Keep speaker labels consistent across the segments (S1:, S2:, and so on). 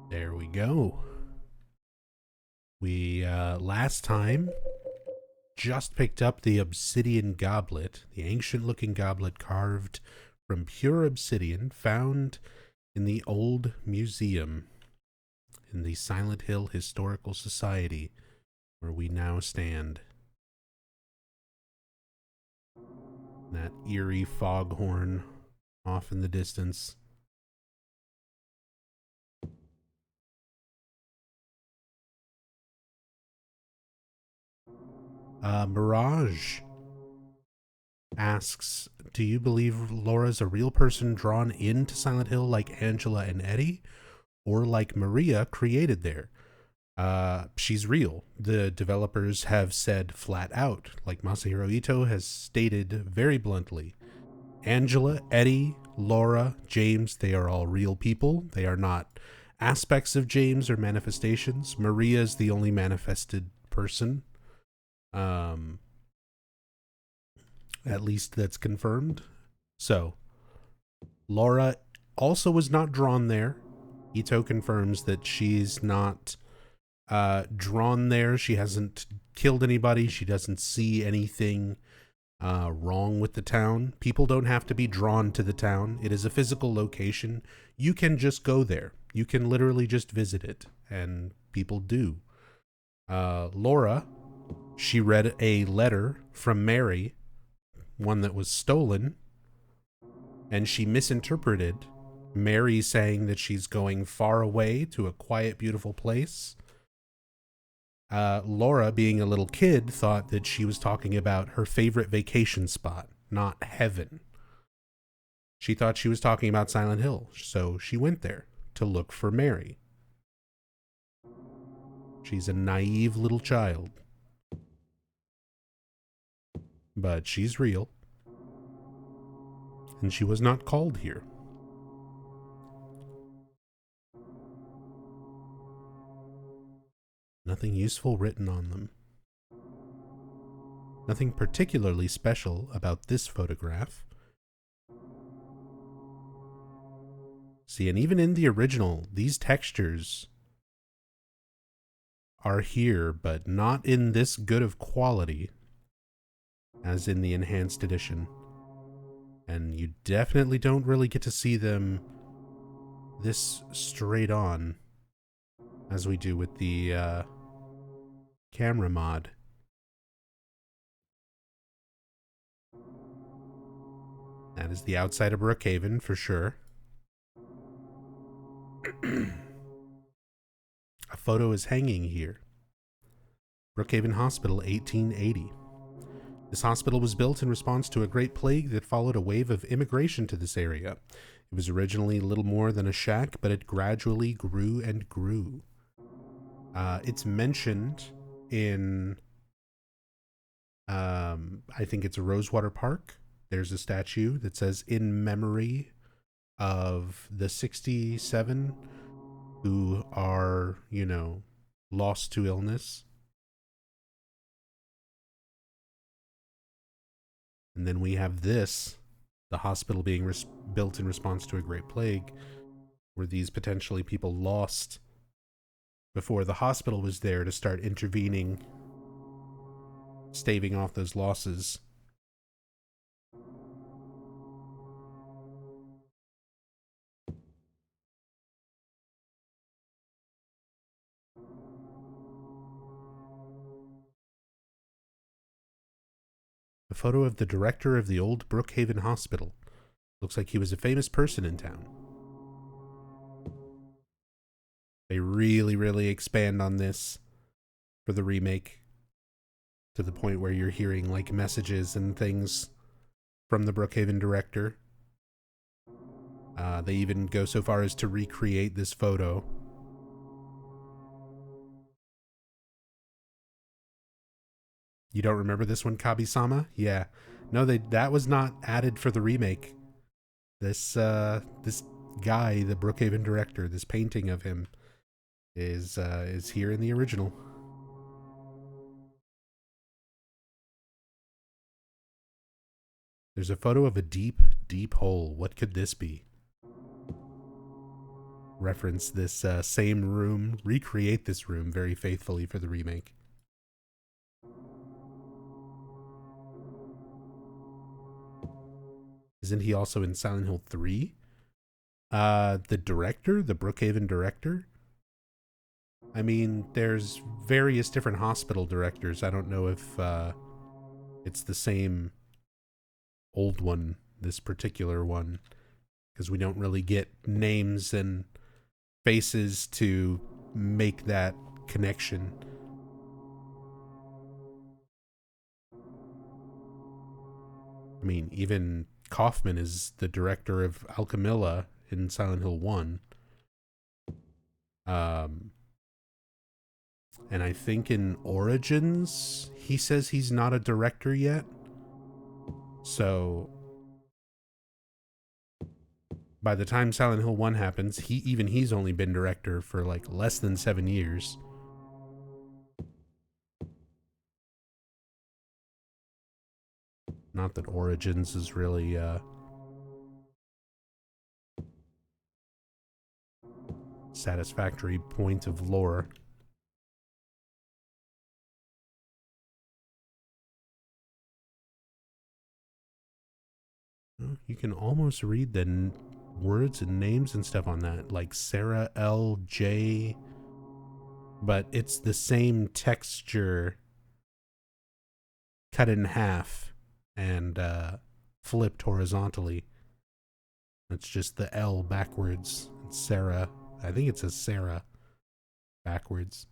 S1: There we go. We, last time, just picked up the obsidian goblet, the ancient-looking goblet carved from pure obsidian, found in the old museum in the Silent Hill Historical Society, where we now stand. That eerie foghorn off in the distance. Mirage asks, do you believe Laura's a real person drawn into Silent Hill like Angela and Eddie? Or like Maria created there? She's real. The developers have said flat out, like Masahiro Ito has stated very bluntly. Angela, Eddie, Laura, James, they are all real people. They are not aspects of James or manifestations. Maria is the only manifested person. At least that's confirmed. So, Laura also was not drawn there. Ito confirms that she's not drawn there. She hasn't killed anybody. She doesn't see anything wrong with the town. People don't have to be drawn to the town. It is a physical location. You can just go there. You can literally just visit it, and people do. Laura, she read a letter from Mary, one that was stolen, and she misinterpreted Mary saying that she's going far away to a quiet, beautiful place. Laura, being a little kid, thought that she was talking about her favorite vacation spot, not heaven. She thought she was talking about Silent Hill, so she went there to look for Mary. She's a naive little child. But she's real. And she was not called here. Nothing useful written on them. Nothing particularly special about this photograph. See, and even in the original, these textures are here, but not in this good of quality as in the enhanced edition. And you definitely don't really get to see them this straight on as we do with the camera mod. That is the outside of Brookhaven for sure. A photo is hanging here. Brookhaven Hospital, 1880. This hospital was built in response to a great plague that followed a wave of immigration to this area. It was originally little more than a shack, but it gradually grew and grew. It's mentioned in, I think it's a Rosewater Park. There's a statue that says, in memory of the 67 who are, lost to illness. And then we have this, the hospital being built in response to a great plague, where these potentially people lost before the hospital was there to start intervening, staving off those losses. A photo of the director of the old Brookhaven Hospital. Looks like he was a famous person in town. They really, really expand on this for the remake to the point where you're hearing like messages and things from the Brookhaven director. They even go so far as to recreate this photo. You don't remember this one, Kabi-sama? Yeah. No, that was not added for the remake. This guy, the Brookhaven director, this painting of him is here in the original. There's a photo of a deep, deep hole. What could this be? reference this same room, recreate this room very faithfully for the remake. Isn't he also in Silent Hill 3? The director, the Brookhaven director? I mean, there's various different hospital directors. I don't know if it's the same old one, this particular one, because we don't really get names and faces to make that connection. I mean, even Kaufman is the director of Alchemilla in Silent Hill 1. And I think in Origins, he says he's not a director yet. So by the time Silent Hill 1 happens, he's only been director for like less than 7 years. Not that Origins is really satisfactory point of lore. You can almost read the words and names and stuff on that, like Sarah L. J. But it's the same texture cut in half and flipped horizontally. It's just the L backwards. It's Sarah. I think it says Sarah backwards.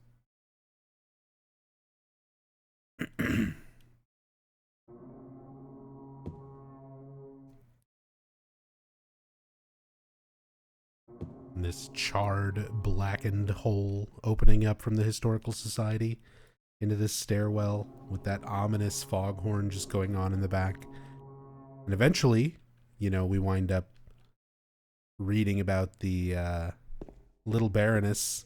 S1: This charred, blackened hole opening up from the Historical Society into this stairwell with that ominous foghorn just going on in the back. And eventually, you know, we wind up reading about the little Baroness.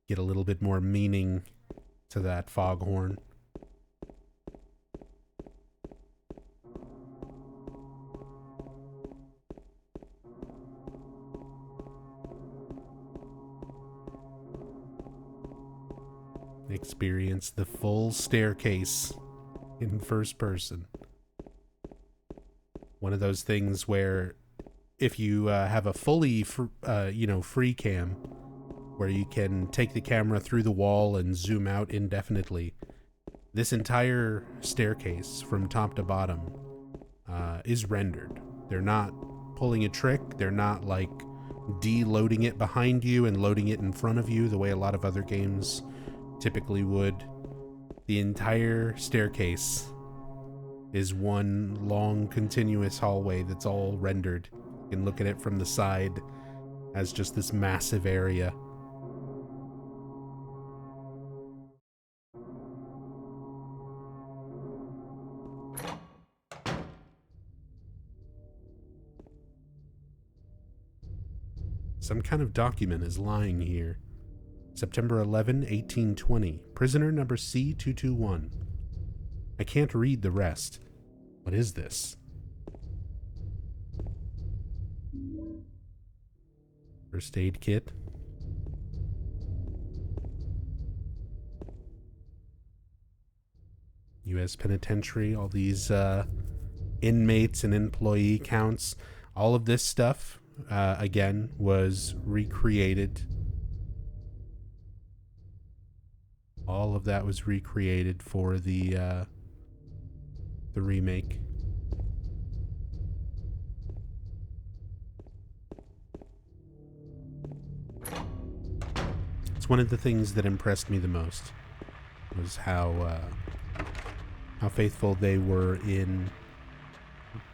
S1: Get a little bit more meaning to that foghorn. Experience the full staircase in first person. One of those things where if you have a fully free cam where you can take the camera through the wall and zoom out indefinitely, this entire staircase from top to bottom is rendered. They're not pulling a trick. They're not like de-loading it behind you and loading it in front of you the way a lot of other games typically would. The entire staircase is one long continuous hallway that's all rendered. You can look at it from the side as just this massive area. Some kind of document is lying here. September 11, 1820. Prisoner number C221. I can't read the rest. What is this? First aid kit. U.S. Penitentiary, all these inmates and employee counts. All of this stuff, again, was recreated. All of that was recreated for the remake. It's one of the things that impressed me the most was how faithful they were in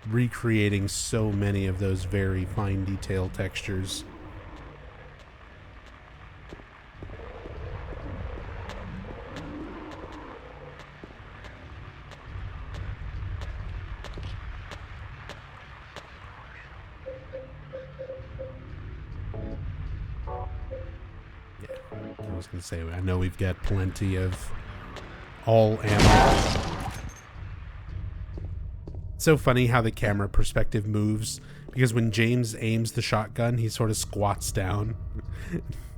S1: recreating so many of those very fine detail textures. I was going to say, I know we've got plenty of all ammo. so funny how the camera perspective moves, because when James aims the shotgun, he sort of squats down.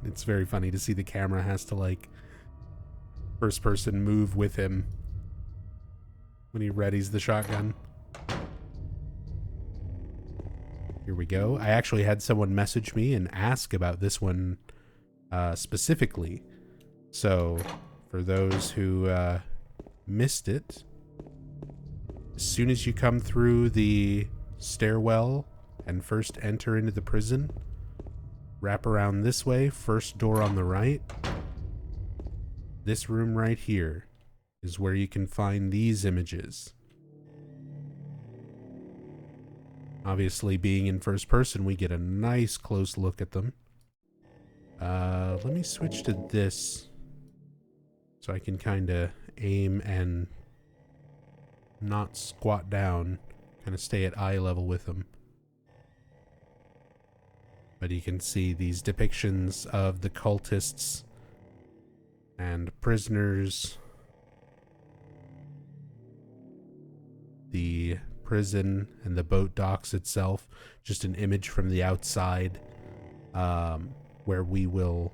S1: It's very funny to see the camera has to, like, first person move with him when he readies the shotgun. Here we go. I actually had someone message me and ask about this one specifically. So for those who missed it, as soon as you come through the stairwell and first enter into the prison, wrap around this way, first door on the right. This room right here is where you can find these images. Obviously, being in first person, we get a nice close look at them. Let me switch to this so I can kind of aim and not squat down, kind of stay at eye level with them. But you can see these depictions of the cultists and prisoners, the prison and the boat docks itself, just an image from the outside, where we will,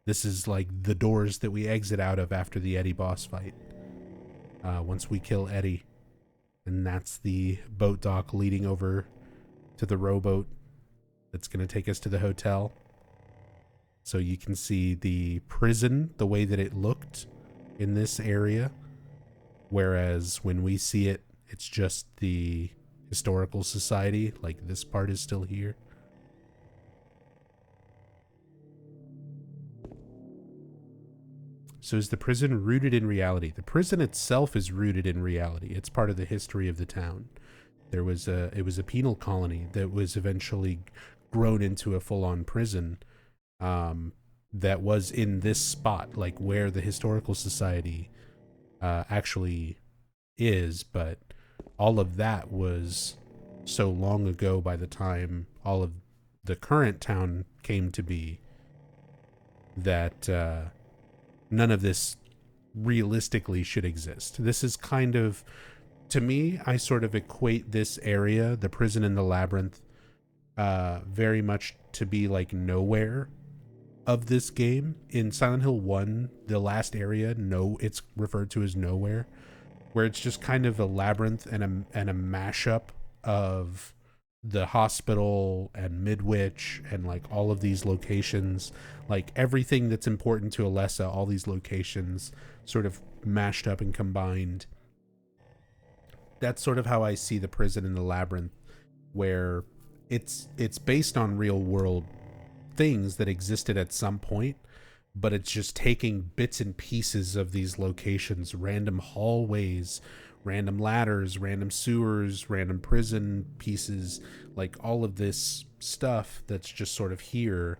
S1: this is like the doors that we exit out of after the Eddie boss fight, once we kill Eddie. And that's the boat dock leading over to the rowboat that's going to take us to the hotel. So you can see the prison, the way that it looked in this area, whereas when we see it, it's just the historical society, like this part is still here. So is the prison rooted in reality? The prison itself is rooted in reality. It's part of the history of the town. It was a penal colony that was eventually grown into a full-on prison, that was in this spot, like where the historical society actually is, but all of that was so long ago by the time all of the current town came to be that none of this realistically should exist. This is kind of, to me, I sort of equate this area, the prison and the labyrinth, very much to be like nowhere of this game. In Silent Hill 1, the last area, it's referred to as nowhere, where it's just kind of a labyrinth and a mashup of the hospital and Midwich and like all of these locations, like everything that's important to Alessa, all these locations sort of mashed up and combined. That's sort of how I see the prison and the labyrinth, where it's based on real world things that existed at some point, but it's just taking bits and pieces of these locations, random hallways, random ladders, random sewers, random prison pieces, like all of this stuff that's just sort of here,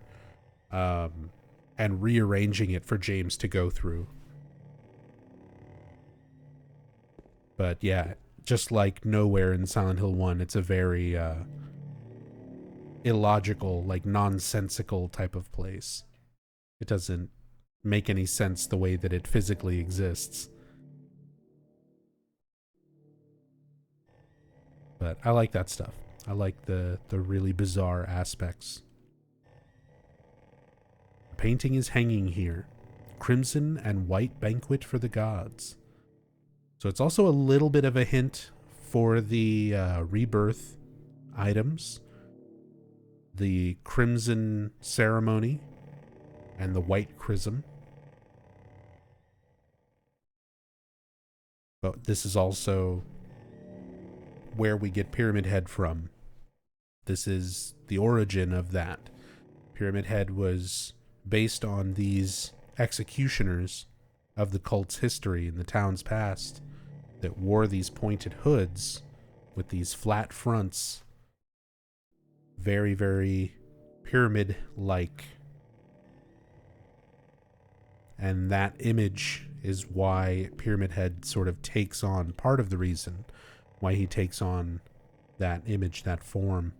S1: and rearranging it for James to go through. But yeah, just like nowhere in Silent Hill 1, it's a very illogical, like nonsensical type of place. It doesn't make any sense the way that it physically exists. But I like that stuff. I like the really bizarre aspects. The painting is hanging here. Crimson and white banquet for the gods. So it's also a little bit of a hint for the Rebirth items. The crimson ceremony and the white chrism. But this is also where we get Pyramid Head from. This is the origin of that. Pyramid Head was based on these executioners of the cult's history in the town's past that wore these pointed hoods with these flat fronts. Very, very pyramid-like. And that image is why Pyramid Head sort of takes on, part of the reason why he takes on that image, that form.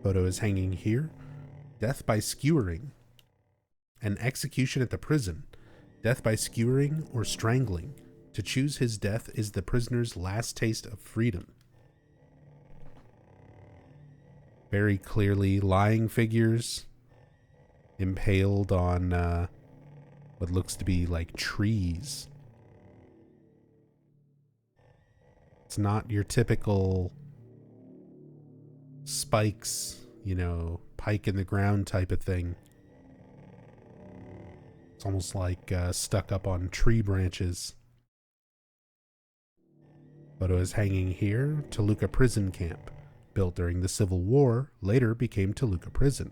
S1: Photo is hanging here. Death by skewering. An execution at the prison. Death by skewering or strangling. To choose his death is the prisoner's last taste of freedom. Very clearly lying figures impaled on what looks to be like trees. It's not your typical spikes, you know, pike in the ground type of thing. It's almost like stuck up on tree branches. Photo is hanging here. Toluca prison camp. Built during the Civil War, later became Toluca prison.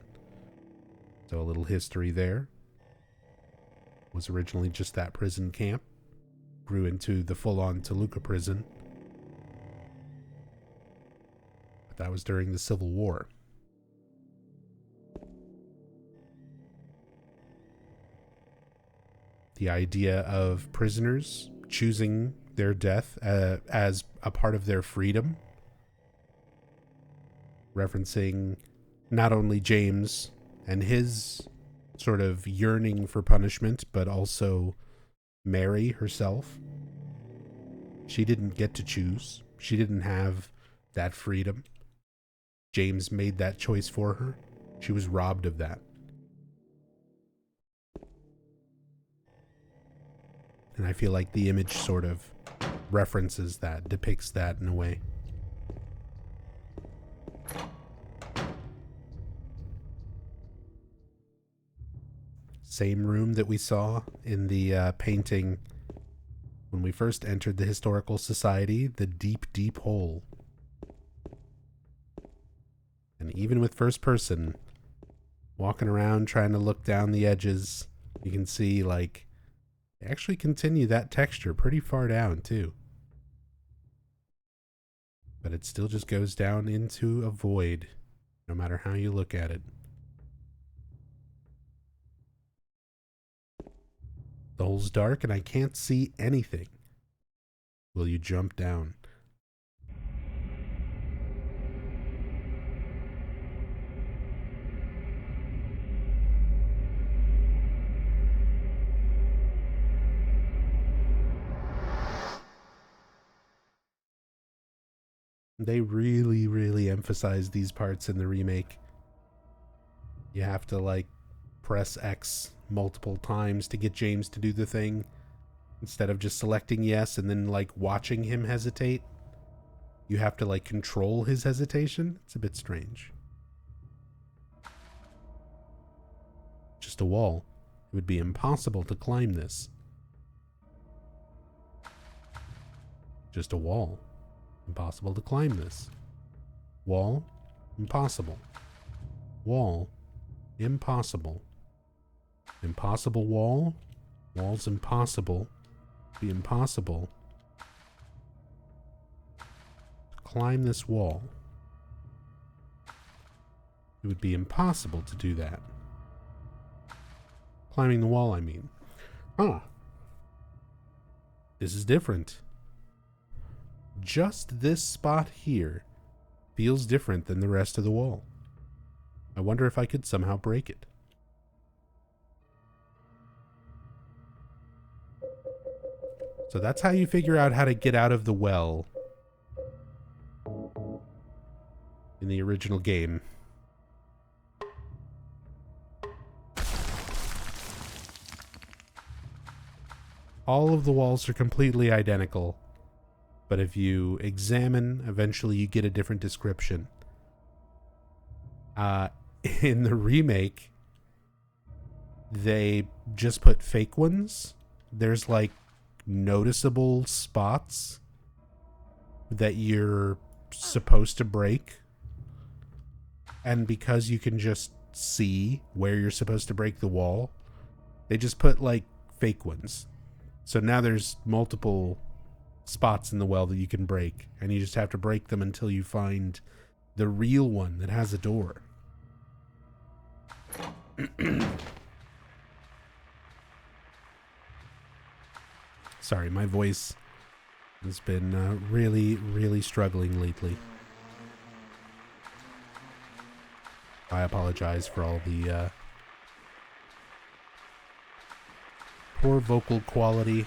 S1: So a little history there. Was originally just that prison camp. Grew into the full-on Toluca prison. But that was during the Civil War. The idea of prisoners choosing their death as a part of their freedom, referencing not only James and his sort of yearning for punishment, but also Mary herself. She didn't get to choose. She didn't have that freedom. James made that choice for her. She was robbed of that. And I feel like the image sort of references that, depicts that in a way. Same room that we saw in the painting when we first entered the Historical Society, the deep, deep hole. And even with first person, walking around trying to look down the edges, you can see like they actually continue that texture pretty far down too. But it still just goes down into a void, no matter how you look at it. The hole's dark and I can't see anything. Will you jump down? They really, really emphasize these parts in the remake. You have to like press X multiple times to get James to do the thing instead of just selecting yes and then like watching him hesitate. You have to like control his hesitation. It's a bit strange. Just a wall. It would be impossible to climb this. Just a wall. Impossible to climb this. Wall. Impossible. Wall. Impossible. Impossible wall. Wall's impossible. Be impossible. Climb this wall. It would be impossible to do that. Climbing the wall, I mean. Huh. This is different. Just this spot here feels different than the rest of the wall. I wonder if I could somehow break it. So that's how you figure out how to get out of the well in the original game. All of the walls are completely identical, but if you examine, eventually you get a different description. In the remake, they just put fake ones. There's like noticeable spots that you're supposed to break. And because you can just see where you're supposed to break the wall, they just put like fake ones. So now there's multiple spots in the well that you can break, and you just have to break them until you find the real one that has a door. Sorry, my voice has been really, really struggling lately. I apologize for all the poor vocal quality,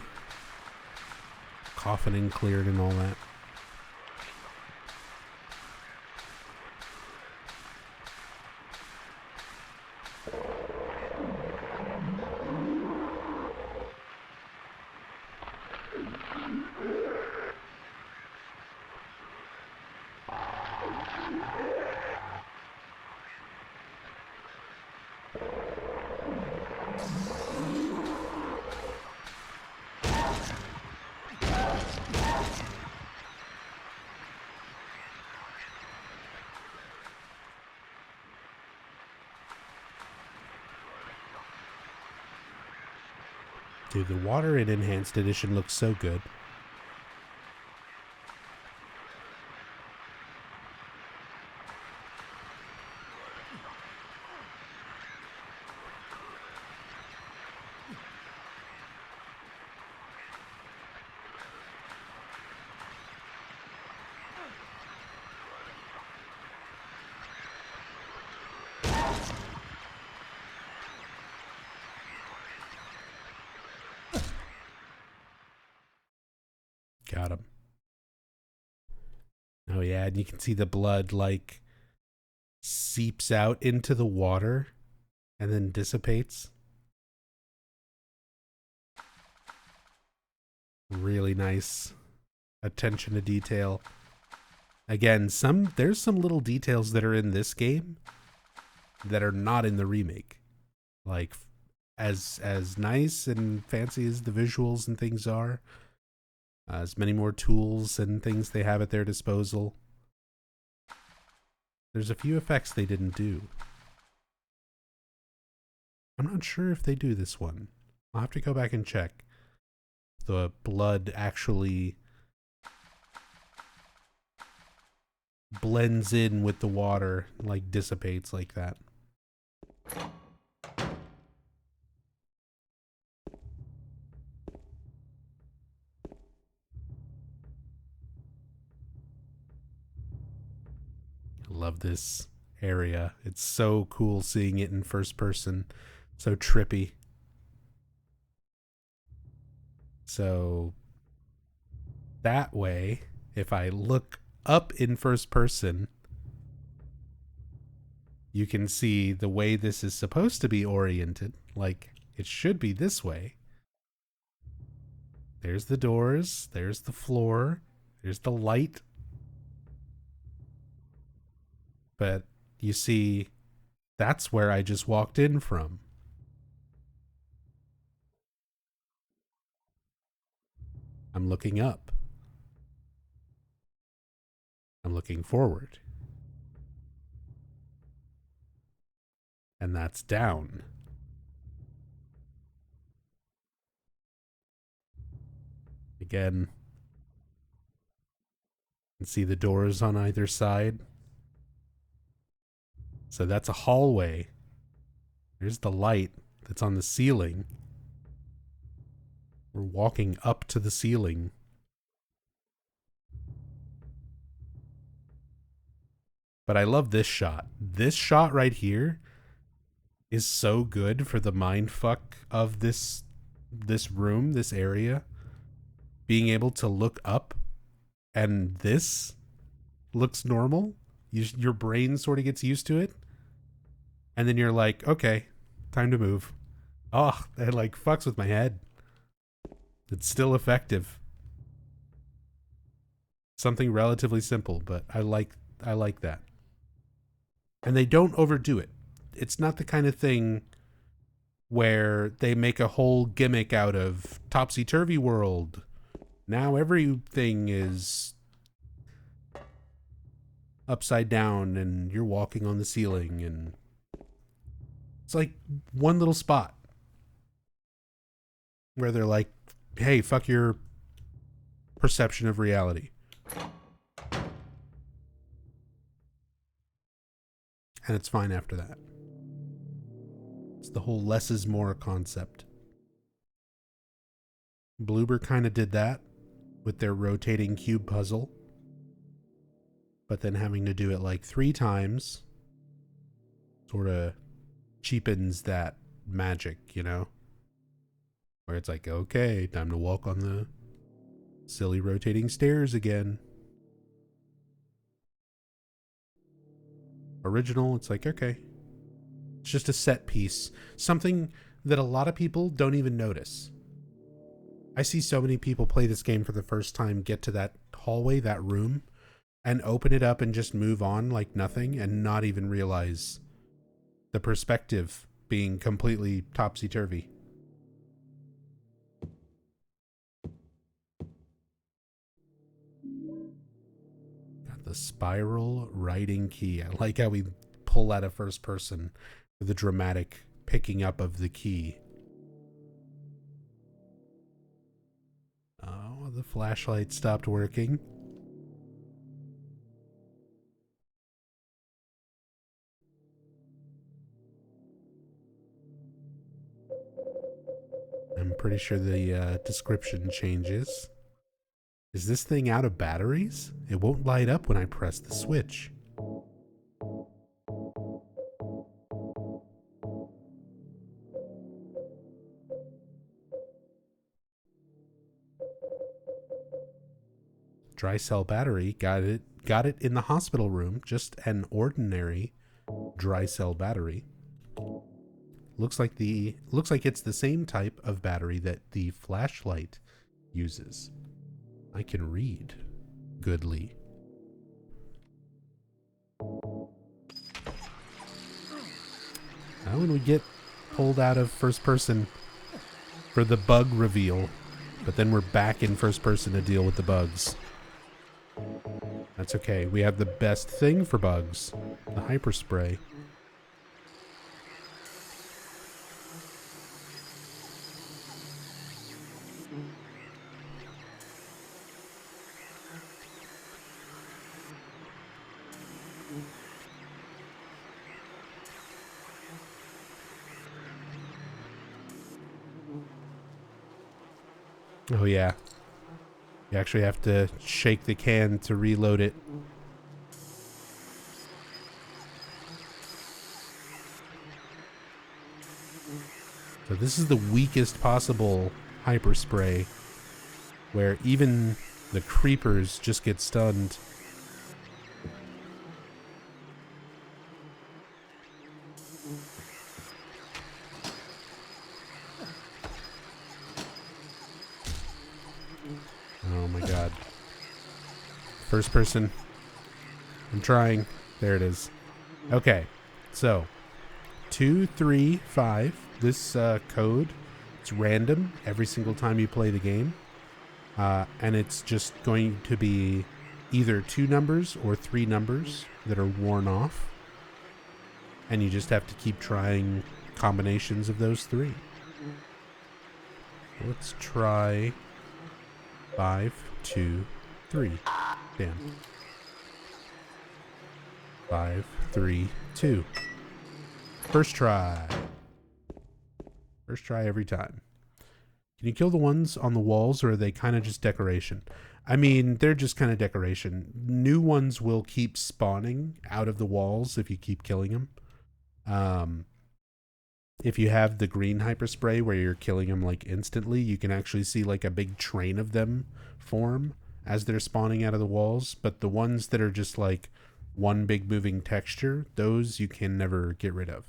S1: coughing and cleared and all that. Dude, the water in Enhanced Edition looks so good. Got him. Oh yeah, and you can see the blood like seeps out into the water and then dissipates. Really nice attention to detail. Again, there's some little details that are in this game that are not in the remake. Like as nice and fancy as the visuals and things are, as many more tools and things they have at their disposal, there's a few effects they didn't do. I'm not sure if they do this one. I'll have to go back and check. The blood actually blends in with the water, like dissipates like that. Love this area. It's so cool seeing it in first person. So trippy. So that way, if I look up in first person, you can see the way this is supposed to be oriented. Like, it should be this way. There's the doors. There's the floor. There's the light. But you see, that's where I just walked in from. I'm looking up. I'm looking forward. And that's down. Again, you can see the doors on either side. So that's a hallway. There's the light that's on the ceiling. We're walking up to the ceiling. But I love this shot. This shot right here is so good for the mind fuck of this room, this area. Being able to look up and this looks normal. Your brain sort of gets used to it. And then you're like, okay, time to move. Oh, it like fucks with my head. It's still effective. Something relatively simple, but I like that. And they don't overdo it. It's not the kind of thing where they make a whole gimmick out of topsy-turvy world. Now everything is upside down and you're walking on the ceiling, and it's like one little spot where they're like, hey, fuck your perception of reality. And it's fine after that. It's the whole less is more concept. Bloober kind of did that with their rotating cube puzzle, but then having to do it like 3 times sort of cheapens that magic, you know? Where it's like, okay, time to walk on the silly rotating stairs again. Original, it's like, okay. It's just a set piece. Something that a lot of people don't even notice. I see so many people play this game for the first time, get to that hallway, that room, and open it up and just move on like nothing and not even realize the perspective being completely topsy-turvy. Got the spiral writing key. I like how we pull out of first person with the dramatic picking up of the key. Oh, the flashlight stopped working. I'm pretty sure the description changes. Is this thing out of batteries? It won't light up when I press the switch. Dry cell battery, got it in the hospital room, just an ordinary dry cell battery. Looks like it's the same type of battery that the flashlight uses. I can read. Goodly. Now when we get pulled out of first person for the bug reveal, but then we're back in first person to deal with the bugs. That's okay. We have the best thing for bugs, the hyper spray. Oh yeah. You actually have to shake the can to reload it. So this is the weakest possible hyper spray, where even the creepers just get stunned. Oh my god. First person. I'm trying. There it is. Okay. So, 235. This code, it's random every single time you play the game. And it's just going to be either 2 numbers or 3 numbers that are worn off. And you just have to keep trying combinations of those 3. Let's try 5, 2, 3. Damn. 5, 3, 2. First try. First try every time. Can you kill the ones on the walls, or are they kind of just decoration? I mean, they're just kind of decoration. New ones will keep spawning out of the walls if you keep killing them. If you have the green hyperspray where you're killing them like instantly, you can actually see like a big train of them form as they're spawning out of the walls. But the ones that are just like one big moving texture, those you can never get rid of.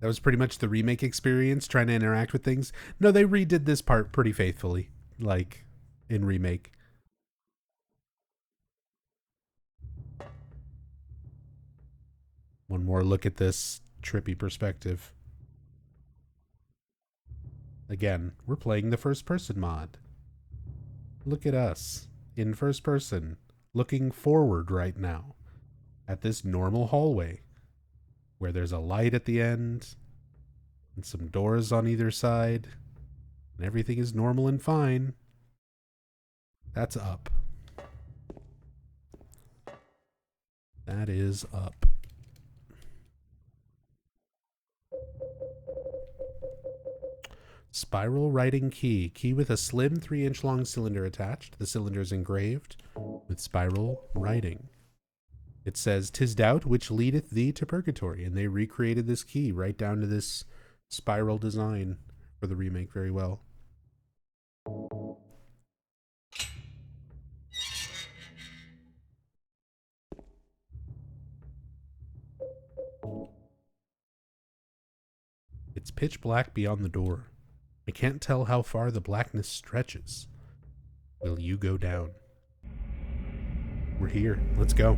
S1: That was pretty much the remake experience, trying to interact with things. No, they redid this part pretty faithfully, like in remake. One more look at this trippy perspective. Again, we're playing the first person mod. Look at us in first person, looking forward right now at this normal hallway where there's a light at the end and some doors on either side and everything is normal and fine. That's up. That is up. Spiral writing key. Key with a slim 3-inch long cylinder attached. The cylinder is engraved with spiral writing. It says, "'Tis doubt which leadeth thee to purgatory," and they recreated this key right down to this spiral design for the remake very well. It's pitch black beyond the door. I can't tell how far the blackness stretches. Will you go down? We're here. Let's go.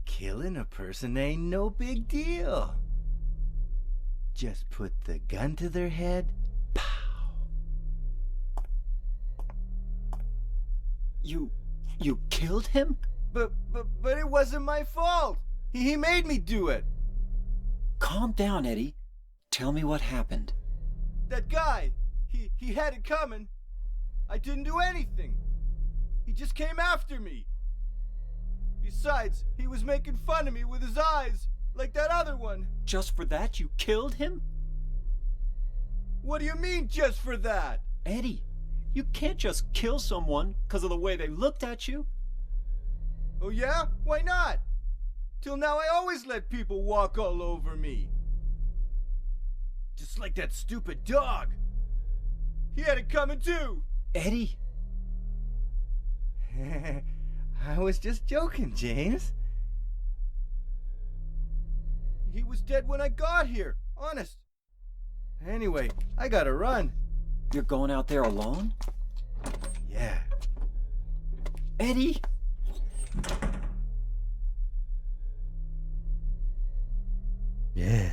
S2: Killing a person ain't no big deal. Just put the gun to their head. Pow. You killed him? But it wasn't my fault. He made me do it.
S3: Calm down, Eddie. Tell me what happened.
S2: That guy, he had it coming. I didn't do anything. He just came after me. Besides, he was making fun of me with his eyes, like that other one.
S3: Just for that, you killed him?
S2: What do you mean, just for that?
S3: Eddie, you can't just kill someone because of the way they looked at you.
S2: Oh yeah? Why not? Till now I always let people walk all over me. Just like that stupid dog. He had it coming too.
S3: Eddie.
S2: I was just joking, James. He was dead when I got here, honest. Anyway, I gotta run.
S3: You're going out there alone?
S2: Yeah.
S3: Eddie!
S1: Yeah.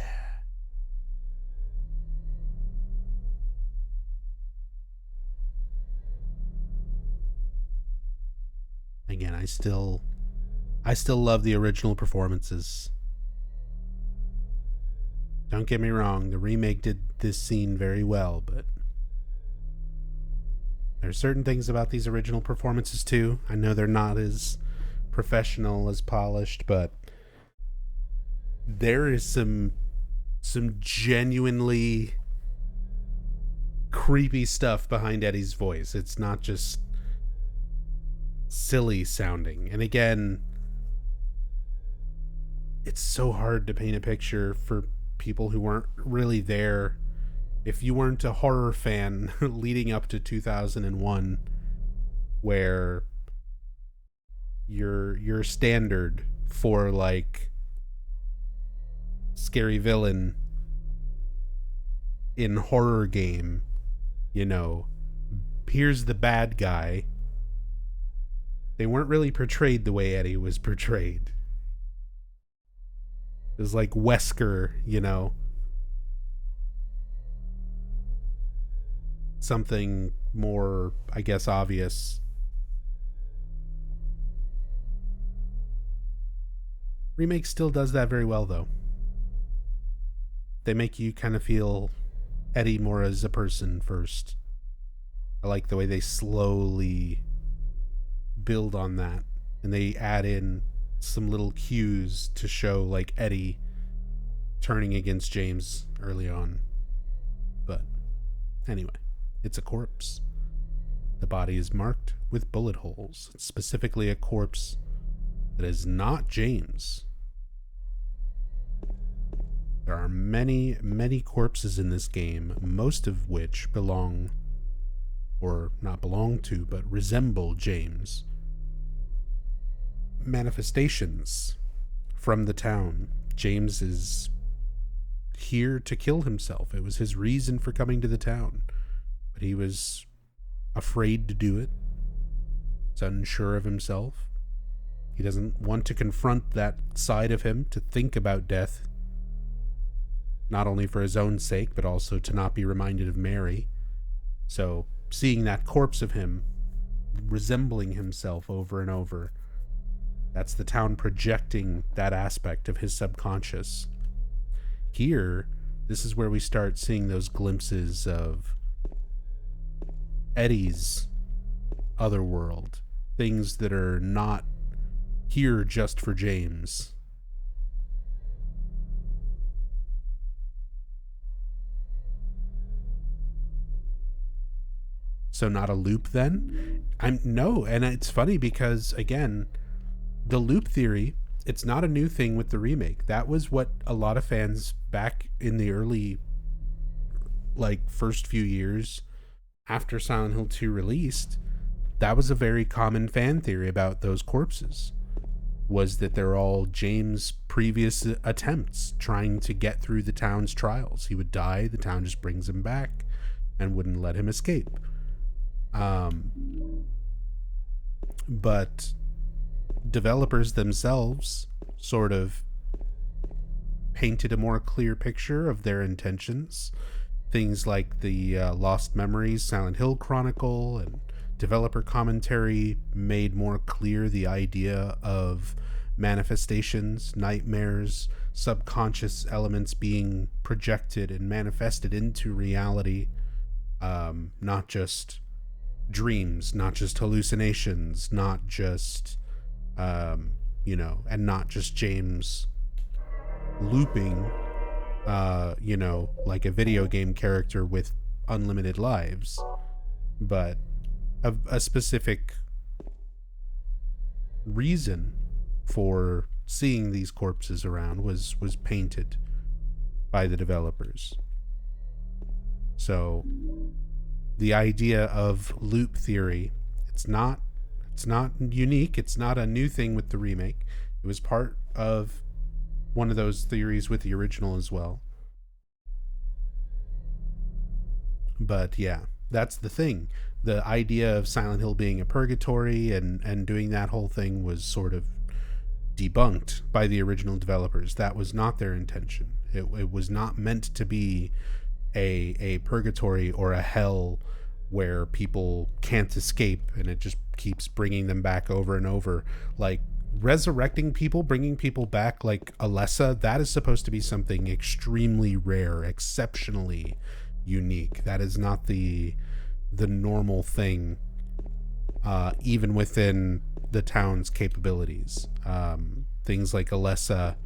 S1: Again, I still love the original performances. Don't get me wrong, the remake did this scene very well, but there's certain things about these original performances too. I know they're not as professional, as polished, but there is some genuinely creepy stuff behind Eddie's voice. It's not just silly sounding. And again, it's so hard to paint a picture for people who weren't really there. If you weren't a horror fan leading up to 2001, where your standard for like scary villain in horror game, you know, here's the bad guy. They weren't really portrayed the way Eddie was portrayed. It was like Wesker, you know. Something more, I guess, obvious. Remake still does that very well, though. They make you kind of feel Eddie more as a person first. I like the way they slowly build on that, and they add in some little cues to show like Eddie turning against James early on. But anyway, it's a corpse. The body is marked with bullet holes. It's specifically a corpse that is not James. There are many, many corpses in this game, most of which belong, or not belong to, but resemble James. Manifestations from the town. James is here to kill himself. It was his reason for coming to the town, but he was afraid to do it. He's unsure of himself. He doesn't want to confront that side of him, to think about death, not only for his own sake, but also to not be reminded of Mary. So seeing that corpse of him resembling himself over and over, That's the town projecting that aspect of his subconscious. Here, this is where we start seeing those glimpses of Eddie's Otherworld. Things that are not here just for James. So not a loop then? No, and it's funny because, again, the loop theory, it's not a new thing with the remake. That was what a lot of fans back in the early, first few years after Silent Hill 2 released, that was a very common fan theory about those corpses, was that they're all James' previous attempts trying to get through the town's trials. He would die, the town just brings him back and wouldn't let him escape. But developers themselves sort of painted a more clear picture of their intentions. Things like the Lost Memories Silent Hill Chronicle and developer commentary made more clear the idea of manifestations, nightmares, subconscious elements being projected and manifested into reality, not just dreams, not just hallucinations, not just and not just James looping like a video game character with unlimited lives, but a specific reason for seeing these corpses around was painted by the developers. So the idea of loop theory, it's not unique. It's not a new thing with the remake. It was part of one of those theories with the original as well. But yeah, that's the thing. The idea of Silent Hill being a purgatory and doing that whole thing was sort of debunked by the original developers. That was not their intention. It was not meant to be a purgatory or a hell where people can't escape and it just keeps bringing them back over and over. Like resurrecting people, bringing people back like Alessa, that is supposed to be something extremely rare, exceptionally unique. That is not the normal thing, even within the town's capabilities. Things like Alessa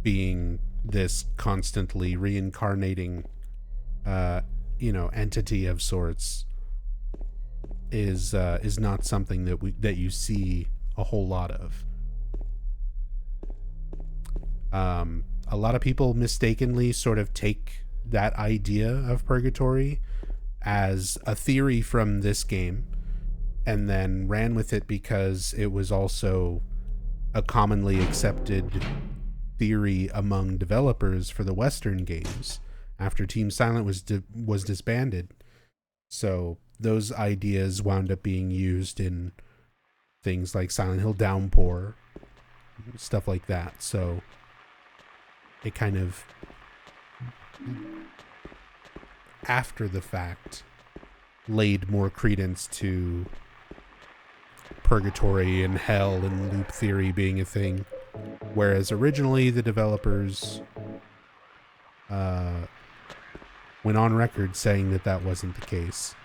S1: being this constantly reincarnating entity of sorts is not something that you see a whole lot of. A lot of people mistakenly sort of take that idea of purgatory as a theory from this game and then ran with it because it was also a commonly accepted theory among developers for the Western games after Team Silent was disbanded. So those ideas wound up being used in things like Silent Hill Downpour, stuff like that. So it kind of, after the fact, laid more credence to purgatory and hell and loop theory being a thing, whereas originally the developers went on record saying that wasn't the case.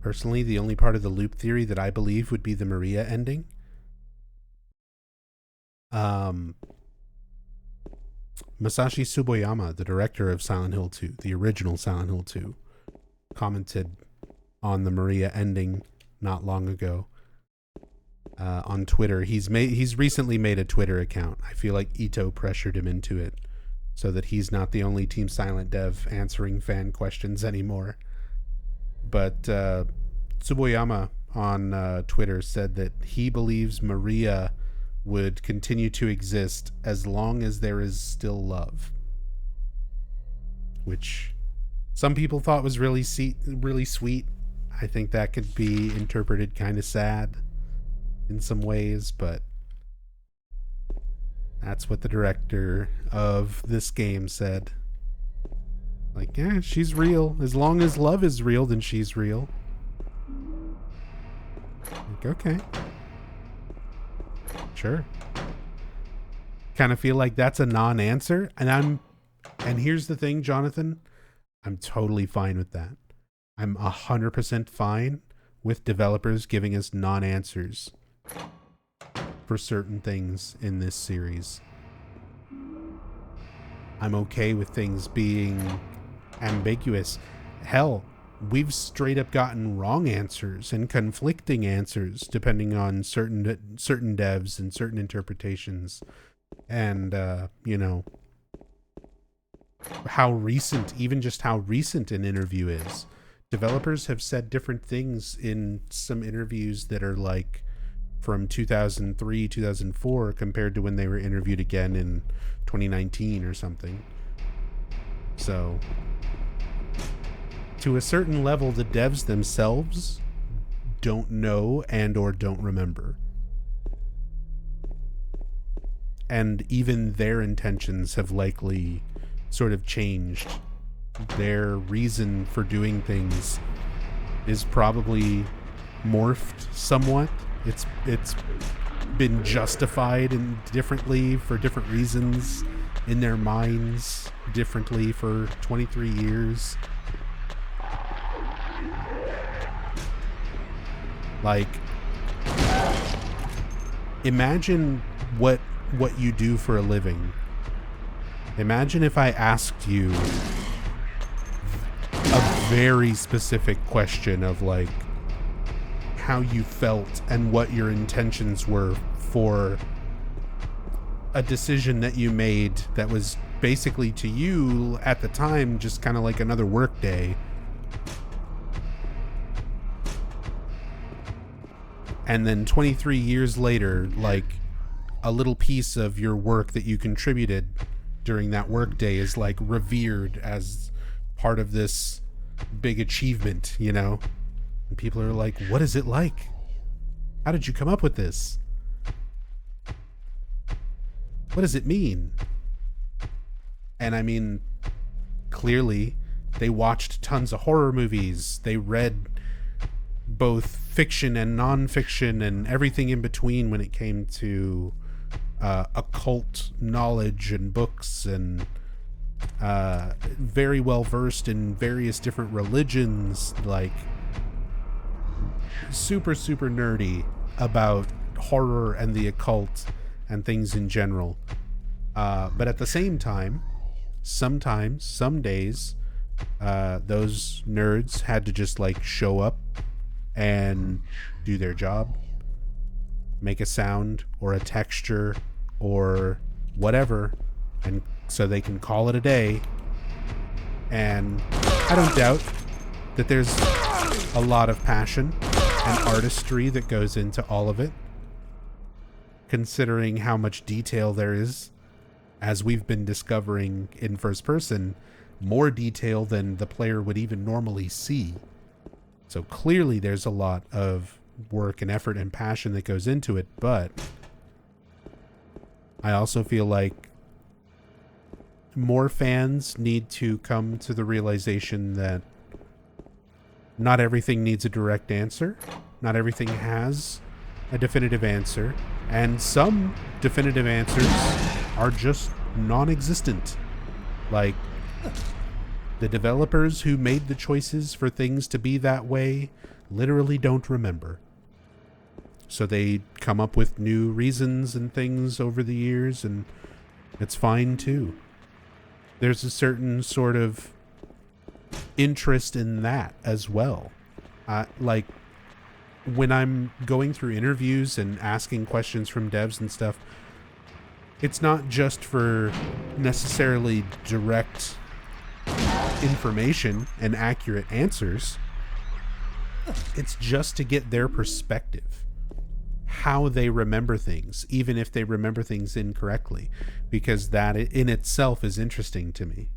S1: Personally, the only part of the loop theory that I believe would be the Maria ending. Masashi Tsuboyama, the director of Silent Hill 2, the original Silent Hill 2, commented on the Maria ending not long ago on Twitter. He's recently made a Twitter account. I feel like Ito pressured him into it so that he's not the only Team Silent dev answering fan questions anymore. But Tsuboyama on Twitter said that he believes Maria would continue to exist as long as there is still love, which some people thought was really sweet. I think that could be interpreted kind of sad in some ways, but That's what the director of this game said. Like, yeah, she's real. As long as love is real, then she's real. Like, okay. Sure. Kind of feel like that's a non-answer. And here's the thing, Jonathan. I'm totally fine with that. I'm 100% fine with developers giving us non-answers for certain things in this series. I'm okay with things being ambiguous. Hell, we've straight up gotten wrong answers and conflicting answers depending on certain devs and certain interpretations. And, how recent an interview is. Developers have said different things in some interviews that are like from 2003, 2004 compared to when they were interviewed again in 2019 or something. So, to a certain level, the devs themselves don't know and or don't remember. And even their intentions have likely sort of changed. Their reason for doing things is probably morphed somewhat. It's been justified differently for different reasons in their minds differently for 23 years. Like, imagine what you do for a living. Imagine if I asked you a very specific question of like how you felt and what your intentions were for a decision that you made that was basically to you at the time just kind of like another work day. And then 23 years later, like a little piece of your work that you contributed during that work day is like revered as part of this big achievement, you know? And people are like, what is it like? How did you come up with this? What does it mean? And I mean, clearly they watched tons of horror movies. They read both fiction and non-fiction and everything in between when it came to occult knowledge and books, and very well versed in various different religions, like super nerdy about horror and the occult and things in general. But at the same time, sometimes, some days, those nerds had to just like show up and do their job, make a sound or a texture or whatever, and so they can call it a day. And I don't doubt that there's a lot of passion and artistry that goes into all of it, considering how much detail there is, as we've been discovering in first person, more detail than the player would even normally see. So clearly there's a lot of work and effort and passion that goes into it, but I also feel like more fans need to come to the realization that not everything needs a direct answer. Not everything has a definitive answer, and some definitive answers are just non-existent. Like, the developers who made the choices for things to be that way literally don't remember. So they come up with new reasons and things over the years, and it's fine too. There's a certain sort of interest in that as well. Like, when I'm going through interviews and asking questions from devs and stuff, it's not just for necessarily direct information and accurate answers. It's just to get their perspective, how they remember things, even if they remember things incorrectly, because that in itself is interesting to me.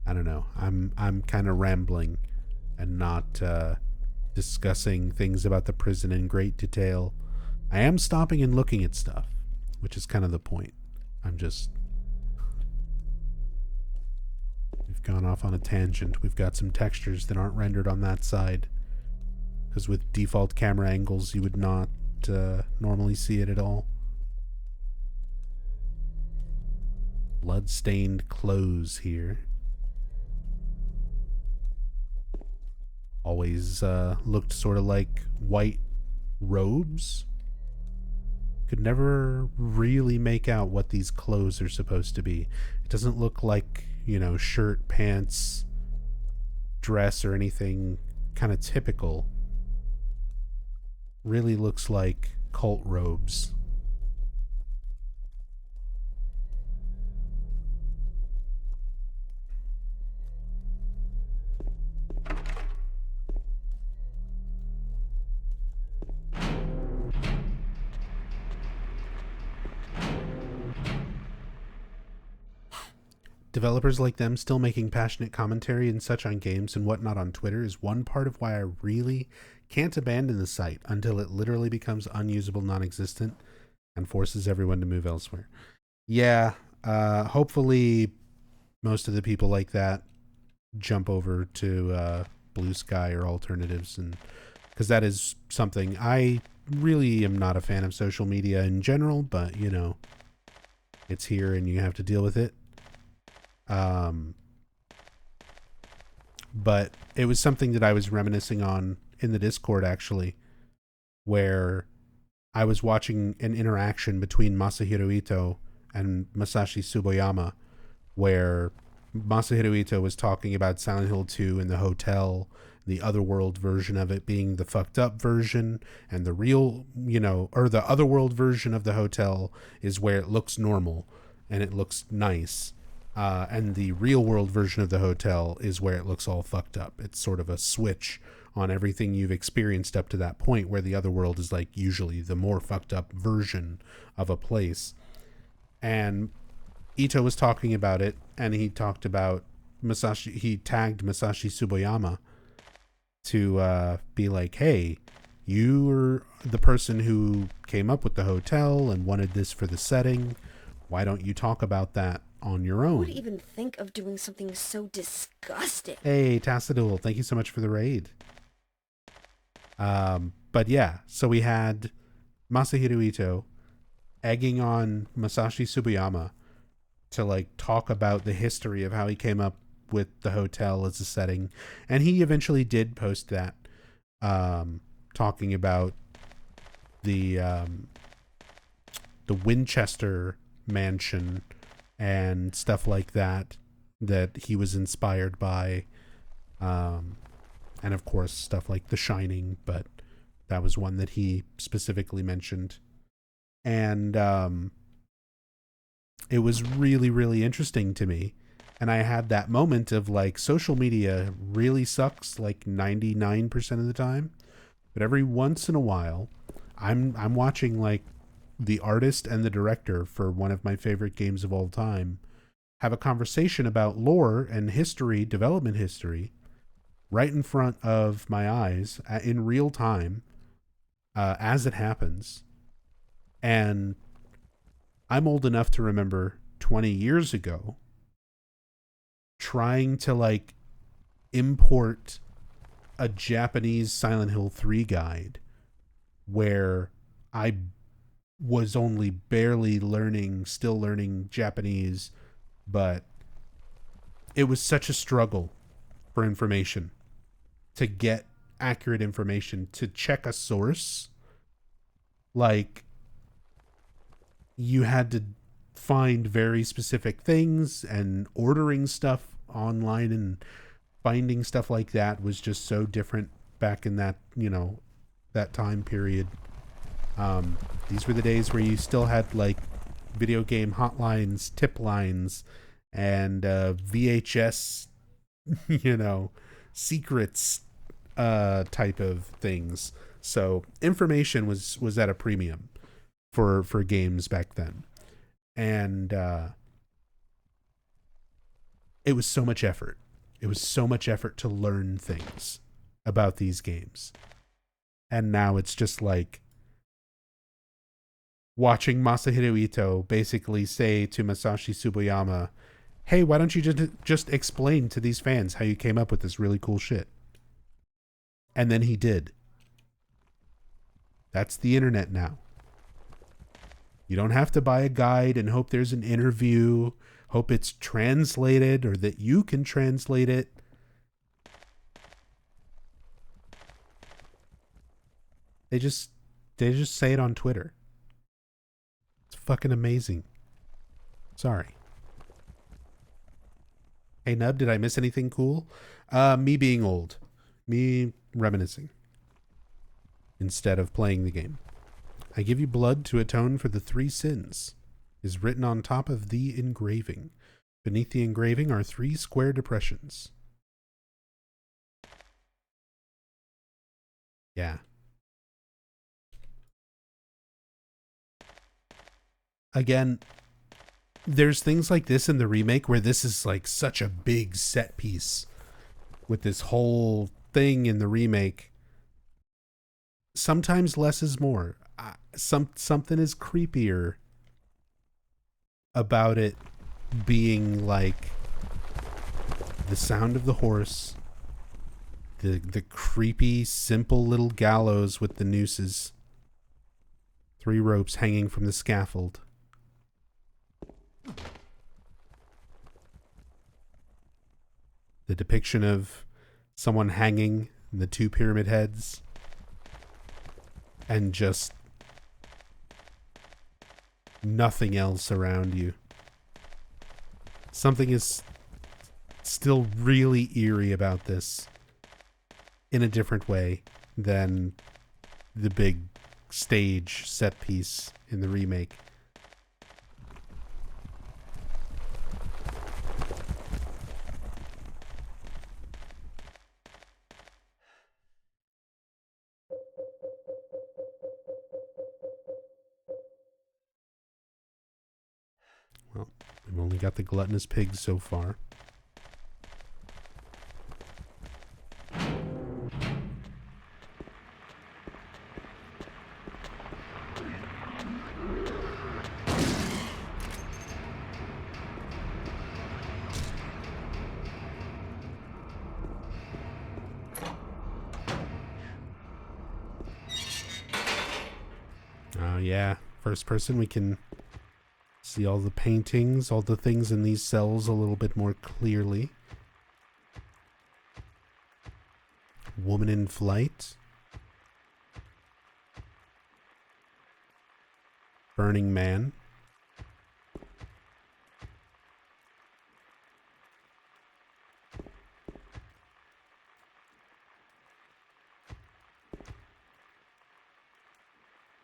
S1: I don't know. I'm kind of rambling and not discussing things about the prison in great detail I am stopping and looking at stuff, which is kind of the point. We've gone off on a tangent. We've got some textures that aren't rendered on that side, because with default camera angles, you would not normally see it at all. Blood-stained clothes here. Always looked sort of like white robes. Could never really make out what these clothes are supposed to be. It doesn't look like, shirt, pants, dress, or anything kind of typical. Really looks like cult robes. Developers like them still making passionate commentary and such on games and whatnot on Twitter is one part of why I really can't abandon the site until it literally becomes unusable, non-existent, and forces everyone to move elsewhere. Yeah, hopefully most of the people like that jump over to Blue Sky or alternatives, and because that is something I really am not a fan of social media in general, but it's here and you have to deal with it. But it was something that I was reminiscing on in the Discord, actually, where I was watching an interaction between Masahiro Ito and Masashi Tsuboyama, where Masahiro Ito was talking about Silent Hill 2 in the hotel, the Otherworld version of it being the fucked up version, and the real, or the Otherworld version of the hotel is where it looks normal and it looks nice. And the real world version of the hotel is where it looks all fucked up. It's sort of a switch on everything you've experienced up to that point, where the other world is like usually the more fucked up version of a place. And Ito was talking about it, and he talked about he tagged Masashi Tsuboyama to be like, hey, you were the person who came up with the hotel and wanted this for the setting. Why don't you talk about that on your own?
S4: Who would even think of doing something so disgusting?
S1: Hey, Tassadul, thank you so much for the raid. But yeah, so we had Masahiro Ito egging on Masashi Tsuboyama to talk about the history of how he came up with the hotel as a setting, and he eventually did post that, talking about the Winchester mansion and stuff like that he was inspired by, and of course stuff like The Shining, but that was one that he specifically mentioned. And it was really, really interesting to me, and I had that moment of social media really sucks 99% of the time, but every once in a while I'm watching the artist and the director for one of my favorite games of all time have a conversation about lore and history, development history, right in front of my eyes in real time, as it happens. And I'm old enough to remember 20 years ago trying to import a Japanese Silent Hill 3 guide where I was only barely still learning Japanese, but it was such a struggle for information, to get accurate information, to check a source. You had to find very specific things, and ordering stuff online and finding stuff like that was just so different back in that, that time period. These were the days where you still had video game hotlines, tip lines, and VHS, secrets type of things. So information was at a premium for games back then. And it was so much effort. It was so much effort to learn things about these games. And now it's just watching Masahiro Ito basically say to Masashi Tsuboyama, hey, why don't you just explain to these fans how you came up with this really cool shit? And then he did. That's the internet now. You don't have to buy a guide and hope there's an interview, hope it's translated or that you can translate it. They just say it on Twitter. It's fucking amazing. Sorry. Hey Nub, did I miss anything cool? Me being old. Me reminiscing. Instead of playing the game. I give you blood to atone for the 3 sins is written on top of the engraving. Beneath the engraving are 3 square depressions. Yeah. Again, there's things like this in the remake where this is like such a big set piece with this whole thing in the remake. Sometimes less is more. Something is creepier about it being like the sound of the horse, the creepy, simple little gallows with the nooses, 3 ropes hanging from the scaffold. The depiction of someone hanging, the 2 pyramid heads, and just nothing else around you. Something is still really eerie about this in a different way than the big stage set piece in the remake. Well, we've only got the gluttonous pigs so far. Yeah, first person we can see all the paintings, all the things in these cells a little bit more clearly. Woman in flight. Burning man.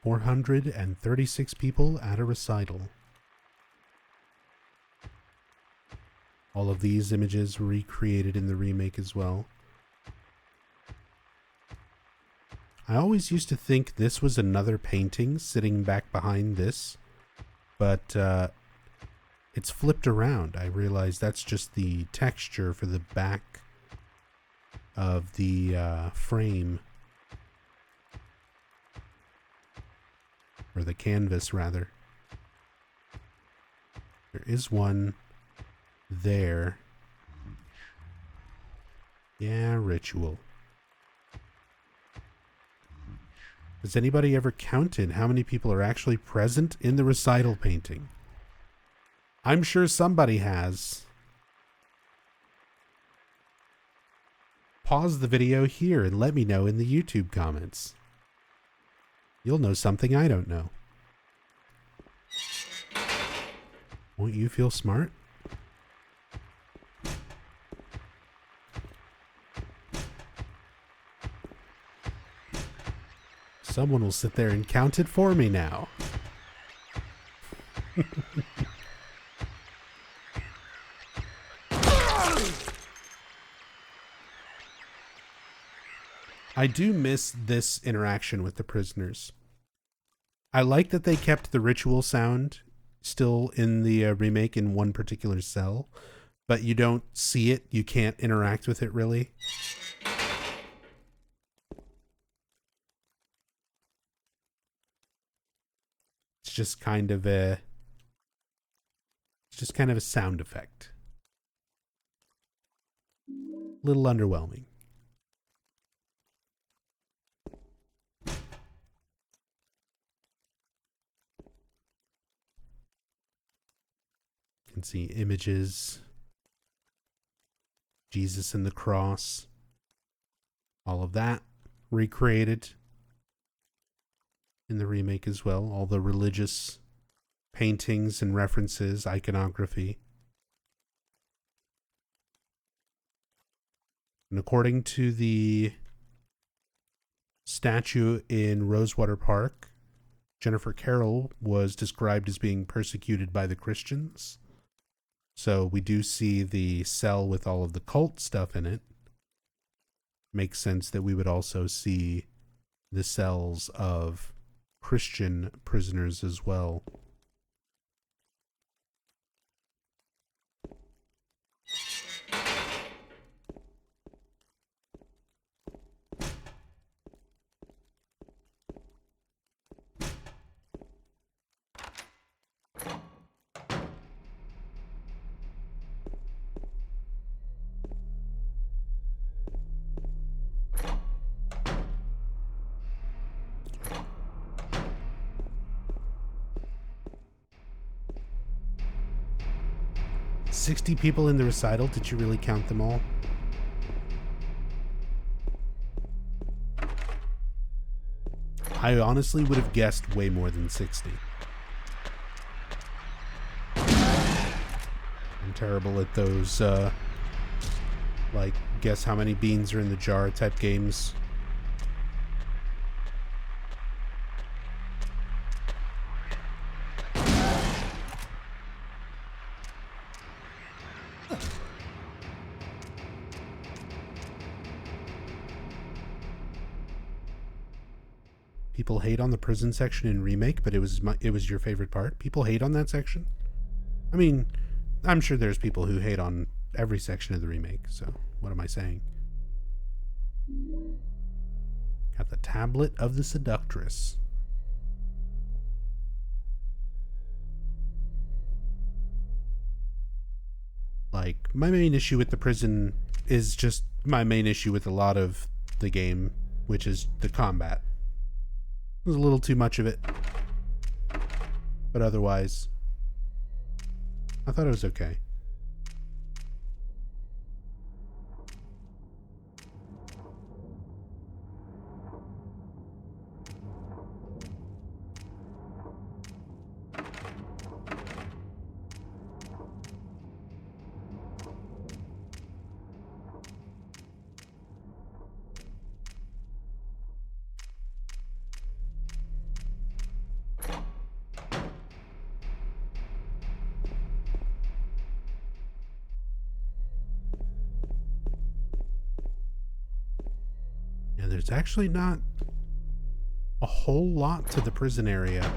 S1: $436 people at a recital. All of these images were recreated in the remake as well. I always used to think this was another painting sitting back behind this, but it's flipped around. I realize that's just the texture for the back of the frame. Or the canvas, rather. There is one there. Yeah, ritual. Has anybody ever counted how many people are actually present in the recital painting? I'm sure somebody has. Pause the video here and let me know in the YouTube comments. You'll know something I don't know. Won't you feel smart? Someone will sit there and count it for me now. I do miss this interaction with the prisoners. I like that they kept the ritual sound still in the remake in one particular cell, but you don't see it. You can't interact with it really. It's just kind of a sound effect. Little underwhelming. You can see images, Jesus and the cross, all of that recreated in the remake as well. All the religious paintings and references, iconography. And according to the statue in Rosewater Park, Jennifer Carroll was described as being persecuted by the Christians. So we do see the cell with all of the cult stuff in it. Makes sense that we would also see the cells of Christian prisoners as well. $60 people in the recital. Did you really count them all? I honestly would have guessed way more than 60. I'm terrible at those, like, guess how many beans are in the jar type games. People hate on the prison section in Remake, but it was your favorite part. People hate on that section? I mean, I'm sure there's people who hate on every section of the Remake, so what am I saying? Got the Tablet of the Seductress. Like, my main issue with the prison is just my main issue with a lot of the game, which is the combat. There's a little too much of it. But otherwise, I thought it was okay. There's actually not a whole lot to the prison area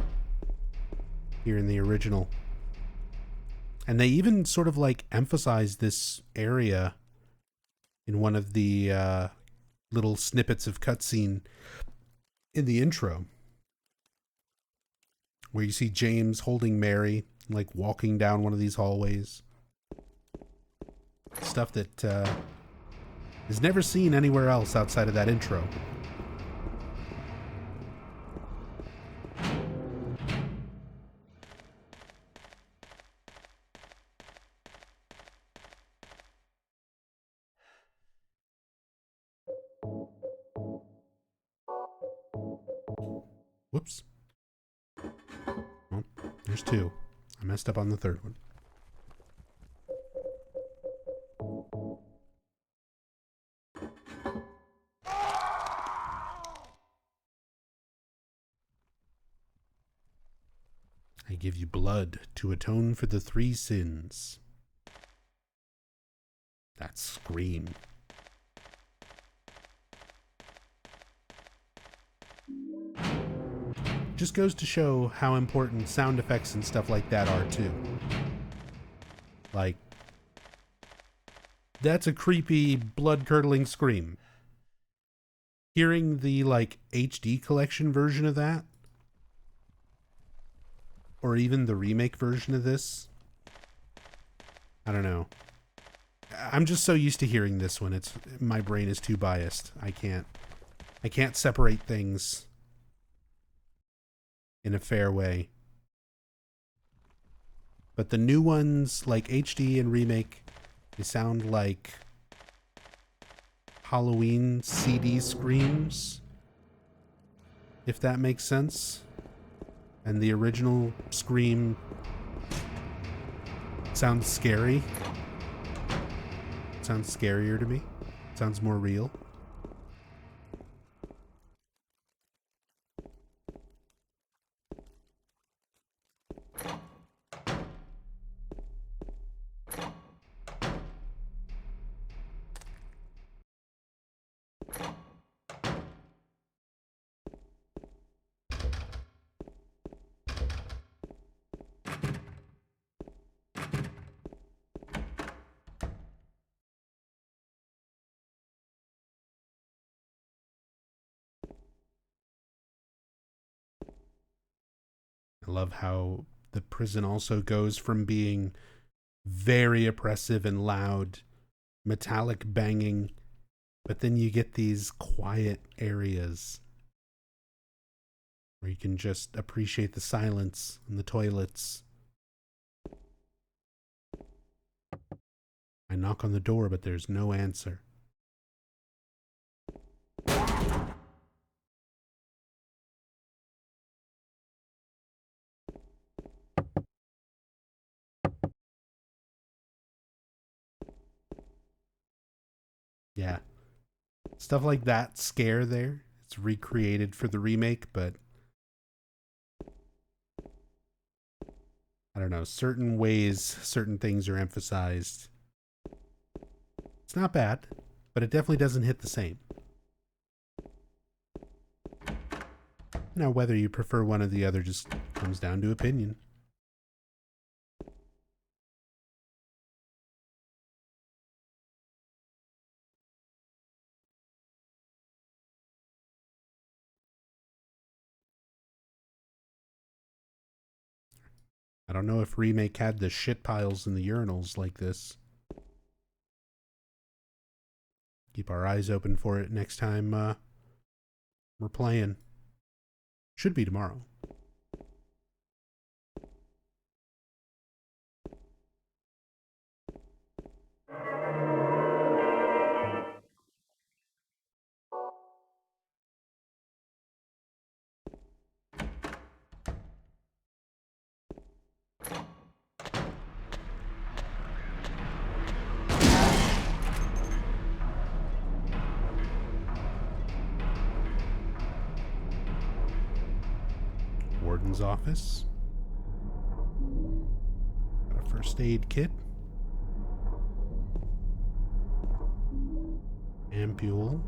S1: here in the original. And they even sort of like emphasize this area in one of the little snippets of cutscene in the intro, where you see James holding Mary, like walking down one of these hallways. Stuff that is never seen anywhere else outside of that intro. Whoops. Well, there's two. I messed up on the third one. I give you blood to atone for the 3 sins. That scream. Just goes to show how important sound effects and stuff like that are too. Like, that's a creepy, blood-curdling scream. Hearing the, like, HD collection version of that, or even the remake version of this. I don't know. I'm just so used to hearing this one. My brain is too biased. I can't separate things in a fair way. But the new ones, like HD and remake, they sound like Halloween CD screams, if that makes sense. And the original Scream sounds scary. Sounds scarier to me. Sounds more real. I love how the prison also goes from being very oppressive and loud, metallic banging, but then you get these quiet areas where you can just appreciate the silence in the toilets. I knock on the door, but there's no answer. Yeah. Stuff like that scare there. It's recreated for the remake, but I don't know. Certain ways, certain things are emphasized. It's not bad, but it definitely doesn't hit the same. Now, whether you prefer one or the other just comes down to opinion. I don't know if remake had the shit piles in the urinals like this. Keep our eyes open for it next time we're playing. Should be tomorrow. Warden's office. Got a first aid kit. Ampule.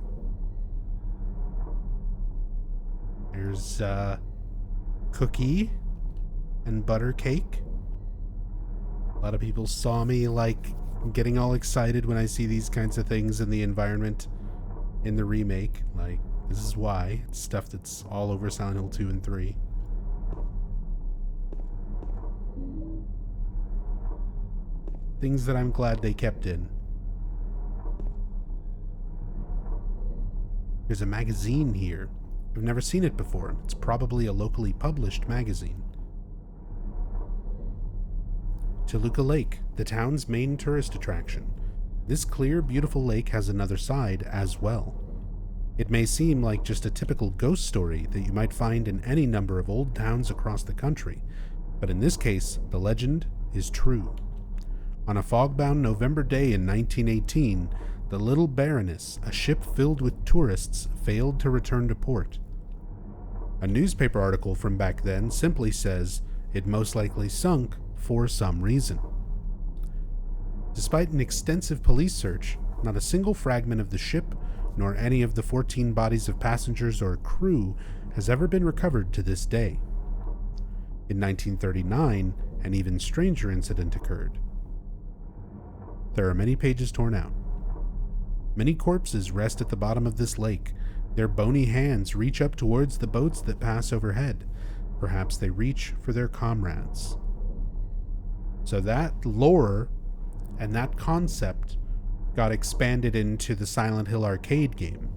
S1: There's cookie and butter cake. A lot of people saw me like getting all excited when I see these kinds of things in the environment in the remake. Like, this is why. It's stuff that's all over Silent Hill 2 and 3. Things that I'm glad they kept in. There's a magazine here. I've never seen it before. It's probably a locally published magazine. Toluca Lake, the town's main tourist attraction. This clear, beautiful lake has another side as well. It may seem like just a typical ghost story that you might find in any number of old towns across the country, but in this case, the legend is true. On a fog-bound November day in 1918, the Little Baroness, a ship filled with tourists, failed to return to port. A newspaper article from back then simply says it most likely sunk for some reason. Despite an extensive police search, not a single fragment of the ship, nor any of the 14 bodies of passengers or crew, has ever been recovered to this day. In 1939, an even stranger incident occurred. There are many pages torn out. Many corpses rest at the bottom of this lake. Their bony hands reach up towards the boats that pass overhead. Perhaps they reach for their comrades. So that lore and that concept got expanded into the Silent Hill arcade game.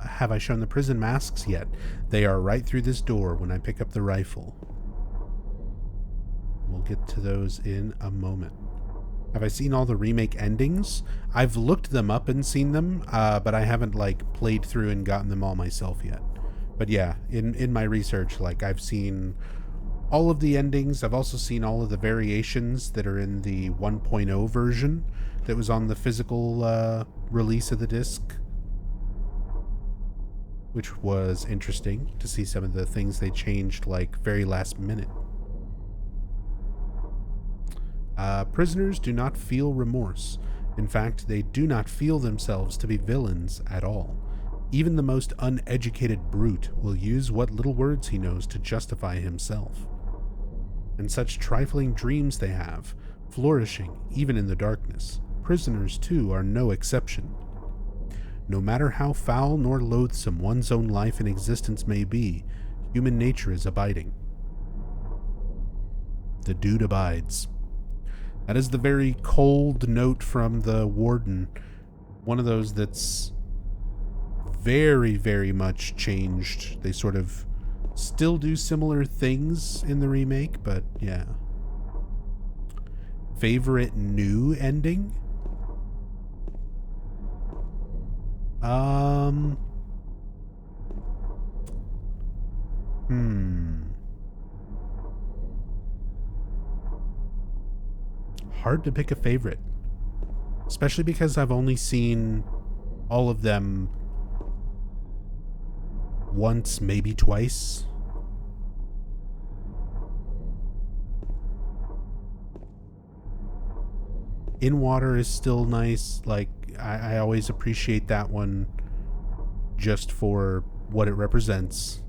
S1: Have I shown the prison masks yet? They are right through this door when I pick up the rifle. We'll get to those in a moment. Have I seen all the remake endings? I've looked them up and seen them, but I haven't like played through and gotten them all myself yet. But yeah, in my research, like I've seen all of the endings. I've also seen all of the variations that are in the 1.0 version that was on the physical release of the disc, which was interesting to see some of the things they changed like very last minute. Prisoners do not feel remorse. In fact, they do not feel themselves to be villains at all. Even the most uneducated brute will use what little words he knows to justify himself. And such trifling dreams they have, flourishing even in the darkness. Prisoners, too, are no exception. No matter how foul nor loathsome one's own life and existence may be, human nature is abiding. The dude abides. That is the very cold note from the warden. One of those that's very, very much changed. They sort of still do similar things in the remake, but yeah. Favorite new ending? Hard to pick a favorite, especially because I've only seen all of them once, maybe twice. In Water is still nice. Like, I always appreciate that one just for what it represents.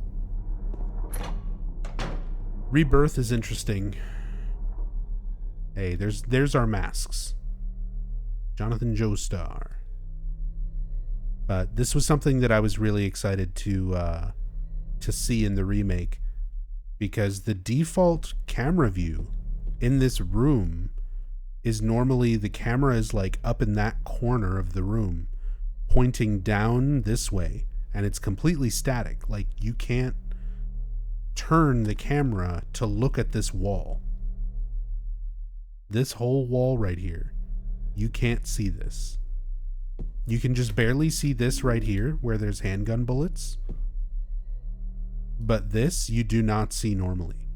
S1: Rebirth is interesting. Hey, there's our masks. Jonathan Joestar. But this was something that I was really excited to see in the remake, because the default camera view in this room is normally the camera is like up in that corner of the room, pointing down this way, and it's completely static. Like, you can't turn the camera to look at this wall. This whole wall right here, you can't see this. You can just barely see this right here where there's handgun bullets. But this you do not see normally.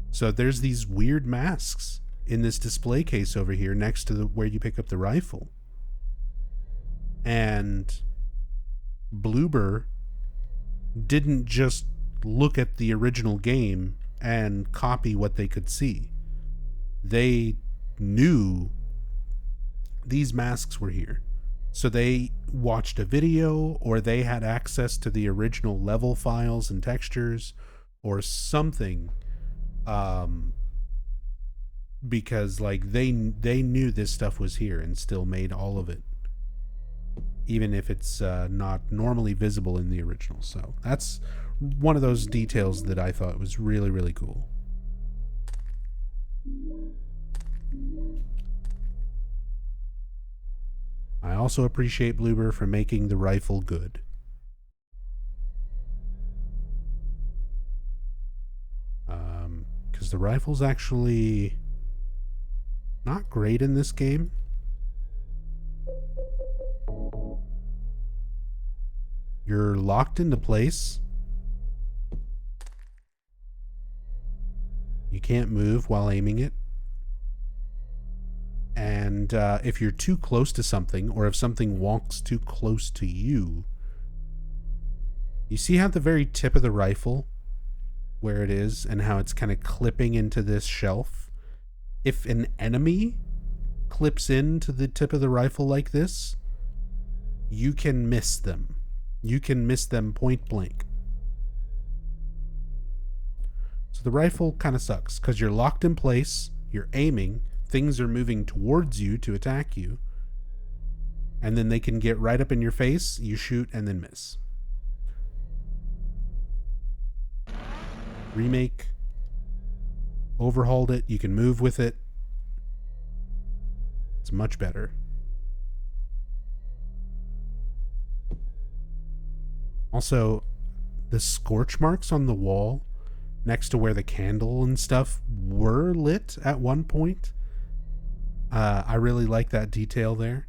S1: So there's these weird masks in this display case over here next to where you pick up the rifle. And Bloober didn't just look at the original game and copy what they could see. They knew these masks were here. So they watched a video, or they had access to the original level files and textures or something. Because like they knew this stuff was here and still made all of it, even if it's not normally visible in the original. So that's one of those details that I thought was really, really cool. I also appreciate Bloober for making the rifle good. Because the rifle's actually not great in this game. You're locked into place. You can't move while aiming it. And if you're too close to something, or if something walks too close to you, you see how the very tip of the rifle, where it is, and how it's kind of clipping into this shelf? If an enemy clips into the tip of the rifle like this, you can miss them. You can miss them point blank. So the rifle kind of sucks because you're locked in place, you're aiming, things are moving towards you to attack you, and then they can get right up in your face, you shoot, and then miss. Remake, overhauled it, you can move with it. It's much better. Also, the scorch marks on the wall next to where the candle and stuff were lit at one point. I really like that detail there.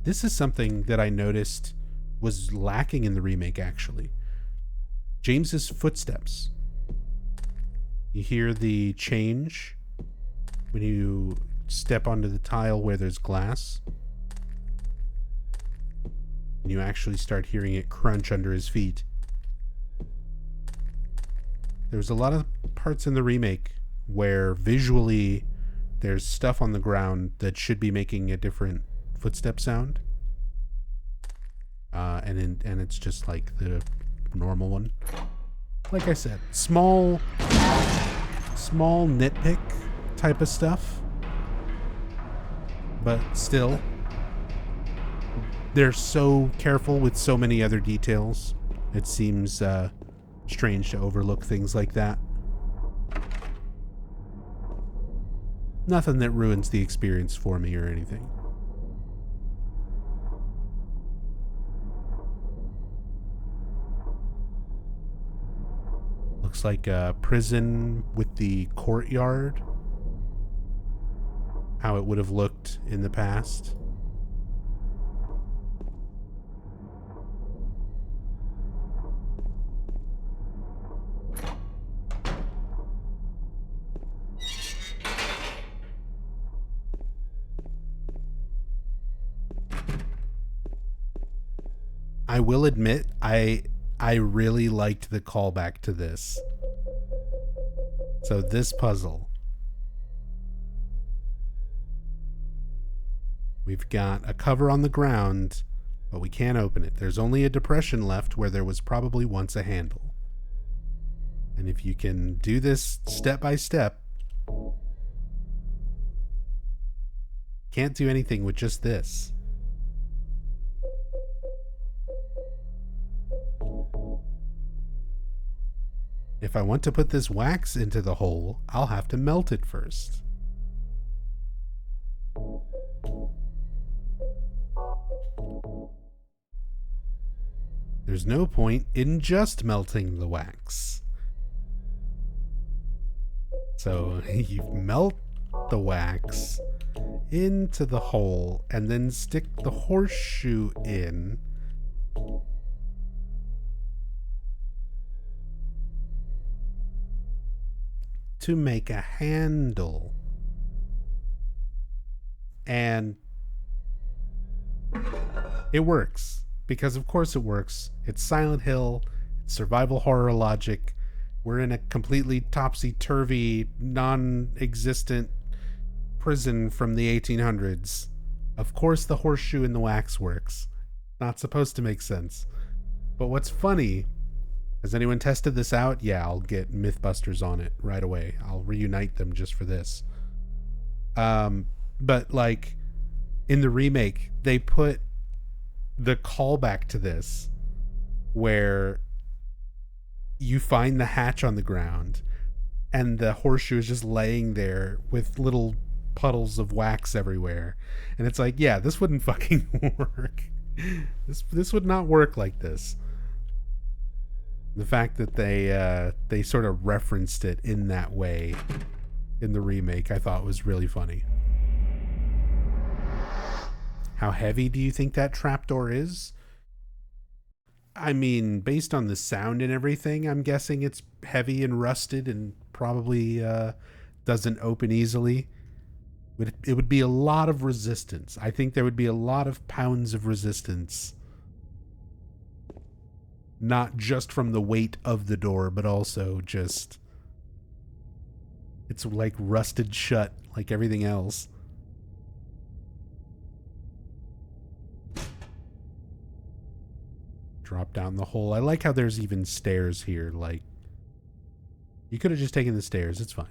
S1: This is something that I noticed was lacking in the remake, actually. James's footsteps. You hear the change when you step onto the tile where there's glass. And you actually start hearing it crunch under his feet. There's a lot of parts in the remake where visually there's stuff on the ground that should be making a different footstep sound. And it's just like the normal one. Like I said, small nitpick type of stuff. But still, they're so careful with so many other details. It seems strange to overlook things like that. Nothing that ruins the experience for me or anything. Looks like a prison with the courtyard. How it would have looked in the past. I will admit, I really liked the callback to this. So this puzzle. We've got a cover on the ground, but we can't open it. There's only a depression left where there was probably once a handle. And if you can do this step by step, can't do anything with just this. If I want to put this wax into the hole, I'll have to melt it first. There's no point in just melting the wax. So you melt the wax into the hole and then stick the horseshoe in. To make a handle. And it works. Because of course it works. It's Silent Hill. It's survival horror logic. We're in a completely topsy-turvy, non-existent prison from the 1800s. Of course the horseshoe in the wax works. Not supposed to make sense. But what's funny... Has anyone tested this out? Yeah, I'll get Mythbusters on it right away. I'll reunite them just for this. But like in the remake, they put the callback to this where you find the hatch on the ground and the horseshoe is just laying there with little puddles of wax everywhere. And it's like, yeah, this wouldn't fucking work. This would not work like this. The fact that they sort of referenced it in that way in the remake, I thought was really funny. How heavy do you think that trapdoor is? I mean, based on the sound and everything, I'm guessing it's heavy and rusted and probably doesn't open easily. It would be a lot of resistance. I think there would be a lot of pounds of resistance. Not just from the weight of the door, but also just... It's like rusted shut, like everything else. drop down the hole. I like how there's even stairs here. Like, you could have just taken the stairs. It's fine.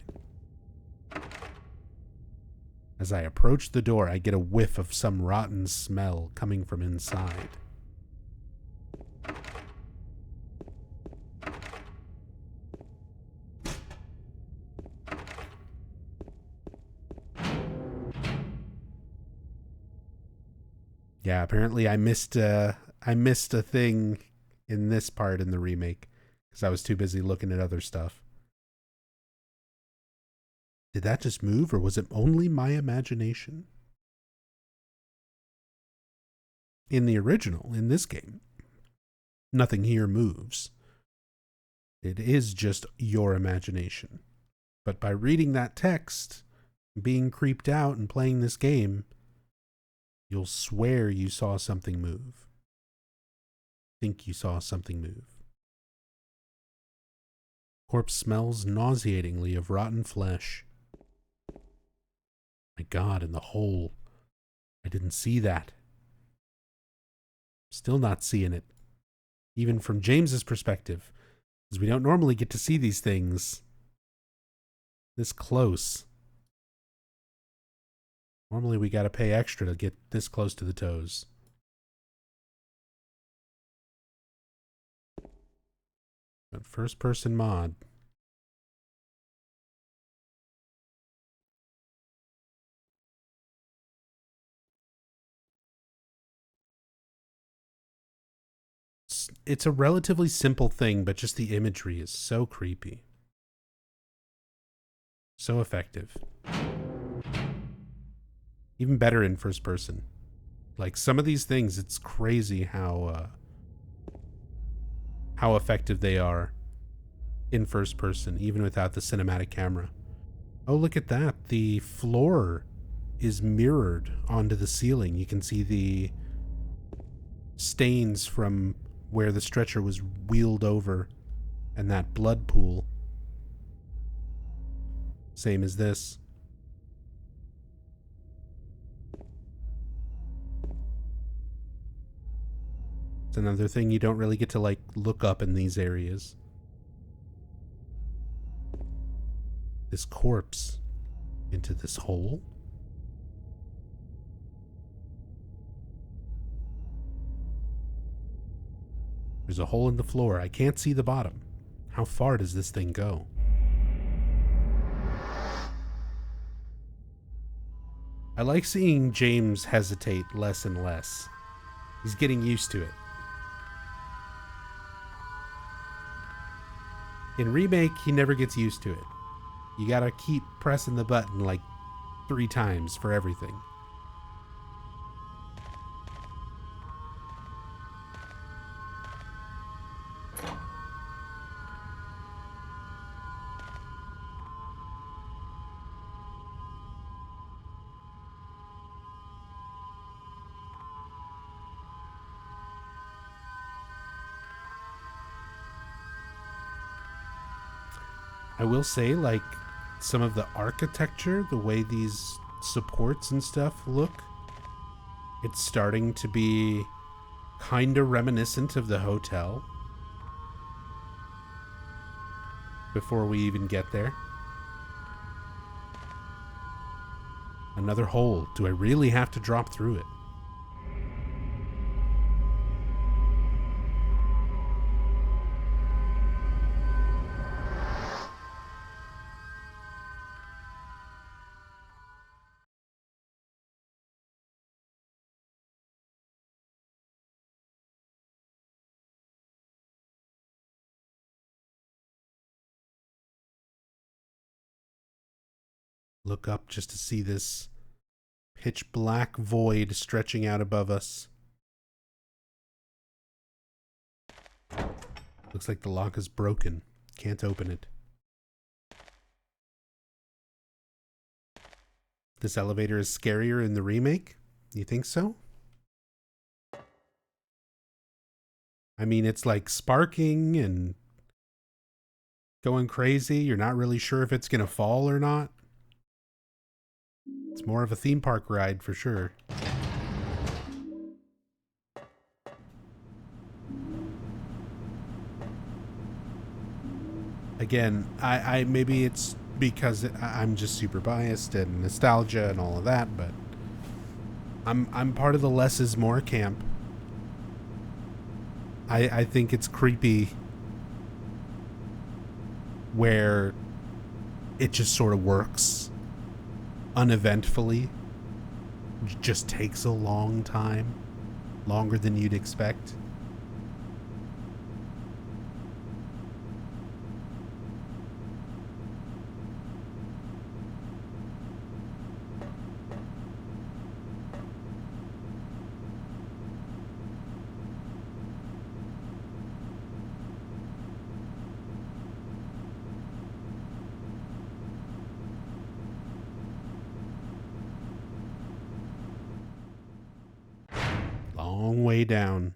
S1: As I approach the door, I get a whiff of some rotten smell coming from inside. Yeah, apparently I missed a thing in this part in the remake because I was too busy looking at other stuff. Did that just move, or was it only my imagination? In the original, in this game, nothing here moves. It is just your imagination. But by reading that text, being creeped out and playing this game, you'll swear you saw something move. Think you saw something move. Corpse smells nauseatingly of rotten flesh. My God, in the hole. I didn't see that. Still not seeing it. Even from James's perspective, because we don't normally get to see these things this close. Normally we gotta pay extra to get this close to the toes. But first person mod. It's a relatively simple thing, but just the imagery is so creepy. So effective. Even better in first person. Like, some of these things, it's crazy how effective they are in first person, even without the cinematic camera. Oh, look at that. The floor is mirrored onto the ceiling. You can see the stains from where the stretcher was wheeled over and that blood pool. Same as this. It's another thing you don't really get to, like, look up in these areas. This corpse into this hole. There's a hole in the floor. I can't see the bottom. How far does this thing go? I like seeing James hesitate less and less. He's getting used to it. In Remake, he never gets used to it. You gotta keep pressing the button like 3 times for everything. I will say, like, some of the architecture, the way these supports and stuff look, it's starting to be kind of reminiscent of the hotel before we even get there. Another hole. Do I really have to drop through it? Look up just to see this pitch black void stretching out above us. Looks like the lock is broken. Can't open it. This elevator is scarier in the remake? You think so? I mean, it's like sparking and going crazy. You're not really sure if it's going to fall or not. It's more of a theme park ride for sure. Again, I maybe it's because I'm just super biased and nostalgia and all of that, but I'm part of the less is more camp. I think it's creepy where it just sort of works uneventfully. It just takes a long time, longer than you'd expect. Long way down.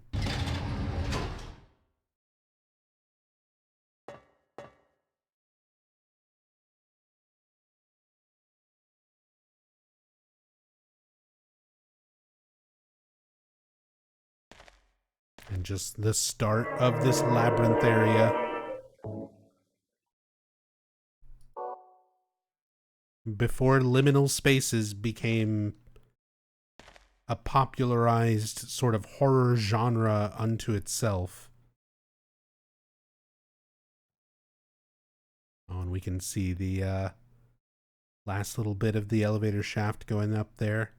S1: And just the start of this labyrinth area. Before liminal spaces became a popularized sort of horror genre unto itself. Oh, and we can see the last little bit of the elevator shaft going up there.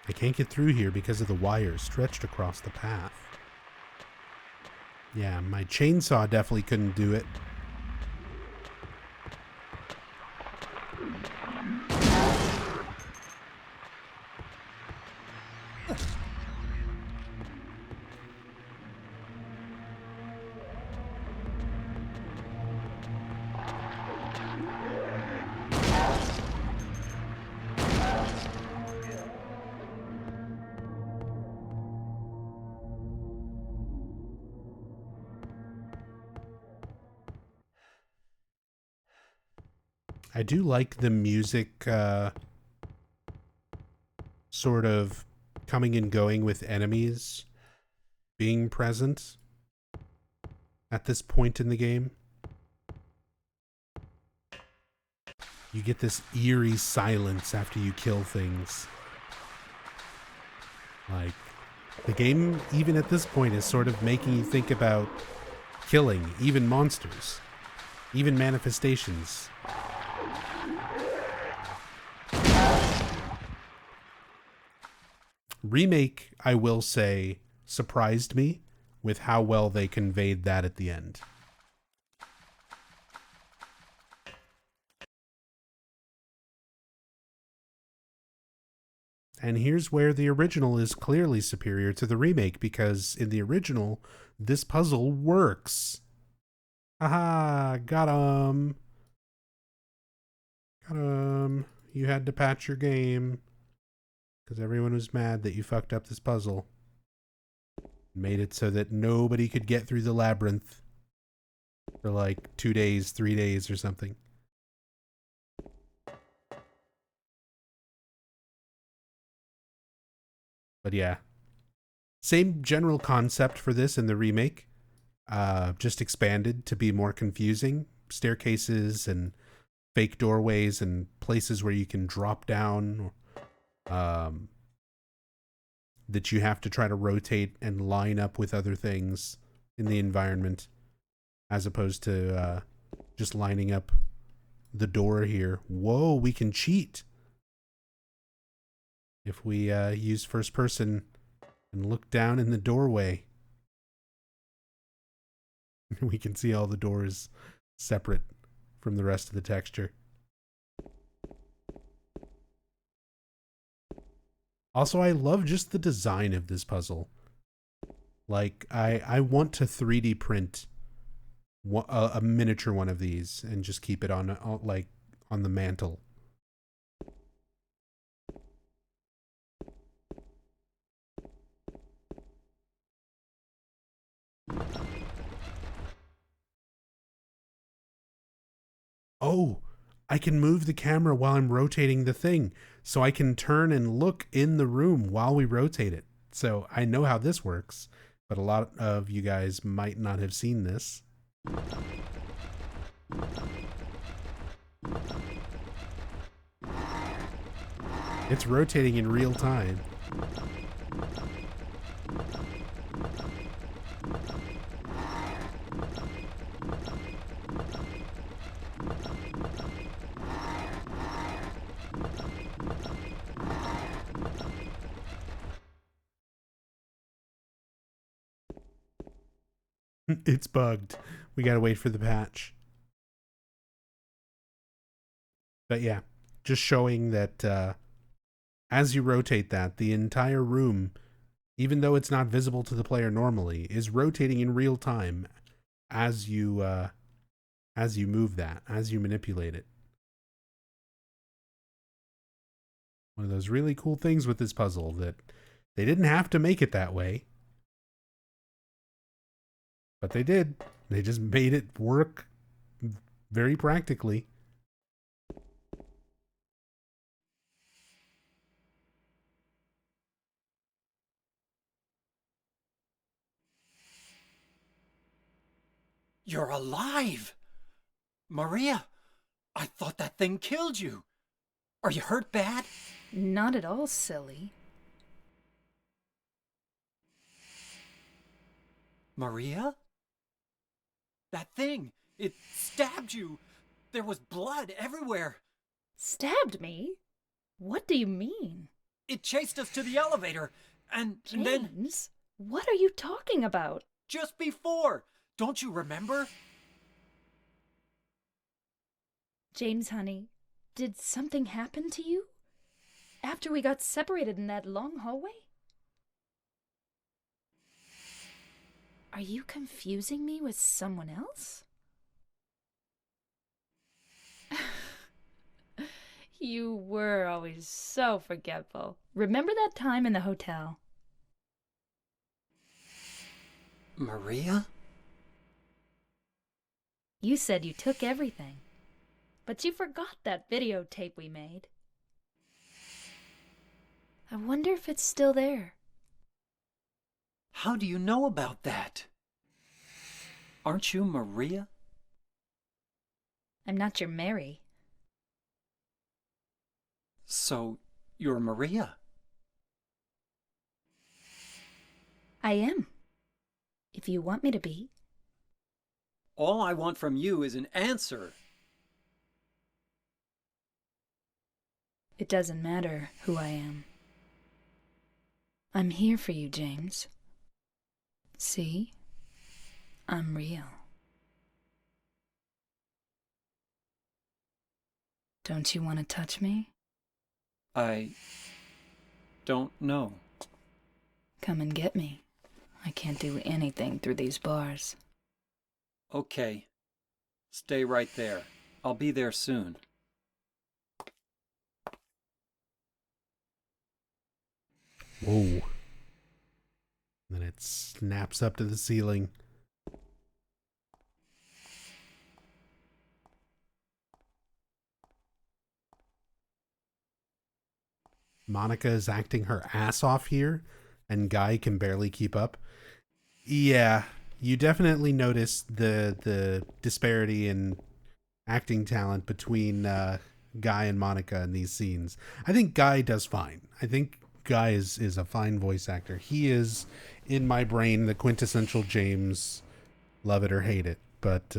S1: I can't get through here because of the wires stretched across the path. Yeah, my chainsaw definitely couldn't do it. I do like the music sort of coming and going with enemies being present at this point in the game. You get this eerie silence after you kill things. Like, the game, even at this point, is sort of making you think about killing even monsters, even manifestations. Remake, I will say, surprised me with how well they conveyed that at the end. And here's where the original is clearly superior to the remake, because in the original, this puzzle works. Haha, got 'em. Got 'em. You had to patch your game because everyone was mad that you fucked up this puzzle. Made it so that nobody could get through the labyrinth for like 2 days, 3 days or something. But yeah, same general concept for this in the remake, just expanded to be more confusing. Staircases and fake doorways and places where you can drop down, that you have to try to rotate and line up with other things in the environment, as opposed to just lining up the door here. Whoa, we can cheat if we use first person and look down in the doorway. We can see all the doors separate from the rest of the texture. Also, I love just the design of this puzzle. Like, I want to 3D print a miniature one of these and just keep it on like on the mantle. Oh, I can move the camera while I'm rotating the thing, so I can turn and look in the room while we rotate it. So I know how this works, but a lot of you guys might not have seen this. It's rotating in real time. It's bugged. We gotta wait for the patch. But yeah, just showing that as you rotate that, the entire room, even though it's not visible to the player normally, is rotating in real time as you move that, as you manipulate it. One of those really cool things with this puzzle that they didn't have to make it that way. But they did. They just made it work very practically.
S3: You're alive! Maria, I thought that thing killed you. Are you hurt bad?
S5: Not at all, silly.
S3: Maria? That thing, it stabbed you. There was blood everywhere.
S5: Stabbed me? What do you mean?
S3: It chased us to the elevator, and then
S5: James, what are you talking about?
S3: just before, don't you remember?
S5: James, honey, did something happen to you? After we got separated in that long hallway? Are you confusing me with someone else? You were always so forgetful. Remember that time in the hotel?
S3: Maria?
S5: You said you took everything, but you forgot that videotape we made. I wonder if it's still there.
S3: How do you know about that? Aren't you Maria?
S5: I'm not your Mary.
S3: So, you're Maria?
S5: I am. If you want me to be.
S3: All I want from you is an answer.
S5: It doesn't matter who I am. I'm here for you, James. See? I'm real. Don't you want to touch me?
S3: I don't know.
S5: Come and get me. I can't do anything through these bars.
S3: Okay. Stay right there. I'll be there soon.
S1: Whoa. Then it snaps up to the ceiling. Monica is acting her ass off here, and Guy can barely keep up. Yeah, you definitely notice the disparity in acting talent between Guy and Monica in these scenes. I think Guy does fine. I think Guy is a fine voice actor. He is, in my brain, the quintessential James, love it or hate it. But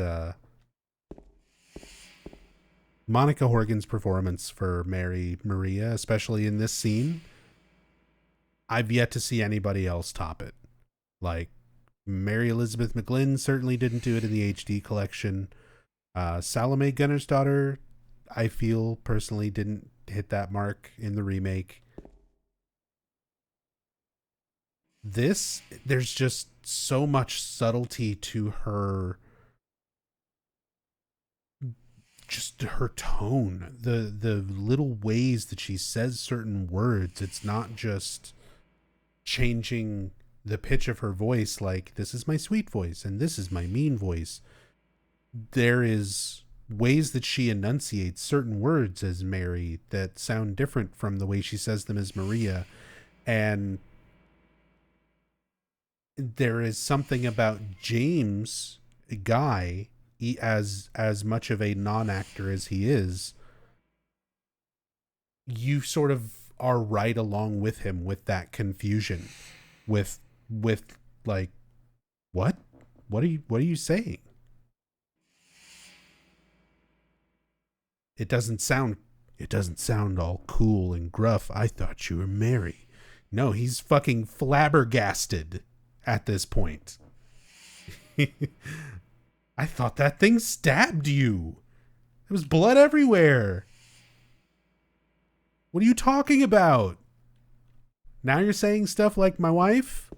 S1: Monica Horgan's performance for Maria, especially in this scene, I've yet to see anybody else top it. Like, Mary Elizabeth McGlynn certainly didn't do it in the HD collection. Salome Gunner's daughter, I feel personally didn't hit that mark in the remake. This, there's just so much subtlety to her, just her tone, the little ways that she says certain words. It's not just changing the pitch of her voice, like this is my sweet voice and this is my mean voice. There is ways that she enunciates certain words as Mary that sound different from the way she says them as Maria. And there is something about James, Guy, as much of a non-actor as he is, you sort of are right along with him with that confusion, with like, what are you saying? It doesn't sound all cool and gruff. I thought you were Mary. No, he's fucking flabbergasted at this point. I thought that thing stabbed you. There was blood everywhere. What are you talking about? Now you're saying stuff like my wife?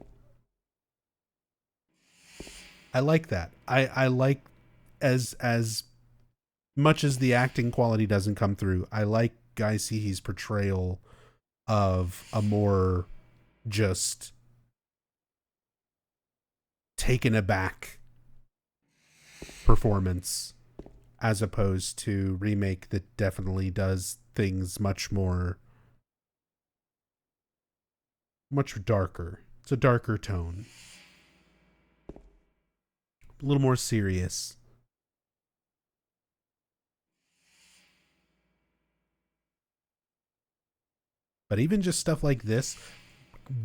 S1: I like that. I like, as much as the acting quality doesn't come through, I like Guy Seehey's portrayal of a more just taken aback performance, as opposed to Remake that definitely does things much darker. It's a darker tone. A little more serious. But even just stuff like this,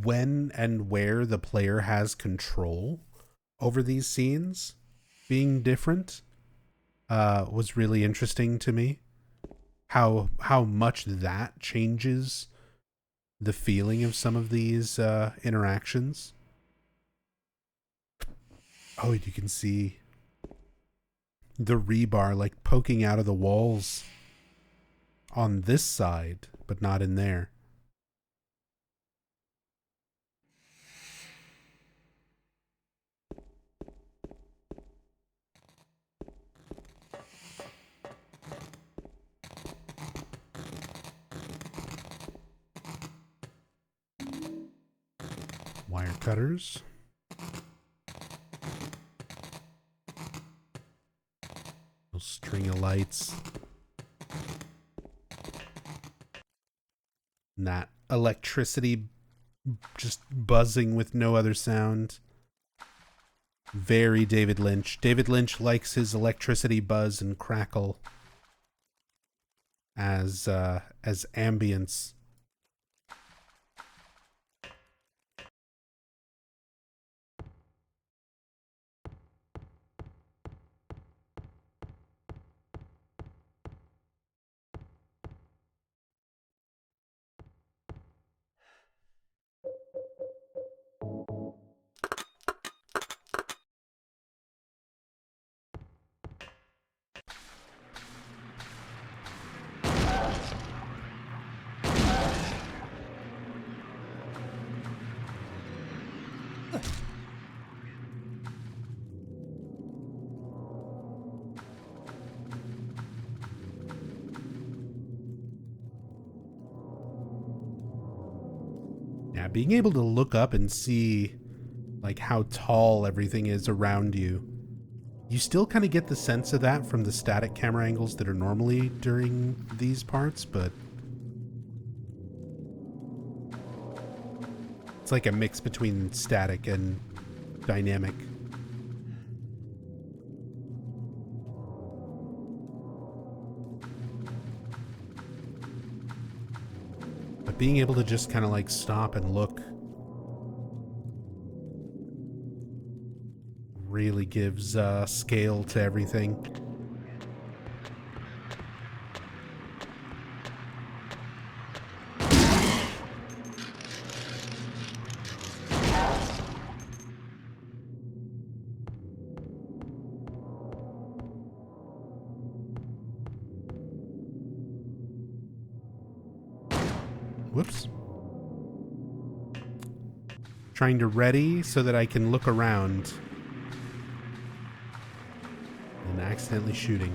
S1: when and where the player has control over these scenes being different, was really interesting to me. How much that changes the feeling of some of these interactions. Oh, you can see the rebar like poking out of the walls on this side, but not in there. Wire cutters. Little string of lights. And that electricity just buzzing with no other sound. Very David Lynch. David Lynch likes his electricity buzz and crackle as ambience. Yeah, being able to look up and see like how tall everything is around you. You still kind of get the sense of that from the static camera angles that are normally during these parts, but it's like a mix between static and dynamic. But being able to just kind of like stop and look really gives scale to everything. Whoops. Trying to ready so that I can look around. And accidentally shooting.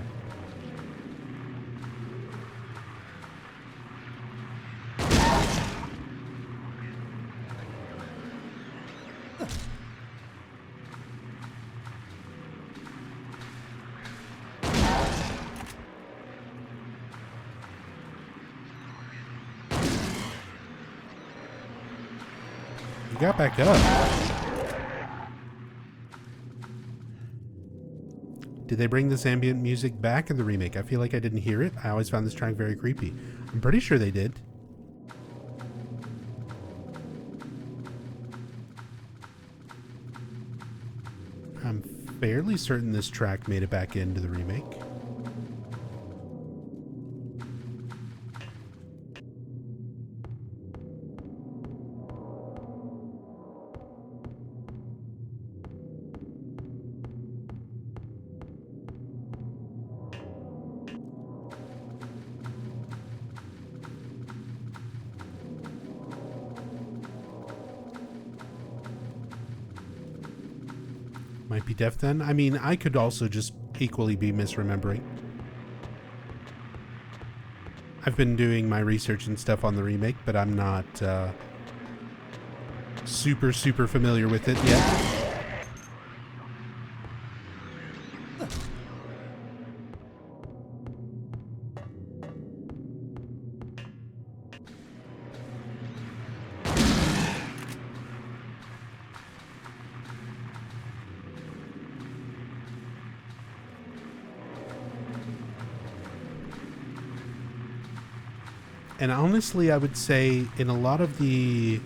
S1: You got back up. Did they bring this ambient music back in the remake? I feel like I didn't hear it. I always found this track very creepy. I'm pretty sure they did. I'm fairly certain this track made it back into the remake. Might be deaf then. I mean, I could also just equally be misremembering. I've been doing my research and stuff on the remake, but I'm not super familiar with it yet. And honestly, I would say in a lot of the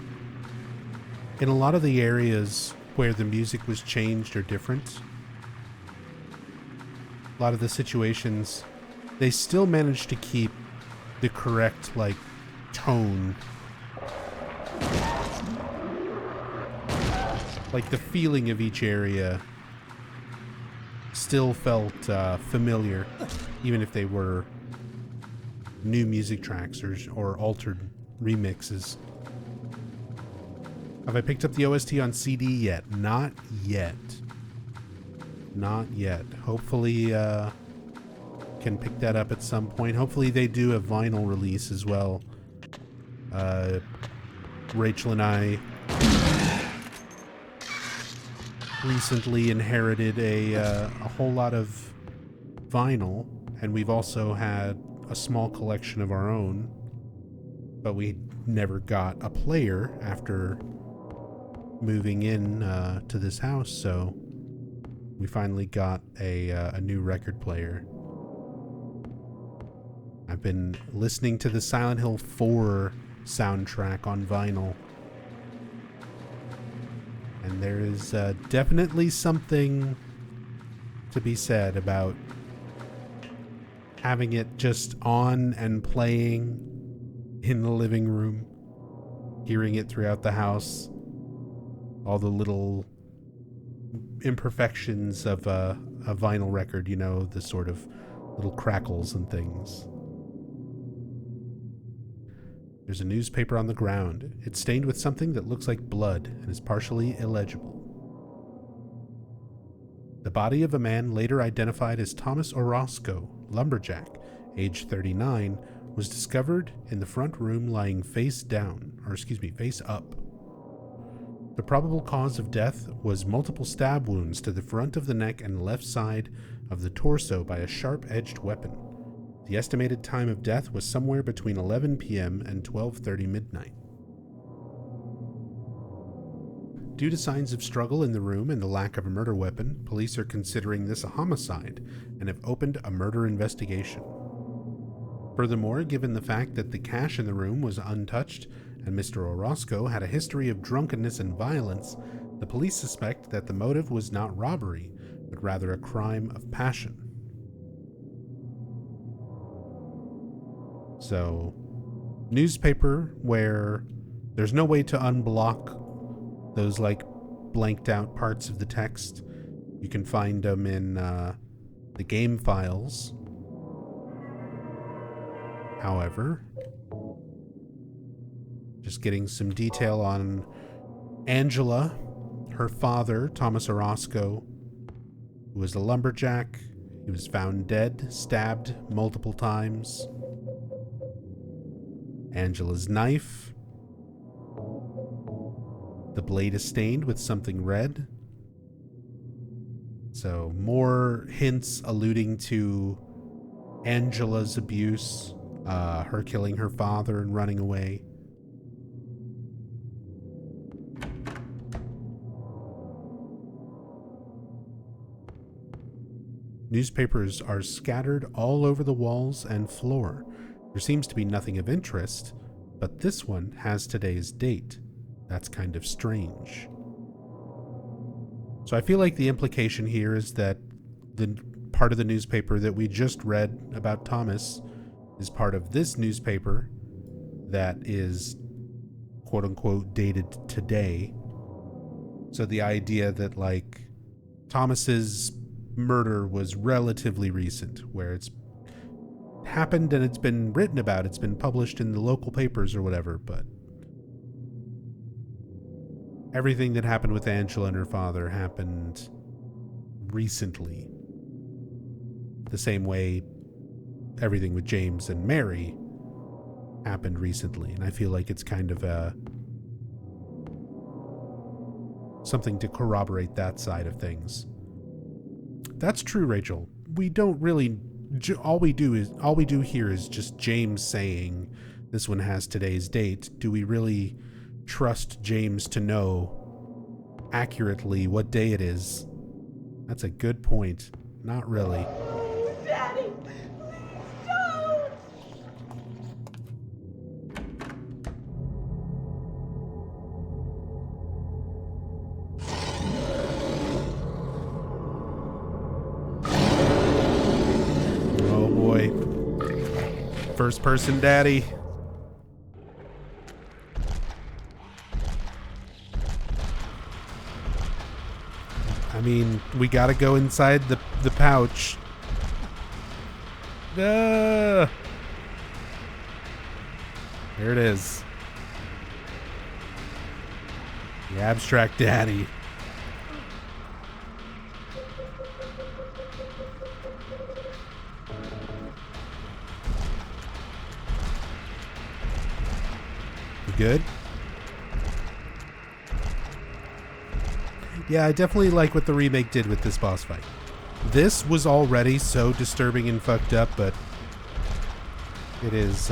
S1: areas where the music was changed or different, a lot of the situations, they still managed to keep the correct, like, tone. Like, the feeling of each area still felt familiar, even if they were new music tracks or altered remixes. Have I picked up the OST on CD yet? Not yet. Not yet. Hopefully can pick that up at some point. Hopefully they do a vinyl release as well. Rachel and I recently inherited a whole lot of vinyl, and we've also had a small collection of our own, but we never got a player after moving in to this house, so we finally got a new record player. I've been listening to the Silent Hill 4 soundtrack on vinyl, and there is definitely something to be said about having it just on and playing in the living room, hearing it throughout the house, all the little imperfections of a vinyl record, you know, the sort of little crackles and things. There's a newspaper on the ground. It's stained with something that looks like blood and is partially illegible. The body of a man later identified as Thomas Orozco, lumberjack, age 39, was discovered in the front room lying face up. The probable cause of death was multiple stab wounds to the front of the neck and left side of the torso by a sharp-edged weapon. The estimated time of death was somewhere between 11 p.m. and 12:30 midnight. Due to signs of struggle in the room and the lack of a murder weapon, police are considering this a homicide and have opened a murder investigation. Furthermore, given the fact that the cash in the room was untouched and Mr. Orozco had a history of drunkenness and violence, the police suspect that the motive was not robbery, but rather a crime of passion. So, newspaper where there's no way to unblock those like blanked out parts of the text. You can find them in the game files. However, just getting some detail on Angela, her father, Thomas Orozco, who was a lumberjack. He was found dead, stabbed multiple times. Angela's knife. The blade is stained with something red. So more hints alluding to Angela's abuse, her killing her father and running away. Newspapers are scattered all over the walls and floor. There seems to be nothing of interest, but this one has today's date. That's kind of strange. So I feel like the implication here is that the part of the newspaper that we just read about Thomas is part of this newspaper that is quote unquote dated today. So the idea that like Thomas's murder was relatively recent, where it's happened and it's been written about, it's been published in the local papers or whatever, but everything that happened with Angela and her father happened recently. The same way everything with James and Mary happened recently. And I feel like it's kind of something to corroborate that side of things. That's true, Rachel. We don't really... all we do here is just James saying this one has today's date. Do we really trust James to know accurately what day it is? That's a good point. Not really.
S6: Daddy, please don't!
S1: Oh boy. First person daddy. I mean, we gotta go inside the pouch. There it is. The abstract daddy. You good? Yeah, I definitely like what the remake did with this boss fight. This was already so disturbing and fucked up, but it is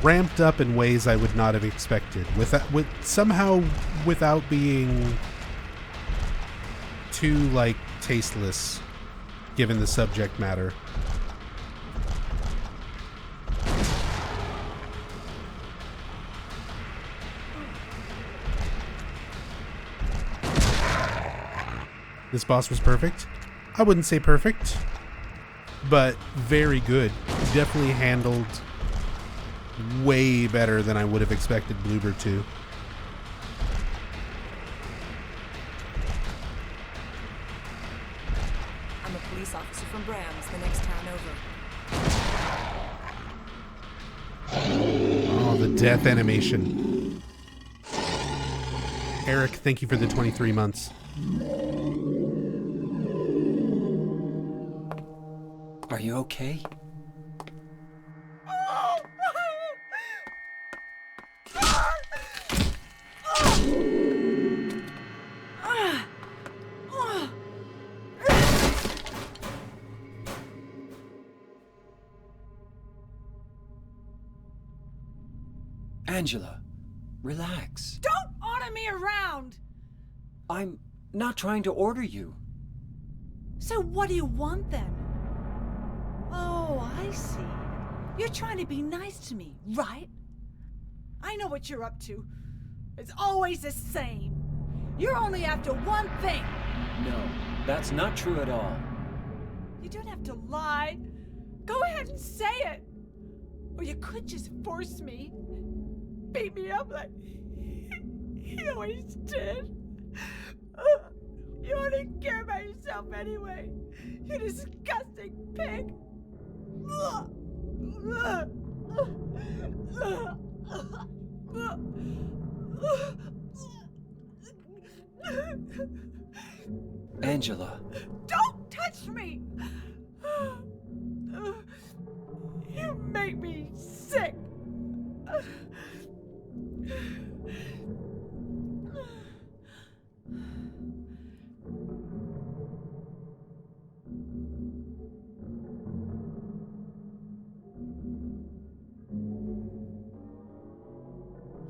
S1: ramped up in ways I would not have expected. Somehow without being too like tasteless, given the subject matter. This boss was perfect. I wouldn't say perfect, but very good. Definitely handled way better than I would have expected Bloober to.
S7: I'm a police officer from Bram's, the next town over.
S1: Oh, the death animation. Eric, thank you for the 23 months.
S3: Are you okay? Angela, relax.
S6: Don't order me around!
S3: I'm not trying to order you.
S6: So what do you want then? Oh, I see. You're trying to be nice to me, right? I know what you're up to. It's always the same. You're only after one thing.
S3: No, that's not true at all.
S6: You don't have to lie. Go ahead and say it. Or you could just force me. Beat me up like he always did. You only care about yourself anyway. You disgusting pig.
S3: Angela.
S6: Don't touch me! You make me sick.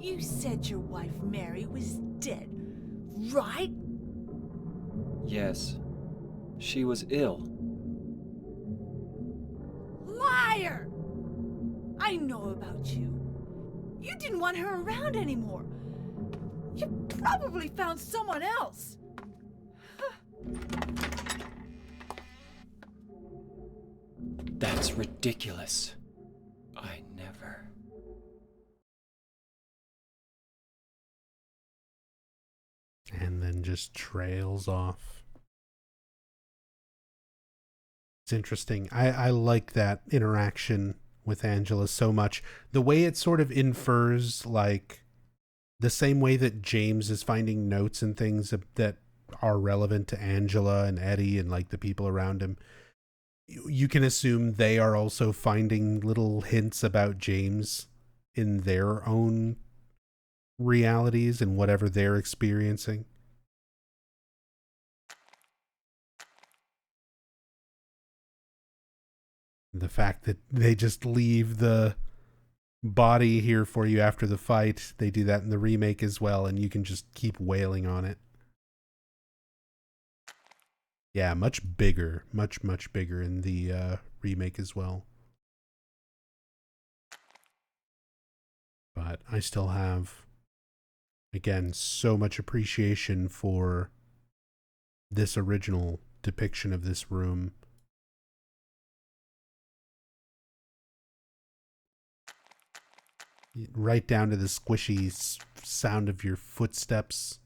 S6: You said your wife Mary was dead, right?
S3: Yes. She was ill.
S6: Liar! I know about you. You didn't want her around anymore. You probably found someone else.
S3: That's ridiculous. I never...
S1: And then just trails off. It's interesting. I like that interaction with Angela so much. The way it sort of infers, like, the same way that James is finding notes and things that are relevant to Angela and Eddie and, like, the people around him. You can assume they are also finding little hints about James in their own realities and whatever they're experiencing. The fact that they just leave the body here for you after the fight, they do that in the remake as well, and you can just keep wailing on it. Yeah, much bigger, much bigger in the remake as well. But I still have, again, so much appreciation for this original depiction of this room. Right down to the squishy sound of your footsteps.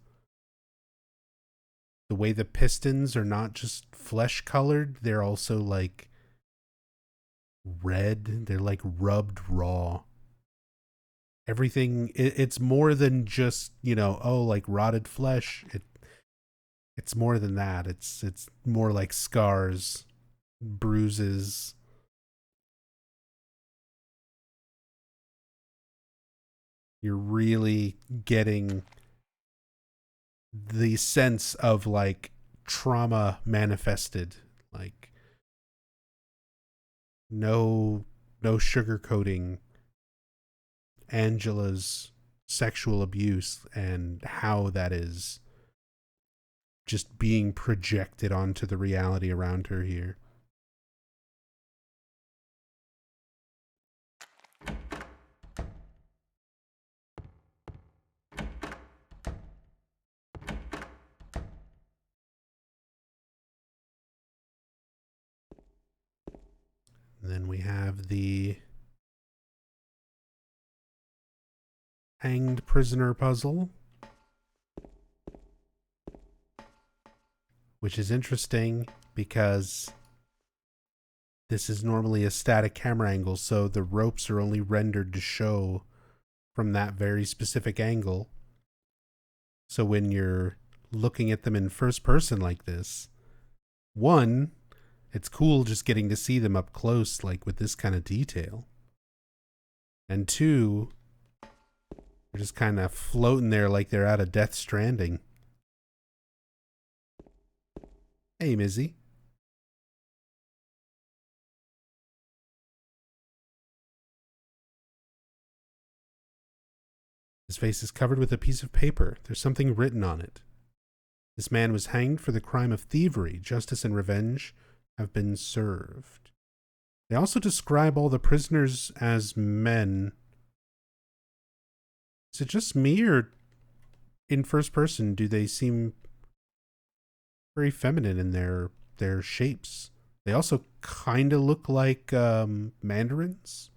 S1: The way the pistons are not just flesh colored, they're also like red. They're like rubbed raw. Everything, it's more than just, you know, oh, like rotted flesh. It's more than that. It's more like scars, bruises. You're really getting the sense of, like, trauma manifested. Like, no sugarcoating Angela's sexual abuse and how that is just being projected onto the reality around her here. And then we have the hanged prisoner puzzle, which is interesting because this is normally a static camera angle, so the ropes are only rendered to show from that very specific angle. So when you're looking at them in first person like this, one, it's cool just getting to see them up close, like with this kind of detail. And two, they're just kind of floating there like they're out of Death Stranding. Hey, Mizzy. His face is covered with a piece of paper. There's something written on it. This man was hanged for the crime of thievery. Justice and revenge have been served. They also describe all the prisoners as men. Is it just me, or in first person do they seem very feminine in their shapes? They also kind of look like mandarins.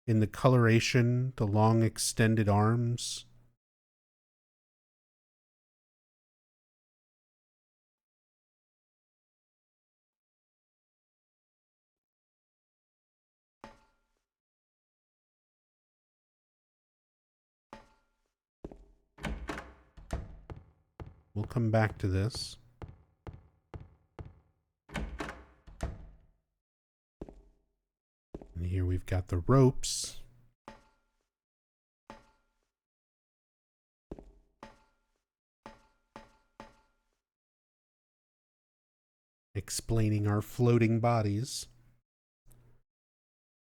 S1: In the coloration, the long extended arms. We'll come back to this. And here we've got the ropes. Explaining our floating bodies.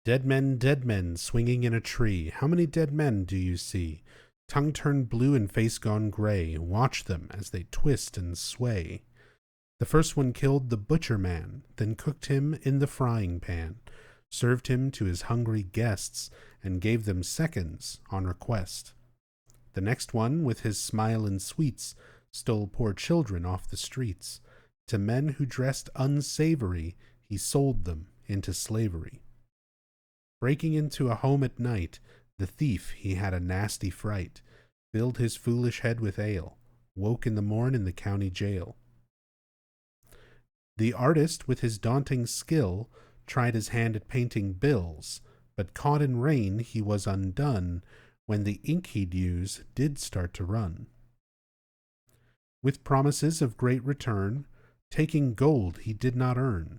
S1: Dead men, swinging in a tree. How many dead men do you see? Tongue turned blue and face gone gray. Watch them as they twist and sway. The first one killed the butcher man, then cooked him in the frying pan, served him to his hungry guests, and gave them seconds on request. The next one, with his smile and sweets, stole poor children off the streets. To men who dressed unsavory, he sold them into slavery. Breaking into a home at night, the thief he had a nasty fright, filled his foolish head with ale, woke in the morn in the county jail. The artist, with his daunting skill, tried his hand at painting bills, but caught in rain he was undone when the ink he'd use did start to run. With promises of great return, taking gold he did not earn,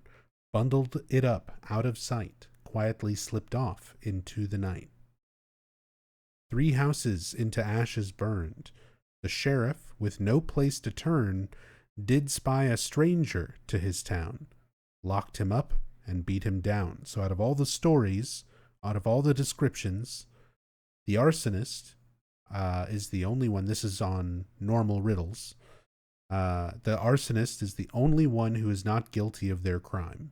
S1: bundled it up out of sight, quietly slipped off into the night. 3 houses into ashes burned. The sheriff, with no place to turn, did spy a stranger to his town, locked him up and beat him down. So out of all the stories, out of all the descriptions, the arsonist is the only one. This is on normal riddles. The arsonist is the only one who is not guilty of their crime.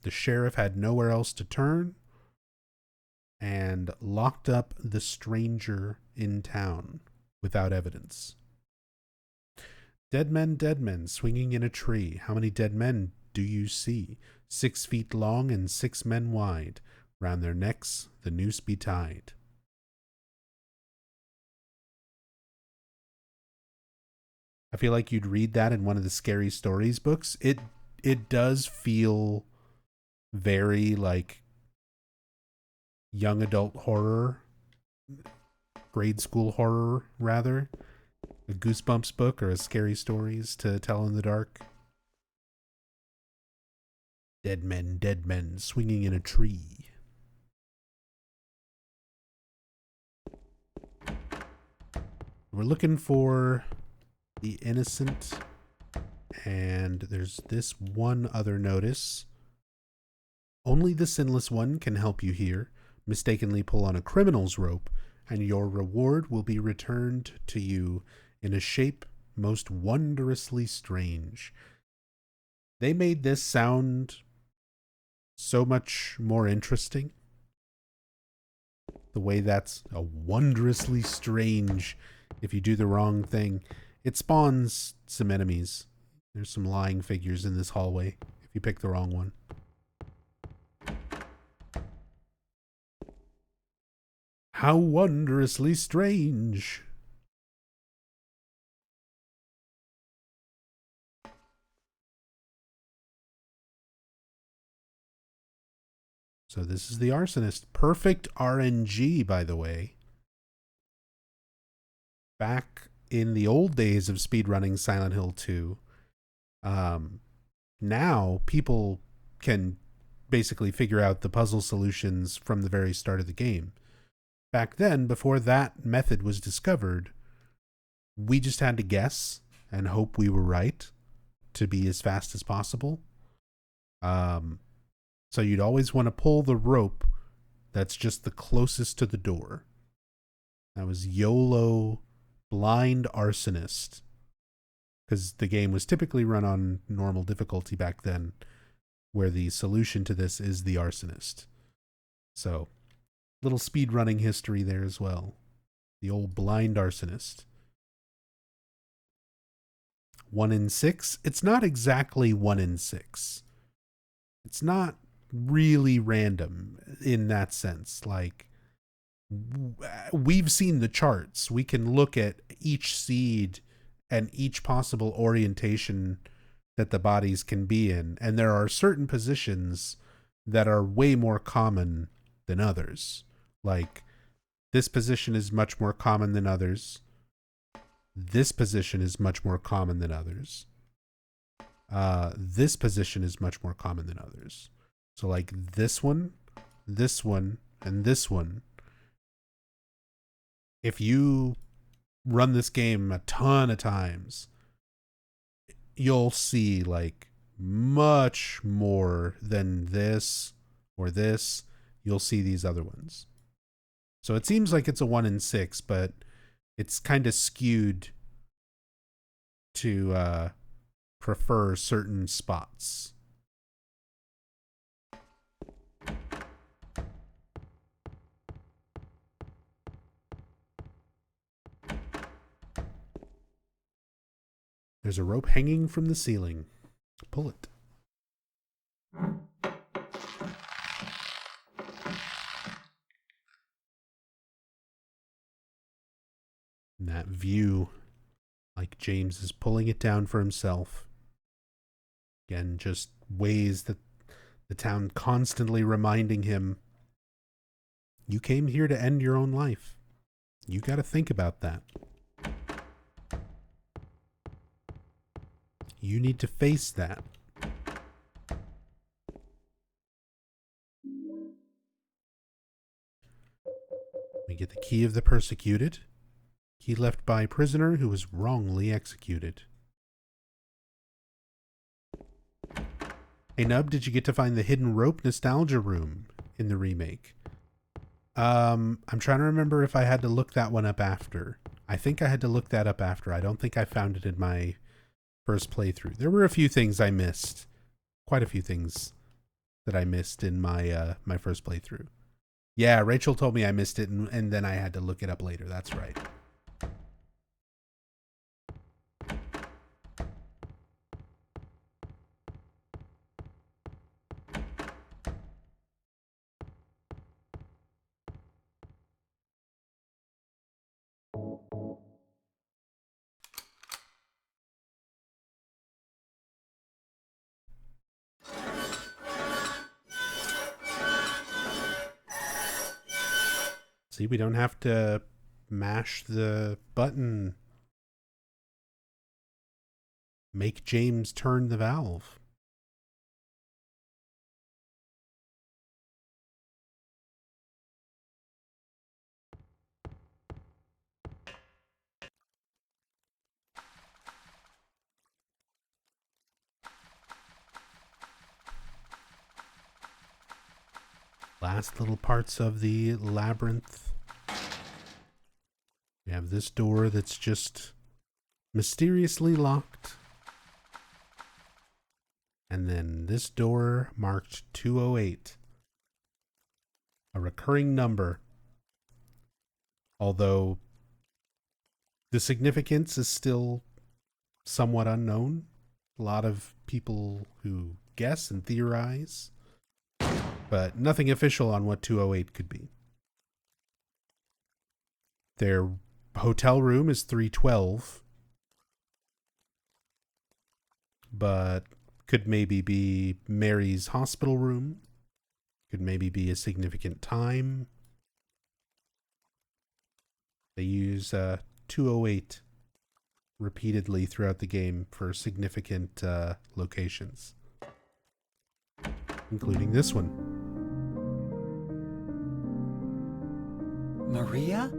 S1: The sheriff had nowhere else to turn and locked up the stranger in town without evidence. Dead men, swinging in a tree. How many dead men do you see? 6 feet long and 6 men wide. Round their necks the noose be tied. I feel like you'd read that in one of the Scary Stories books. It does feel very like young adult horror, grade school horror, rather. A Goosebumps book or a Scary Stories to tell in the dark. Dead men, swinging in a tree. We're looking for the innocent, and there's this one other notice. Only the sinless one can help you here. Mistakenly pull on a criminal's rope, and your reward will be returned to you in a shape most wondrously strange. They made this sound so much more interesting. The way that's a wondrously strange if you do the wrong thing. It spawns some enemies. There's some lying figures in this hallway if you pick the wrong one. How wondrously strange. So this is the arsonist. Perfect RNG, by the way. Back in the old days of speedrunning Silent Hill 2, now people can basically figure out the puzzle solutions from the very start of the game. Back then, before that method was discovered, we just had to guess and hope we were right to be as fast as possible. So you'd always want to pull the rope that's just the closest to the door. That was YOLO Blind Arsonist, because the game was typically run on normal difficulty back then, where the solution to this is the arsonist. So, little speedrunning history there as well. The old blind arsonist. 1 in 6? It's not exactly 1 in 6. It's not really random in that sense. Like, we've seen the charts. We can look at each seed and each possible orientation that the bodies can be in. And there are certain positions that are way more common than others. Like, this position is much more common than others. This position is much more common than others. This position is much more common than others. So like this one, and this one. If you run this game a ton of times, you'll see like much more than this or this. You'll see these other ones. So it seems like it's a 1 in 6, but it's kind of skewed to prefer certain spots. There's a rope hanging from the ceiling. Pull it. And that view, like James is pulling it down for himself. Again, just ways that the town constantly reminding him, you came here to end your own life. You got to think about that. You need to face that. We get the key of the persecuted. Key left by prisoner who was wrongly executed. Hey Nub, did you get to find the hidden rope nostalgia room in the remake? I'm trying to remember if I had to look that one up after. I think I had to look that up after. I don't think I found it in my first playthrough. There were a few things I missed. Quite a few things that I missed in my my first playthrough. Yeah, Rachel told me I missed it, and then I had to look it up later. That's right. See, we don't have to mash the button. Make James turn the valve. Last little parts of the labyrinth. We have this door that's just mysteriously locked. And then this door marked 208. A recurring number. Although the significance is still somewhat unknown. A lot of people who guess and theorize. But nothing official on what 208 could be. Their hotel room is 312. But could maybe be Mary's hospital room. Could maybe be a significant time. They use 208 repeatedly throughout the game for significant locations. Including this one.
S3: Maria?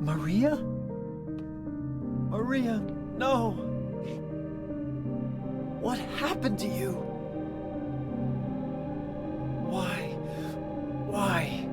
S3: Maria?
S2: Maria, no! What happened to you? Why? Why?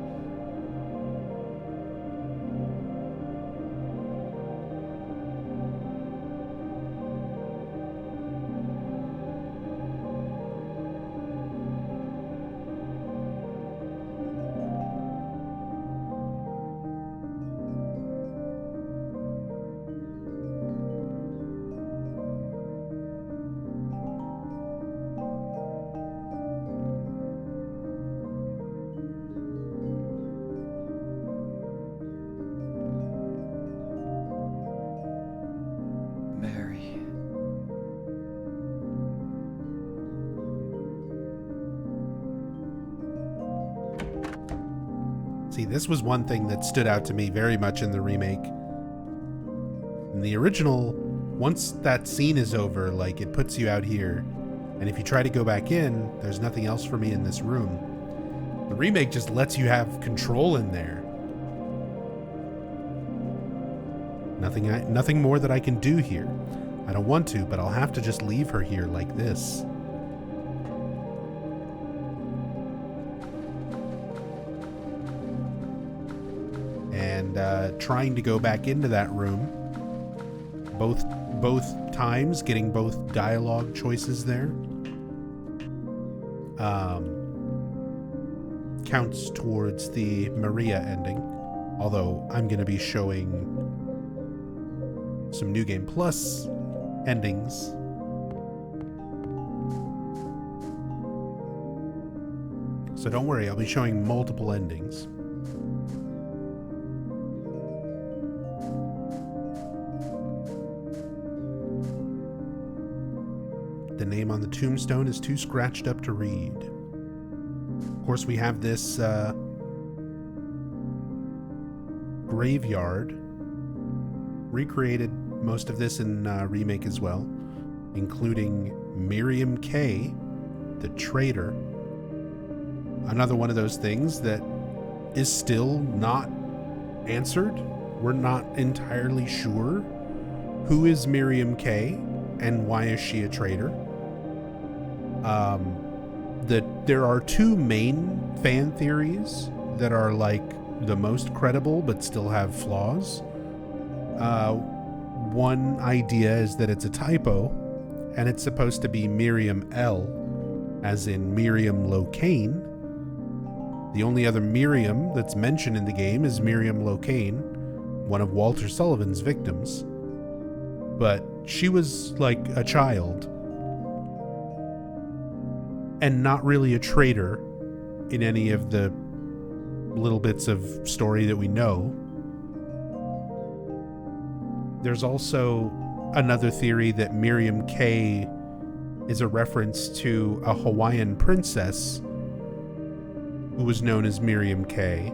S1: See, this was one thing that stood out to me very much in the remake. In the original, once that scene is over, like, it puts you out here. And if you try to go back in, there's nothing else for me in this room. The remake just lets you have control in there. Nothing more that I can do here. I don't want to, but I'll have to just leave her here like this. and trying to go back into that room. Both times, getting both dialogue choices there. Counts towards the Maria ending. Although I'm going to be showing some New Game Plus endings. So don't worry, I'll be showing multiple endings. The name on the tombstone is too scratched up to read. Of course, we have this graveyard. Recreated most of this in remake as well, including Miriam K, the traitor. Another one of those things that is still not answered. We're not entirely sure who is Miriam K and why is she a traitor. There are two main fan theories that are like the most credible but still have flaws. One idea is that it's a typo and it's supposed to be Miriam L, as in Miriam Locane. The only other Miriam that's mentioned in the game is Miriam Locane, one of Walter Sullivan's victims. But she was like a child and not really a traitor in any of the little bits of story that we know. There's also another theory that Miriam K is a reference to a Hawaiian princess who was known as Miriam K,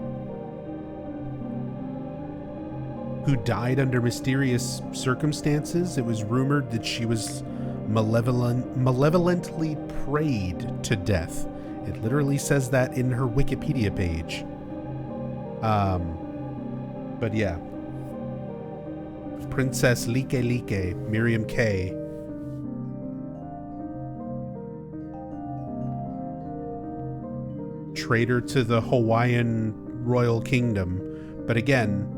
S1: who died under mysterious circumstances. It was rumored that she was malevolently prayed to death. It literally says that in her Wikipedia page. But yeah. Princess Like Like, Miriam K. Traitor to the Hawaiian royal kingdom. But again,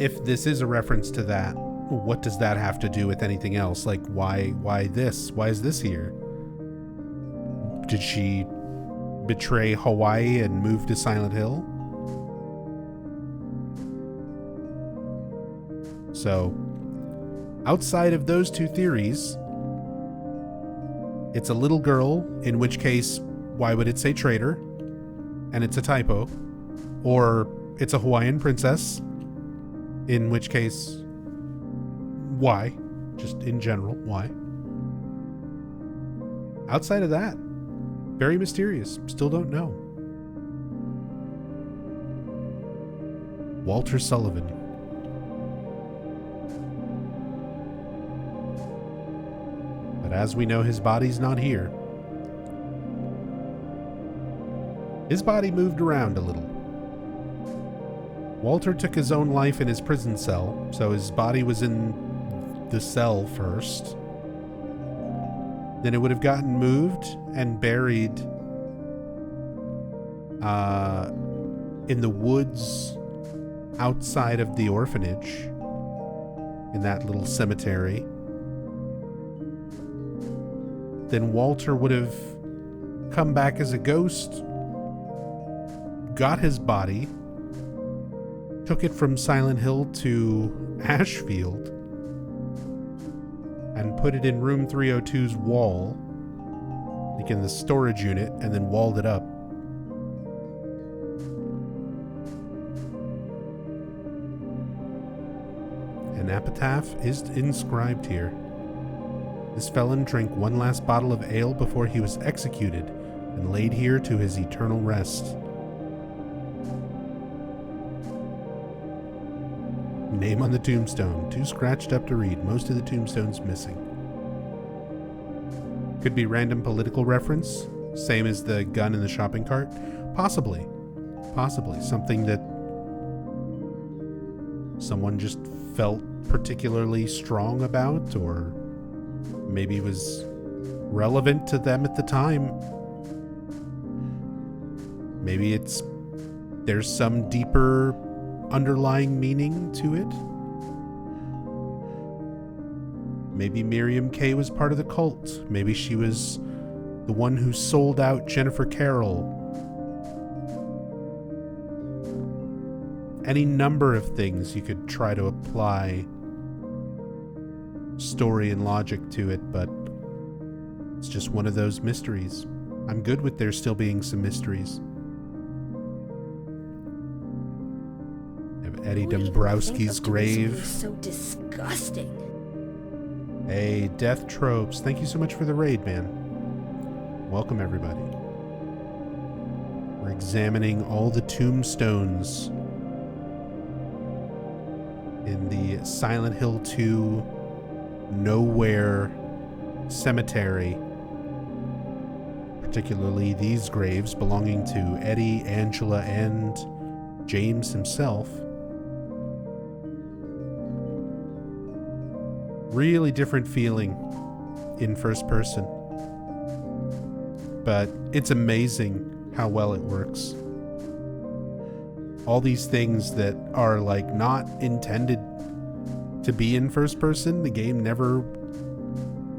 S1: if this is a reference to that, what does that have to do with anything else? Like, why this? Why is this here? Did she betray Hawaii and move to Silent Hill? So, outside of those two theories, it's a little girl, in which case, why would it say traitor? And it's a typo. Or it's a Hawaiian princess, in which case, why? Just in general, why? Outside of that, very mysterious. Still don't know. Walter Sullivan. But as we know, his body's not here. His body moved around a little. Walter took his own life in his prison cell, so his body was in the cell first. Then it would have gotten moved and buried in the woods outside of the orphanage, in that little cemetery. Then Walter would have come back as a ghost, got his body, took it from Silent Hill to Ashfield, and put it in room 302's wall, like in the storage unit, and then walled it up. An epitaph is inscribed here. This felon drank one last bottle of ale before he was executed and laid here to his eternal rest. Name on the tombstone, too scratched up to read. Most of the tombstone's missing. Could be random political reference, same as the gun in the shopping cart. Possibly. Something that someone just felt particularly strong about, or maybe was relevant to them at the time. Maybe there's some deeper underlying meaning to it. Maybe Miriam K was part of the cult. Maybe she was the one who sold out Jennifer Carroll. Any number of things you could try to apply story and logic to it, but it's just one of those mysteries. I'm good with there still being some mysteries. Have Eddie
S4: Who even
S1: Dombrowski's
S4: think of doing
S1: grave.
S4: something so disgusting.
S1: Hey, Death Tropes, thank you so much for the raid, man. Welcome, everybody. We're examining all the tombstones in the Silent Hill 2 Nowhere Cemetery. Particularly these graves belonging to Eddie, Angela, and James himself. Really different feeling in first person. But it's amazing how well it works. All these things that are like not intended to be in first person, the game never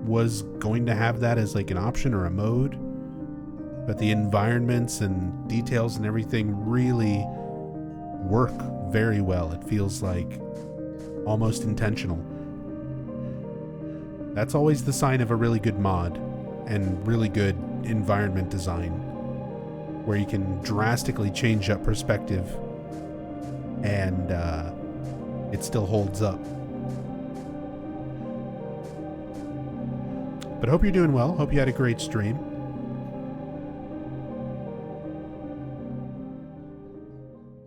S1: was going to have that as like an option or a mode. But the environments and details and everything really work very well. It feels like almost intentional. That's always the sign of a really good mod and really good environment design, where you can drastically change up perspective and it still holds up. But I hope you're doing well. Hope you had a great stream.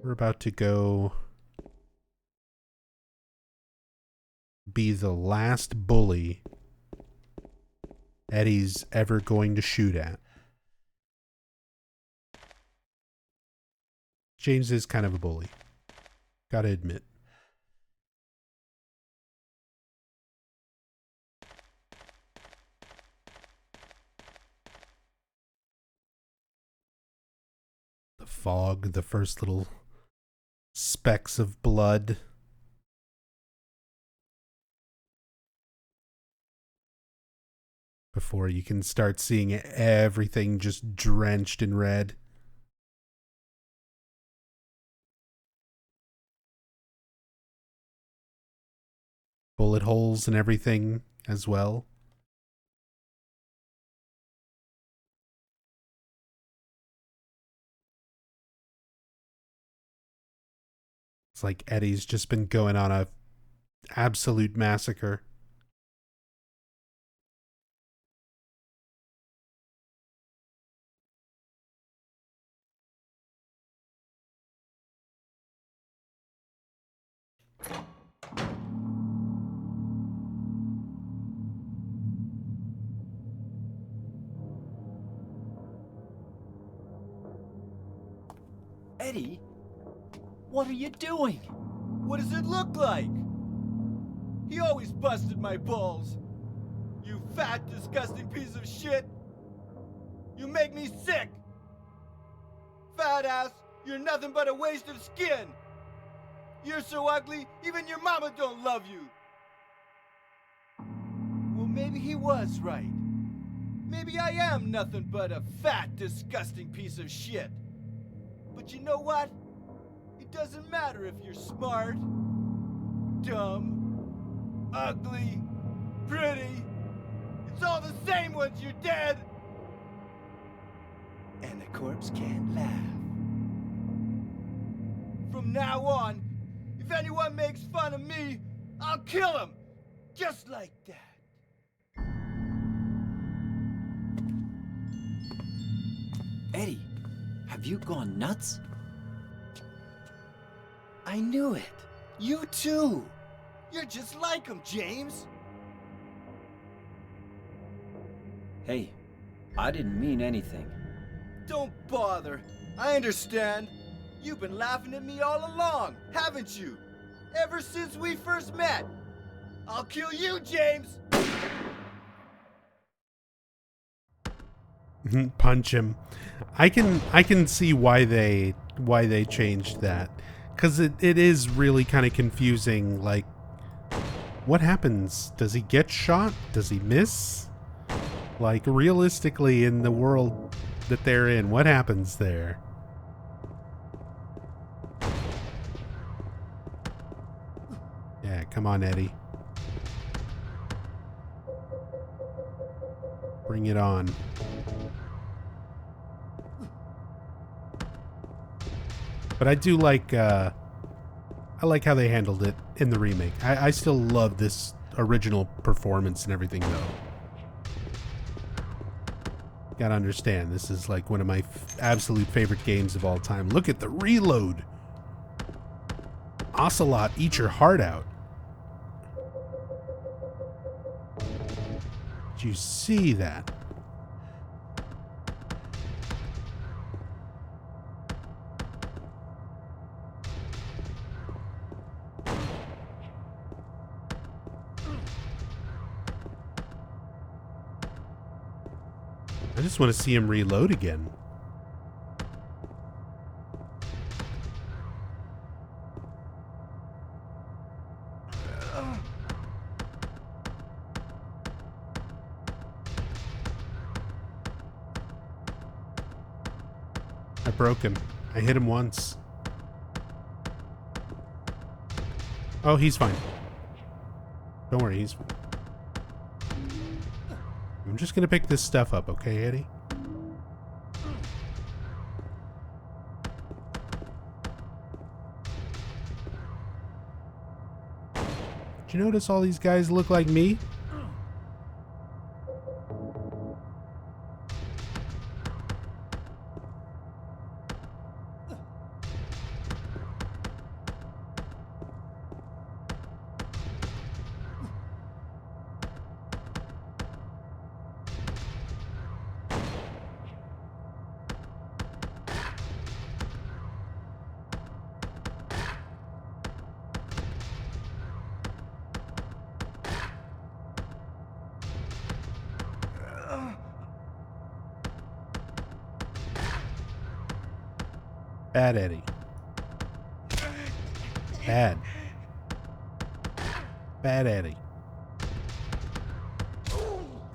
S1: We're about to go be the last bully Eddie's ever going to shoot at. James is kind of a bully. Gotta admit. The fog, the first little specks of blood. Before you can start seeing everything just drenched in red. Bullet holes and everything as well. It's like Eddie's just been going on a absolute massacre.
S3: Eddie, what are you doing?
S2: What does it look like? He always busted my balls. You fat, disgusting piece of shit. You make me sick. Fat ass, you're nothing but a waste of skin. You're so ugly, even your mama don't love you. Well, maybe he was right. Maybe I am nothing but a fat, disgusting piece of shit. But you know what? It doesn't matter if you're smart, dumb, ugly, pretty. It's all the same once you're dead. And the corpse can't laugh. From now on, if anyone makes fun of me, I'll kill him. Just like that.
S3: Eddie, have you gone nuts?
S2: I knew it. You too. You're just like him, James.
S3: Hey, I didn't mean anything.
S2: Don't bother. I understand. You've been laughing at me all along, haven't you? Ever since we first met. I'll kill you, James.
S1: Punch him. I can see why they changed that, Because it is really kind of confusing. Like, what happens? Does he get shot? Does he miss? Like, realistically, in the world that they're in, what happens there? Yeah, come on, Eddie. Bring it on. But I do like, I like how they handled it in the remake. I still love this original performance and everything, though. Gotta understand, this is like one of my absolute favorite games of all time. Look at the reload! Ocelot, eat your heart out. Did you see that? I just want to see him reload again. I broke him. I hit him once. Oh, he's fine. Don't worry, he's fine. I'm just gonna pick this stuff up, okay, Eddie? Did you notice all these guys look like me? Bad, Eddie. Bad. Bad, Eddie.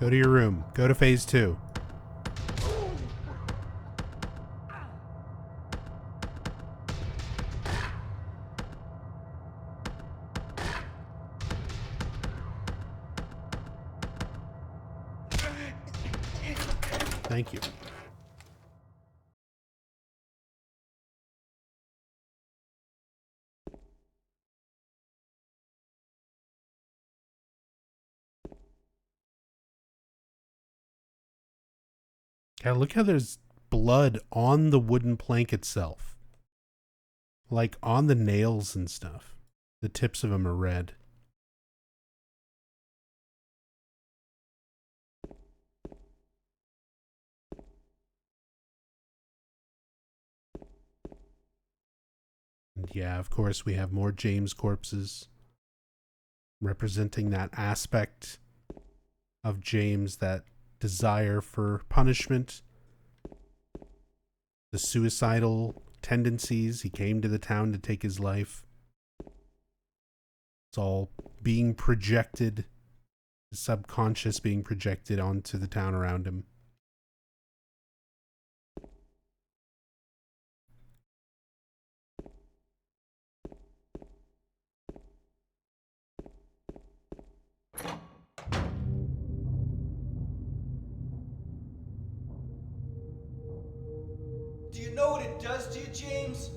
S1: Go to your room. Go to phase 2. Thank you. God, look how there's blood on the wooden plank itself. Like on the nails and stuff. The tips of them are red. And yeah, of course, we have more James corpses. Representing that aspect of James, that desire for punishment, the suicidal tendencies. He came to the town to take his life. It's all being projected, the subconscious being projected onto the town around him.
S2: Do you know what it does to you, James?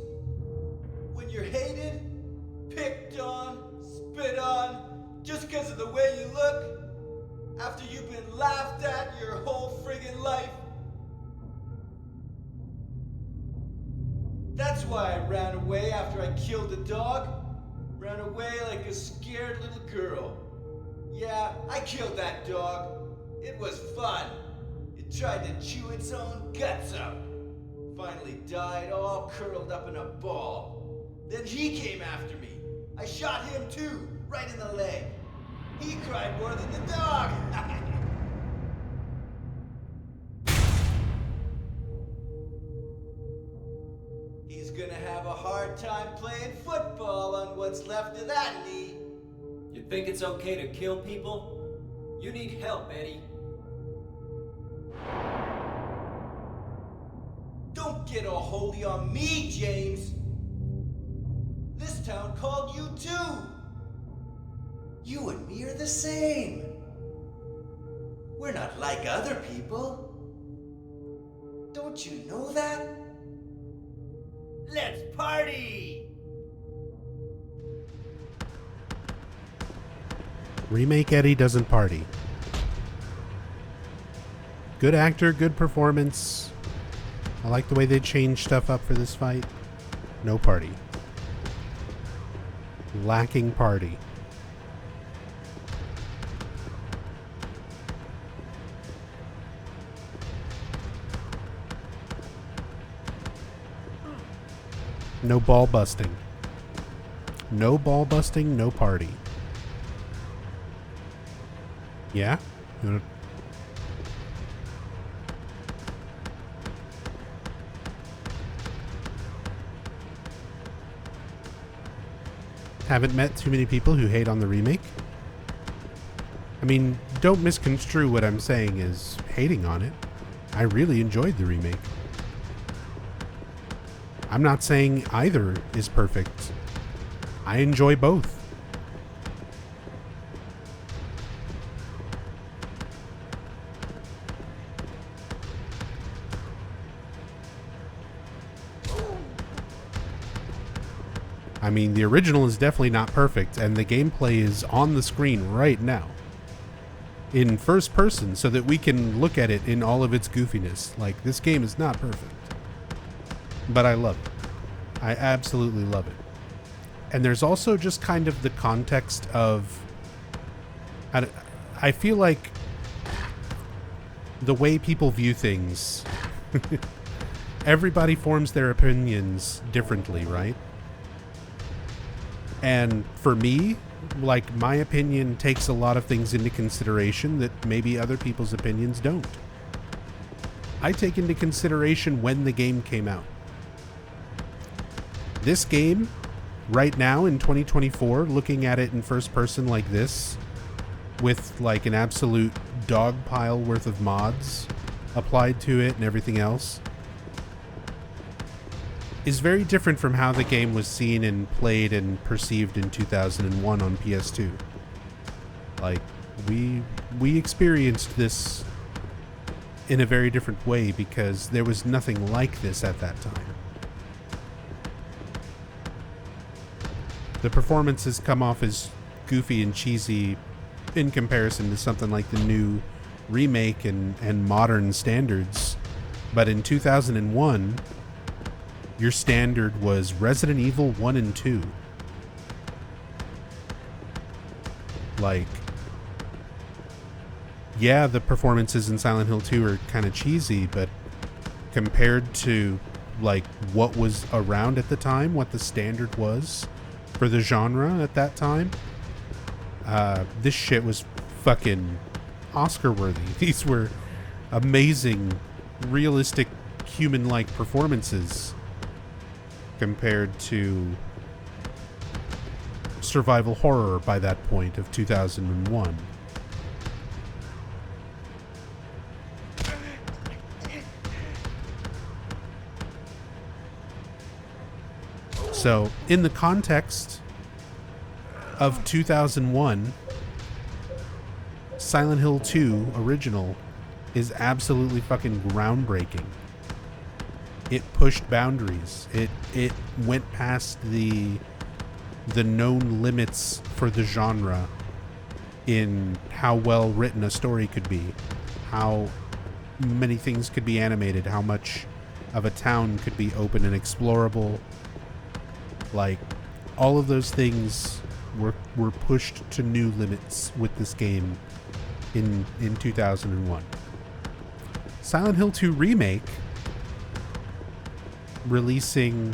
S2: When you're hated, picked on, spit on, just because of the way you look, after you've been laughed at your whole friggin' life. That's why I ran away after I killed the dog. Ran away like a scared little girl. Yeah, I killed that dog. It was fun. It tried to chew its own guts out. Finally died all curled up in a ball. Then he came after me. I shot him too, right in the leg. He cried more than the dog. He's gonna have a hard hard time playing football on what's left of that knee.
S8: You think it's okay to kill people? You need help, Eddie.
S2: Don't get all holy on me, James. This town called you too. You and me are the same. We're not like other people. Don't you know that? Let's party!
S1: Remake Eddie doesn't party. Good actor, good performance. I like the way they changed stuff up for this fight. No party. Lacking party. No ball busting. No ball busting, no party. Yeah? You wanna... Haven't met too many people who hate on the remake. I mean, don't misconstrue what I'm saying as hating on it. I really enjoyed the remake. I'm not saying either is perfect. I enjoy both. I mean, the original is definitely not perfect, and the gameplay is on the screen right now in first person so that we can look at it in all of its goofiness. Like, this game is not perfect. But I love it. I absolutely love it. And there's also just kind of the context of... I feel like the way people view things... Everybody forms their opinions differently, right? And for me, like, my opinion takes a lot of things into consideration that maybe other people's opinions don't. I take into consideration when the game came out. This game, right now in 2024, looking at it in first person like this, with like an absolute dog pile worth of mods applied to it and everything else, is very different from how the game was seen and played and perceived in 2001 on PS2. Like, we experienced this in a very different way because there was nothing like this at that time. The performances come off as goofy and cheesy in comparison to something like the new remake and modern standards. But in 2001, your standard was Resident Evil 1 and 2. Like, yeah, the performances in Silent Hill 2 are kind of cheesy, but compared to like what was around at the time, what the standard was for the genre at that time, this shit was fucking Oscar worthy. These were amazing, realistic, human-like performances compared to survival horror by that point of 2001. So, in the context of 2001, Silent Hill 2 original is absolutely fucking groundbreaking. It pushed boundaries. It went past the known limits for the genre in how well written a story could be, how many things could be animated, how much of a town could be open and explorable. Like, all of those things were pushed to new limits with this game in 2001. Silent Hill 2 Remake, releasing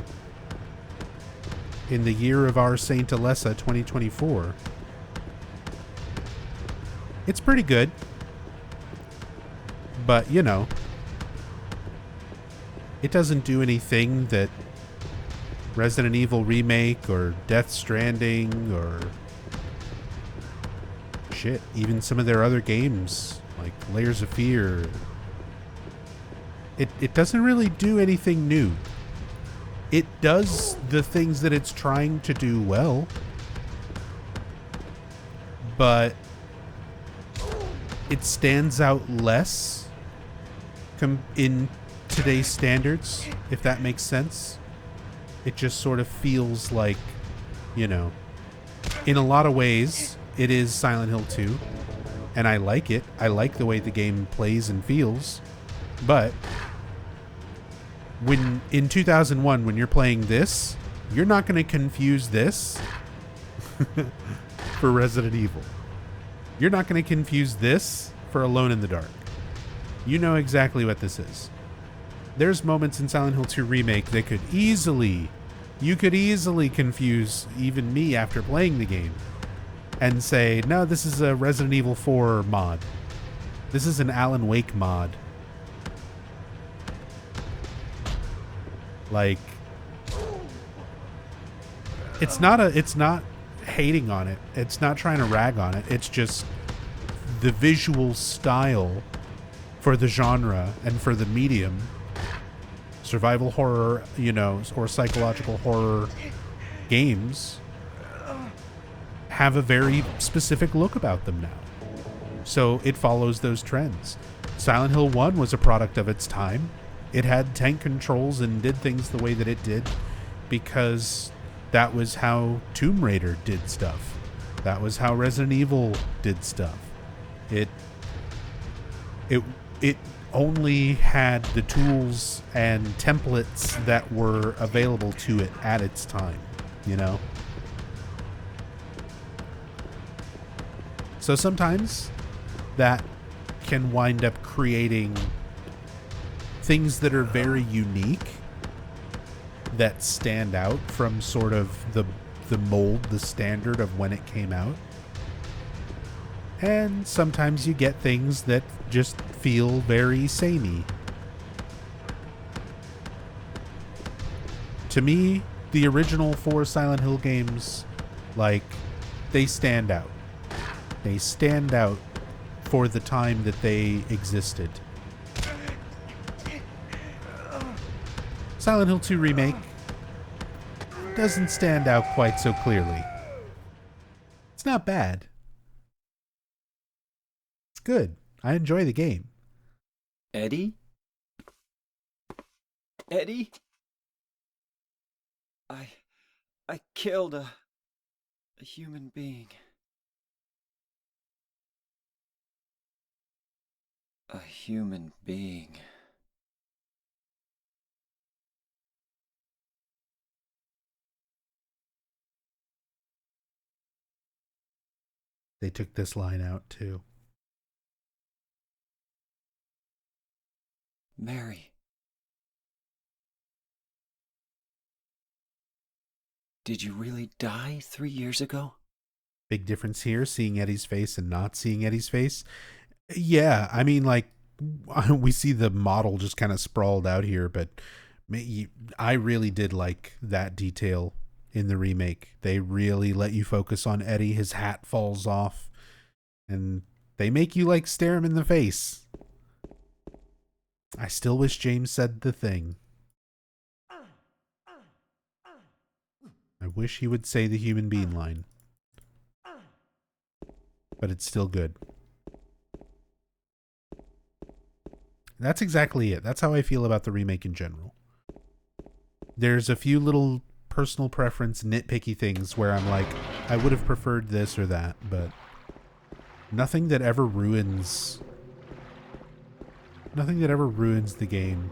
S1: in the year of our Saint Alessa 2024, it's pretty good, but you know, it doesn't do anything that Resident Evil Remake or Death Stranding or shit, even some of their other games like Layers of Fear. It doesn't really do anything new. It does the things that it's trying to do well, but it stands out less in today's standards, if that makes sense. It just sort of feels like, you know, in a lot of ways, it is Silent Hill 2, and I like it. I like the way the game plays and feels, but when in 2001, when you're playing this, you're not going to confuse this for Resident Evil. You're not going to confuse this for Alone in the Dark. You know exactly what this is. There's moments in Silent Hill 2 Remake that you could easily confuse even me after playing the game and say, no, this is a Resident Evil 4 mod. This is an Alan Wake mod. Like, it's not hating on it. It's not trying to rag on it. It's just the visual style for the genre and for the medium, survival horror, you know, or psychological horror games have a very specific look about them now. So it follows those trends. Silent Hill 1 was a product of its time. It had tank controls and did things the way that it did because that was how Tomb Raider did stuff. That was how Resident Evil did stuff. It only had the tools and templates that were available to it at its time, you know? So sometimes that can wind up creating things that are very unique, that stand out from sort of the mold, the standard of when it came out. And sometimes you get things that just feel very samey. To me, the original 4 Silent Hill games, like, they stand out. They stand out for the time that they existed. Silent Hill 2 Remake doesn't stand out quite so clearly. It's not bad. It's good. I enjoy the game.
S3: Eddie? Eddie? I killed a human being. A human being.
S1: They took this line out too.
S3: Mary. Did you really die 3 years ago?
S1: Big difference here, seeing Eddie's face and not seeing Eddie's face. Yeah, I mean, like, we see the model just kind of sprawled out here, but I really did like that detail in the remake. They really let you focus on Eddie. His hat falls off, and they make you, like, stare him in the face. I still wish James said the thing. I wish he would say the human being line. But it's still good. That's exactly it. That's how I feel about the remake in general. There's a few little personal preference, nitpicky things where I'm like, I would have preferred this or that, but nothing that ever ruins the game.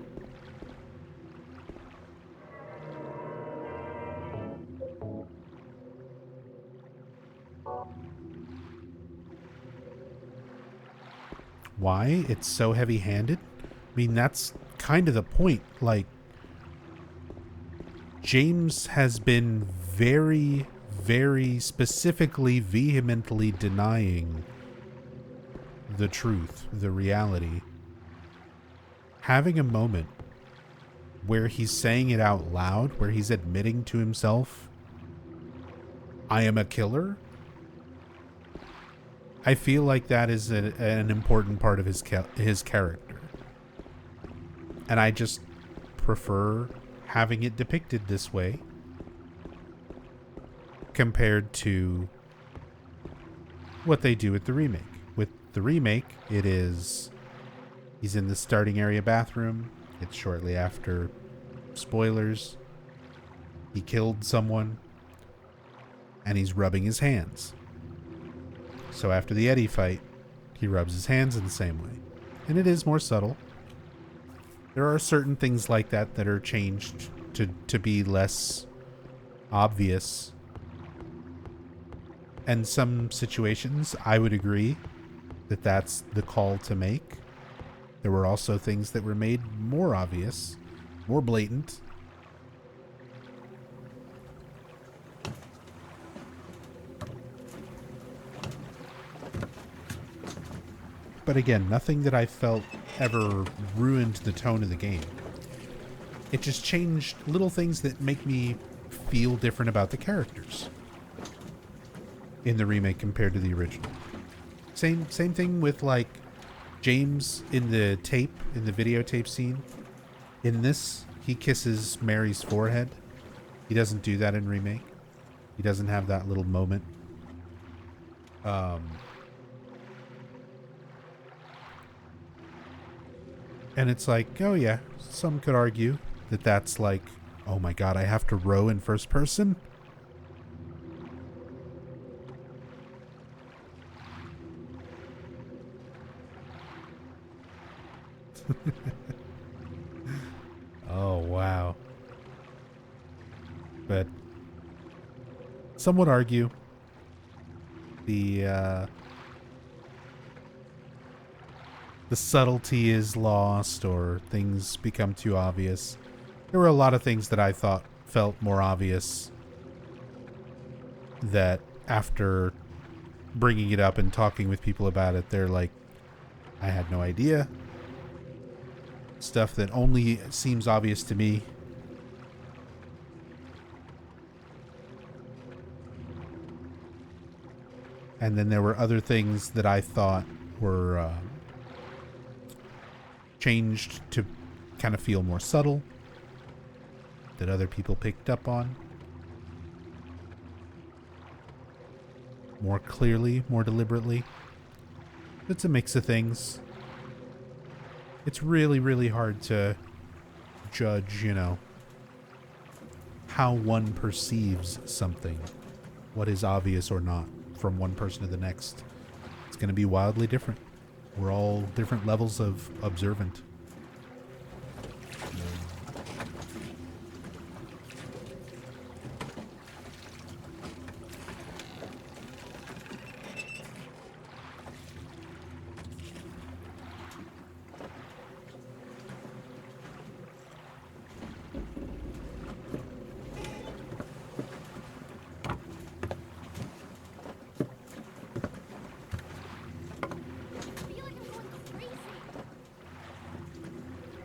S1: Why it's so heavy-handed? I mean, that's kind of the point. Like, James has been very, very specifically, vehemently denying the truth, the reality. Having a moment where he's saying it out loud, where he's admitting to himself, I am a killer. I feel like that is an important part of his character. And I just prefer having it depicted this way compared to what they do with the remake. With the remake, it is he's in the starting area bathroom. It's shortly after, spoilers, he killed someone, and he's rubbing his hands. So after the Eddie fight, he rubs his hands in the same way. And it is more subtle. There are certain things like that that are changed to be less obvious. And some situations, I would agree that that's the call to make. There were also things that were made more obvious, more blatant. But again, nothing that I felt ever ruined the tone of the game. It just changed little things that make me feel different about the characters in the remake compared to the original. Same thing with like James in the tape, in the videotape scene. In this, he kisses Mary's forehead. He doesn't do that in remake. He doesn't have that little moment. And it's like, oh yeah, some could argue that that's like, oh my god, I have to row in first person? Oh, wow. But some would argue the subtlety is lost or things become too obvious. There were a lot of things that I thought felt more obvious that after bringing it up and talking with people about it, they're like, I had no idea. Stuff that only seems obvious to me. And then there were other things that I thought were changed to kind of feel more subtle, that other people picked up on more clearly, more deliberately. It's a mix of things. It's really, really hard to judge, you know, how one perceives something, what is obvious or not, from one person to the next. It's going to be wildly different. We're all different levels of observant.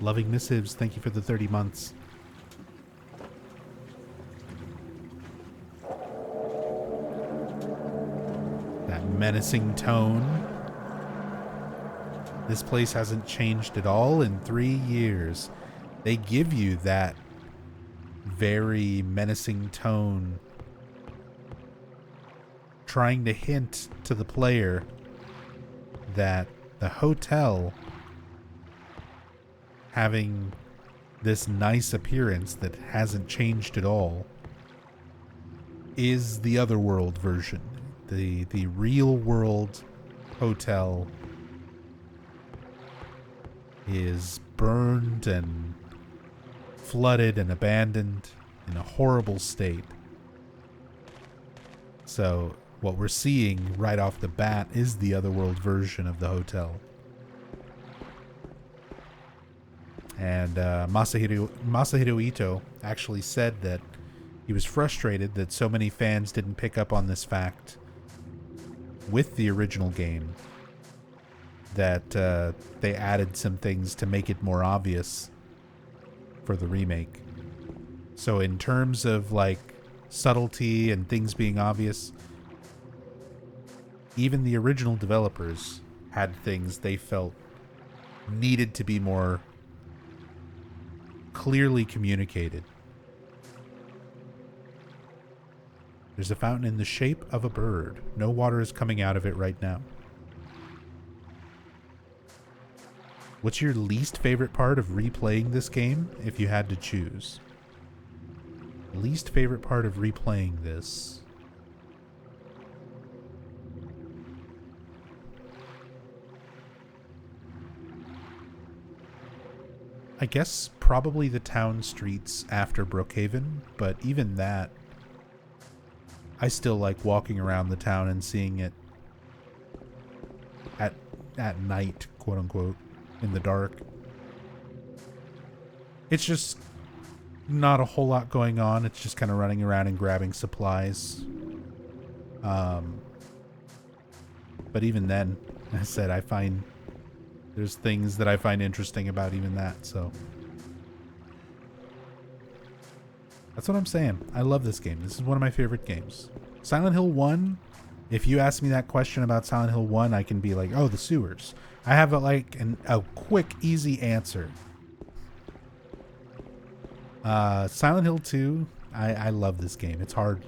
S1: Loving missives, thank you for the 30 months. That menacing tone. This place hasn't changed at all in 3 years. They give you that very menacing tone, trying to hint to the player that the hotel, having this nice appearance that hasn't changed at all, is the Otherworld version. The real world hotel is burned and flooded and abandoned in a horrible state. So what we're seeing right off the bat is the Otherworld version of the hotel. And Masahiro Ito actually said that he was frustrated that so many fans didn't pick up on this fact with the original game, that they added some things to make it more obvious for the remake. So in terms of like subtlety and things being obvious, even the original developers had things they felt needed to be more clearly communicated. There's a fountain in the shape of a bird. No water is coming out of it right now. What's your least favorite part of replaying this game if you had to choose? Least favorite part of replaying this. I guess probably the town streets after Brookhaven, but even that, I still like walking around the town and seeing it at night, quote unquote, in the dark. It's just not a whole lot going on. It's just kind of running around and grabbing supplies. But even then, I said I find there's things that I find interesting about even that, so that's what I'm saying. I love this game. This is one of my favorite games. Silent Hill 1, if you ask me that question about Silent Hill 1, I can be like, oh, the sewers. I have a quick, easy answer. Silent Hill 2, I love this game. It's hard.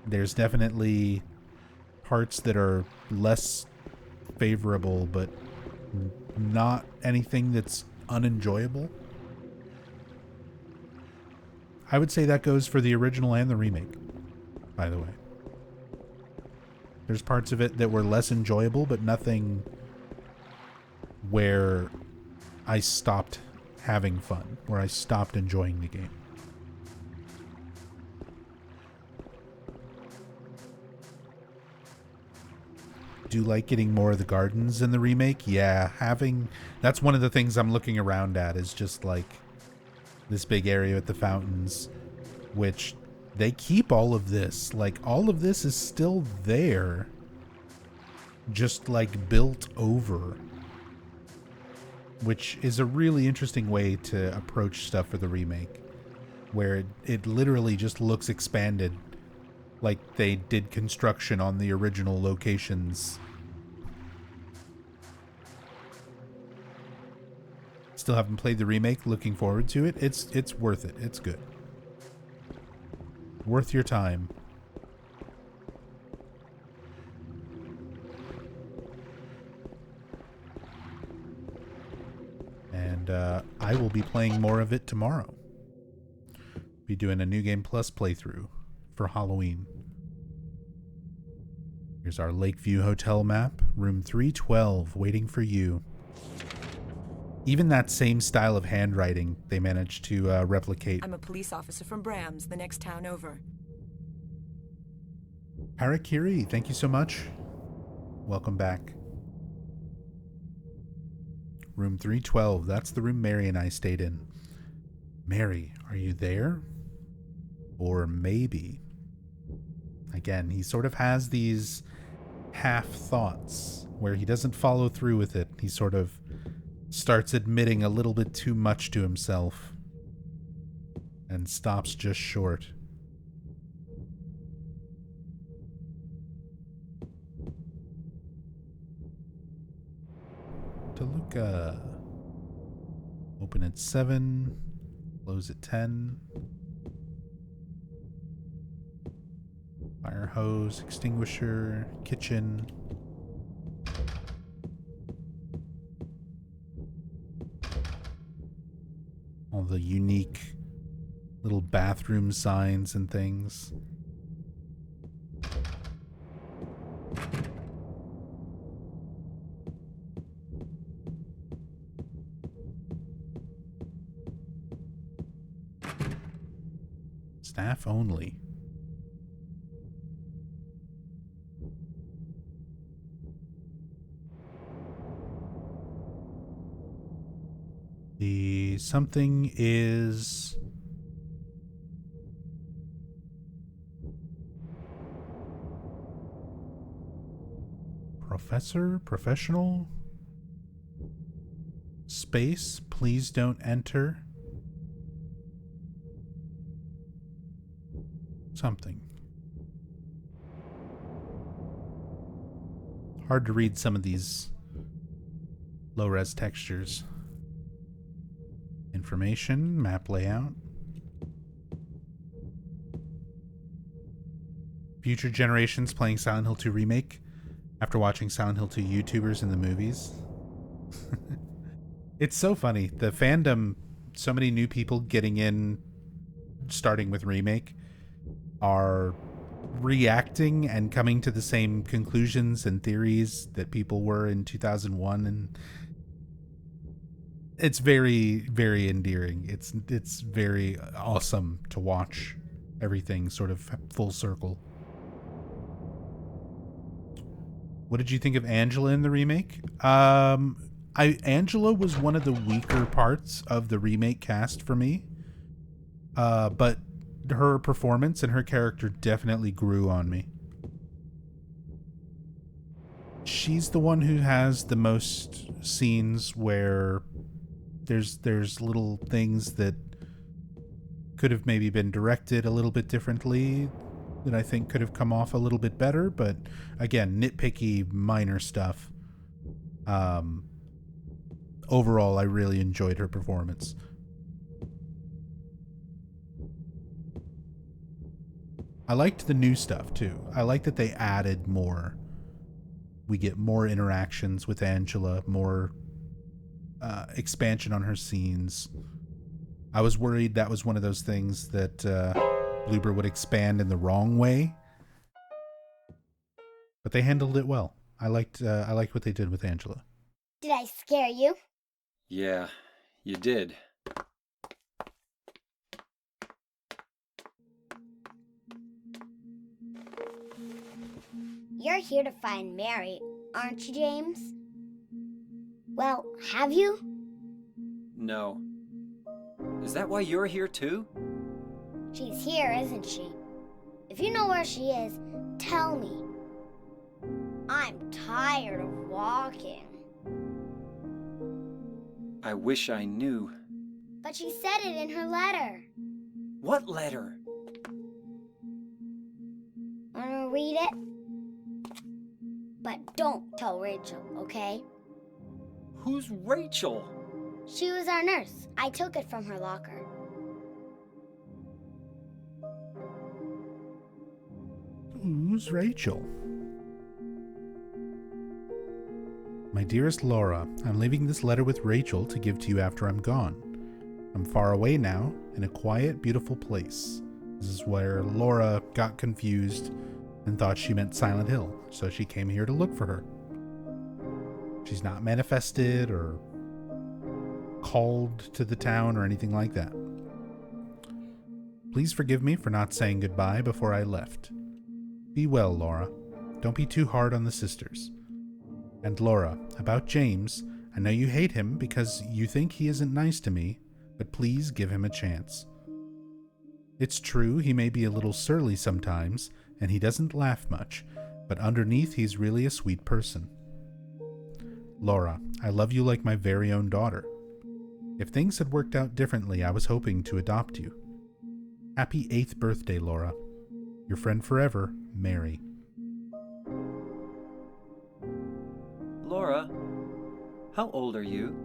S1: There's definitely parts that are less favorable, but not anything that's unenjoyable. I would say that goes for the original and the remake, by the way. There's parts of it that were less enjoyable, but nothing where I stopped having fun, where I stopped enjoying the game. Do you like getting more of the gardens in the remake? Yeah, that's one of the things I'm looking around at, is just like this big area with the fountains, which they keep all of this. Like, all of this is still there, just like built over, which is a really interesting way to approach stuff for the remake, where it literally just looks expanded, like they did construction on the original locations. Still haven't played the remake. Looking forward to it. It's worth it. It's good. Worth your time. And I will be playing more of it tomorrow. Be doing a New Game Plus playthrough for Halloween. Here's our Lakeview Hotel map. Room 312, waiting for you. Even that same style of handwriting they managed to replicate.
S7: I'm a police officer from Brams, the next town over.
S1: Harakiri, thank you so much. Welcome back. Room 312, that's the room Mary and I stayed in. Mary, are you there? Or maybe. Again, he sort of has these half thoughts where he doesn't follow through with it. He sort of starts admitting a little bit too much to himself and stops just short. Toluca. Open at 7, close at 10. Fire hose, extinguisher, kitchen. All the unique little bathroom signs and things. Staff only. The something is professional, space. Please don't enter. Something. Hard to read some of these low-res textures. Information, map layout. Future generations playing Silent Hill 2 Remake after watching Silent Hill 2 YouTubers in the movies. It's so funny. The fandom, so many new people getting in, starting with Remake, are reacting and coming to the same conclusions and theories that people were in 2001, and it's very, very endearing. It's very awesome to watch everything sort of full circle. What did you think of Angela in the remake? Angela was one of the weaker parts of the remake cast for me, but her performance and her character definitely grew on me. She's the one who has the most scenes where there's little things that could have maybe been directed a little bit differently, that I think could have come off a little bit better, but again, nitpicky minor stuff. Overall, I really enjoyed her performance. I liked the new stuff too. I like that they added more. We get more interactions with Angela, more expansion on her scenes. I was worried that was one of those things that Bloober would expand in the wrong way, but they handled it well. I liked what they did with Angela.
S4: Did I scare you?
S3: Yeah, you did.
S4: You're here to find Mary, aren't you, James? Well, have you?
S3: No. Is that why you're here too?
S4: She's here, isn't she? If you know where she is, tell me. I'm tired of walking.
S3: I wish I knew.
S4: But she said it in her letter.
S3: What letter?
S4: Wanna read it? But don't tell Rachel, okay?
S3: Who's Rachel?
S4: She was our nurse. I took it from her locker.
S1: Who's Rachel? My dearest Laura, I'm leaving this letter with Rachel to give to you after I'm gone. I'm far away now, in a quiet, beautiful place. This is where Laura got confused and thought she meant Silent Hill, so she came here to look for her. She's not manifested or called to the town or anything like that. Please forgive me for not saying goodbye before I left. Be well, Laura. Don't be too hard on the sisters. And Laura, about James, I know you hate him because you think he isn't nice to me, but please give him a chance. It's true he may be a little surly sometimes, and he doesn't laugh much, but underneath he's really a sweet person. Laura, I love you like my very own daughter. If things had worked out differently, I was hoping to adopt you. Happy 8th birthday, Laura. Your friend forever, Mary.
S3: Laura, how old are you?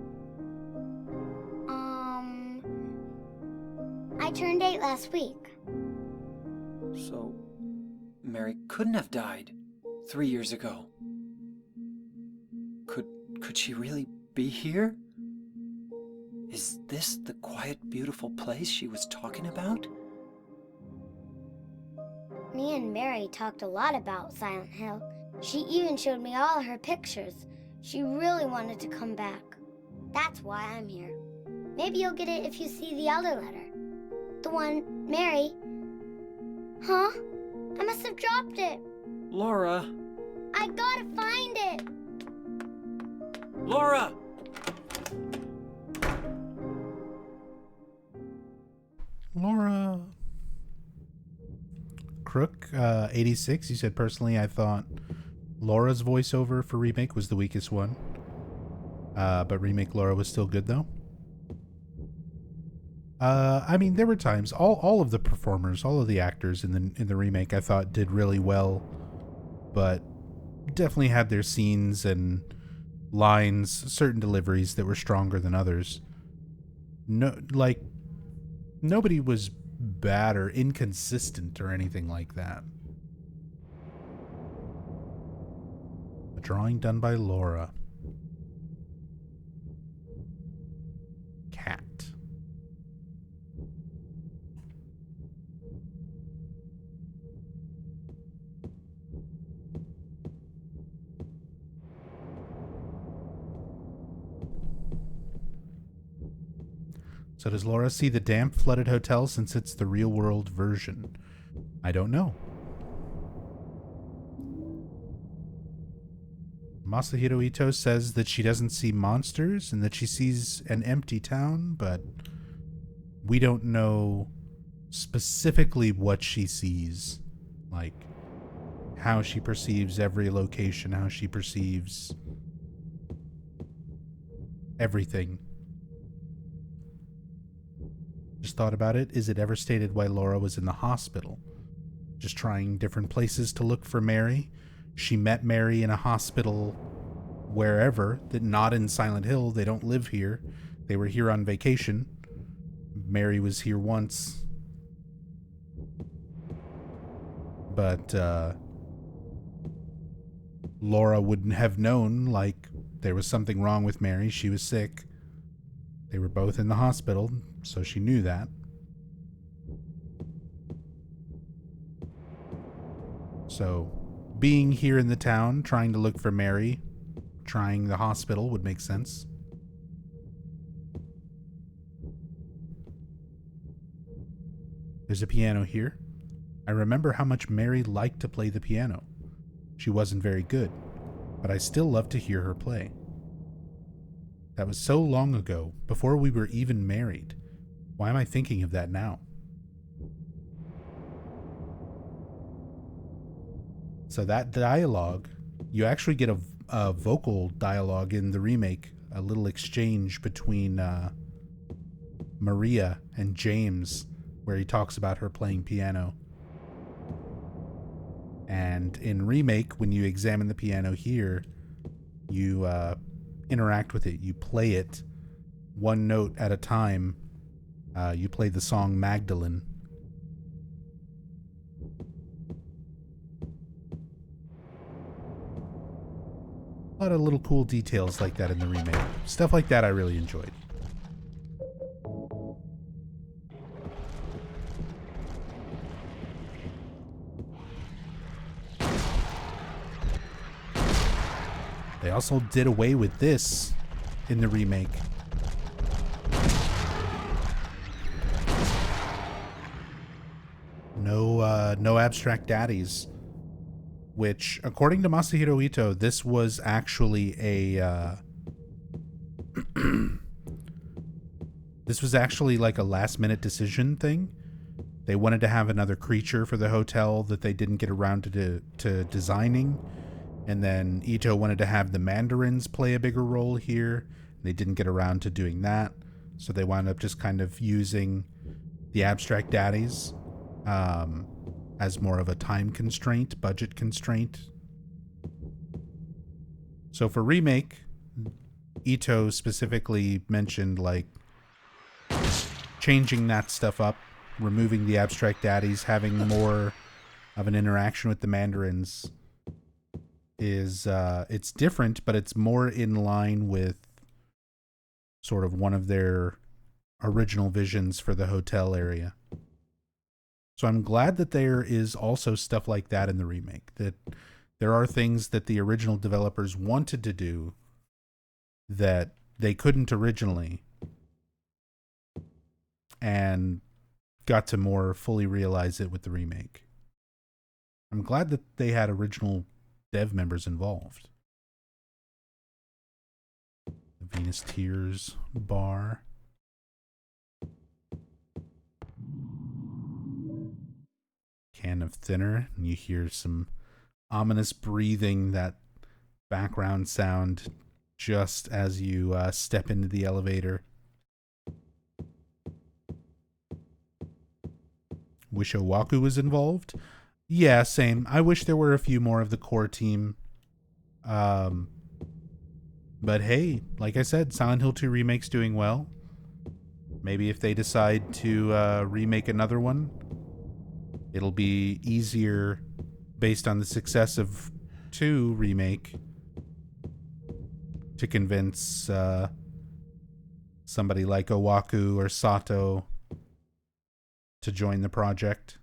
S4: I turned 8 last week.
S3: So, Mary couldn't have died 3 years ago. Could she really be here? Is this the quiet, beautiful place she was talking about?
S4: Me and Mary talked a lot about Silent Hill. She even showed me all her pictures. She really wanted to come back. That's why I'm here. Maybe you'll get it if you see the other letter. The one Mary... Huh? I must have dropped it.
S3: Laura!
S4: I gotta find it.
S3: Laura!
S1: Laura. Crook, 86, you said, personally, I thought Laura's voiceover for Remake was the weakest one. But remake Laura was still good though. I mean, there were times all of the performers, all of the actors in the remake, I thought did really well, but definitely had their scenes and lines, certain deliveries that were stronger than others. No, like nobody was bad or inconsistent or anything like that. A drawing done by Laura. Cat. So does Laura see the damp, flooded hotel since it's the real-world version? I don't know. Masahiro Ito says that she doesn't see monsters and that she sees an empty town, but we don't know specifically what she sees. Like, how she perceives every location, how she perceives everything. Just thought about it. Is it ever stated why Laura was in the hospital? Just trying different places to look for Mary. She met Mary in a hospital wherever, that not in Silent Hill. They don't live here. They were here on vacation. Mary was here once. But Laura wouldn't have known, like, there was something wrong with Mary. She was sick. They were both in the hospital, so she knew that. So, being here in the town, trying to look for Mary, trying the hospital would make sense. There's a piano here. I remember how much Mary liked to play the piano. She wasn't very good, but I still loved to hear her play. That was so long ago, before we were even married. Why am I thinking of that now? So that dialogue, you actually get a vocal dialogue in the remake, a little exchange between Maria and James, where he talks about her playing piano. And in remake, when you examine the piano here, you interact with it. You play it one note at a time. You play the song Magdalene. A lot of little cool details like that in the remake. Stuff like that I really enjoyed. They also did away with this in the remake. No abstract daddies, which, according to Masahiro Ito, this was actually a this was actually like a last-minute decision thing. They wanted to have another creature for the hotel that they didn't get around to designing. And then Ito wanted to have the mandarins play a bigger role here. They didn't get around to doing that. So they wound up just kind of using the abstract daddies as more of a time constraint, budget constraint. So for remake, Ito specifically mentioned like changing that stuff up, removing the abstract daddies, having more of an interaction with the mandarins. Is it's different, but it's more in line with sort of one of their original visions for the hotel area. So I'm glad that there is also stuff like that in the remake, that there are things that the original developers wanted to do that they couldn't originally and got to more fully realize it with the remake. I'm glad that they had original dev members involved. The Venus Tears bar. Can of thinner, and you hear some ominous breathing, that background sound just as you step into the elevator. Wish Owaku was involved. Yeah, same. I wish there were a few more of the core team. But hey, like I said, Silent Hill 2 Remake's doing well. Maybe if they decide to remake another one, it'll be easier based on the success of 2 Remake to convince somebody like Owaku or Sato to join the project.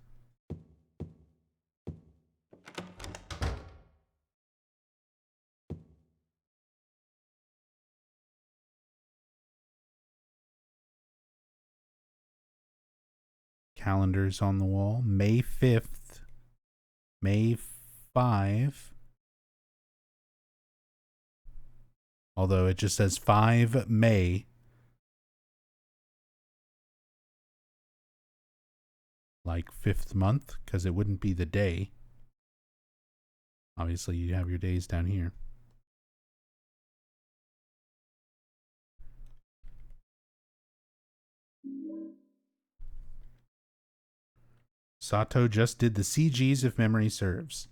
S1: Calendars on the wall. May 5th. May 5. Although it just says 5 May. Like 5th month, because it wouldn't be the day. Obviously, you have your days down here. Sato just did the CGs if memory serves.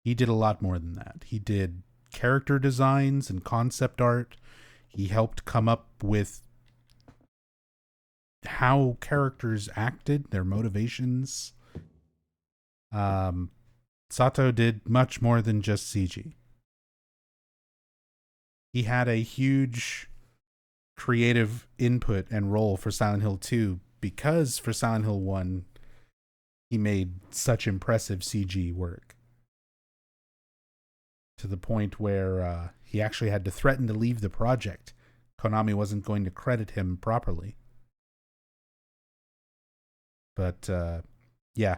S1: He did a lot more than that. He did character designs and concept art. He helped come up with how characters acted, their motivations. Sato did much more than just CG. He had a huge creative input and role for Silent Hill 2 because for Silent Hill 1, he made such impressive CG work. To the point where he actually had to threaten to leave the project. Konami wasn't going to credit him properly. But, yeah.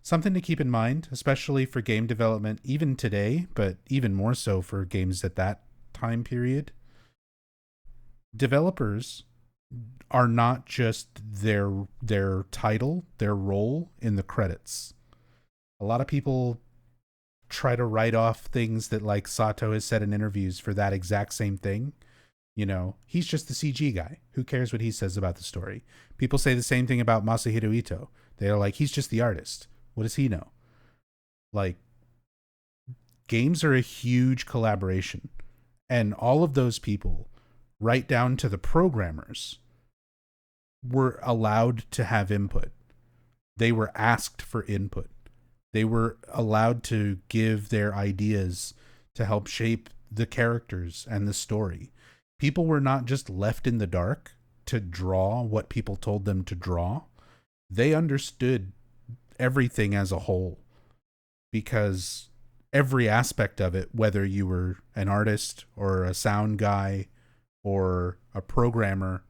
S1: Something to keep in mind, especially for game development, even today, but even more so for games at that time period. Developers are not just their title, their role in the credits. A lot of people try to write off things that, like Sato has said in interviews, for that exact same thing. You know, he's just the CG guy. Who cares what he says about the story? People say the same thing about Masahiro Ito. They're like, he's just the artist. What does he know? Like, games are a huge collaboration. And all of those people, right down to the programmers, were allowed to have input. They were asked for input. They were allowed to give their ideas to help shape the characters and the story. People were not just left in the dark to draw what people told them to draw. They understood everything as a whole, because every aspect of it, whether you were an artist or a sound guy or a programmer,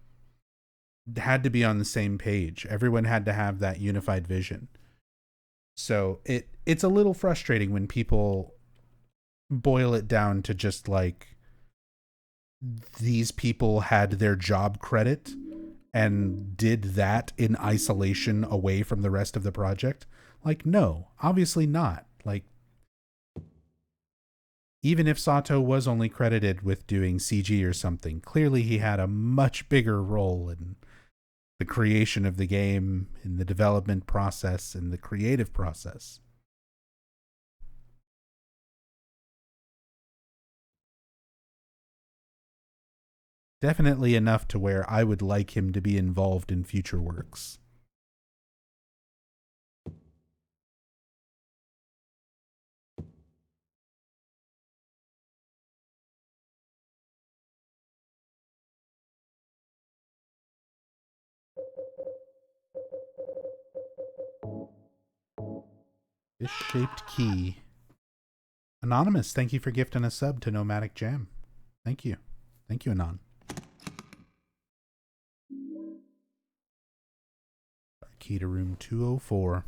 S1: had to be on the same page. Everyone had to have that unified vision. So it's a little frustrating when people boil it down to just like, these people had their job credit and did that in isolation away from the rest of the project. Like, no, obviously not. Like, even if Sato was only credited with doing CG or something, clearly he had a much bigger role in the creation of the game, in the development process, in the creative process. Definitely enough to where I would like him to be involved in future works. Fish-shaped key. Anonymous, thank you for gifting a sub to Nomadic Jam. Thank you. Thank you, Anon. Key to room 204.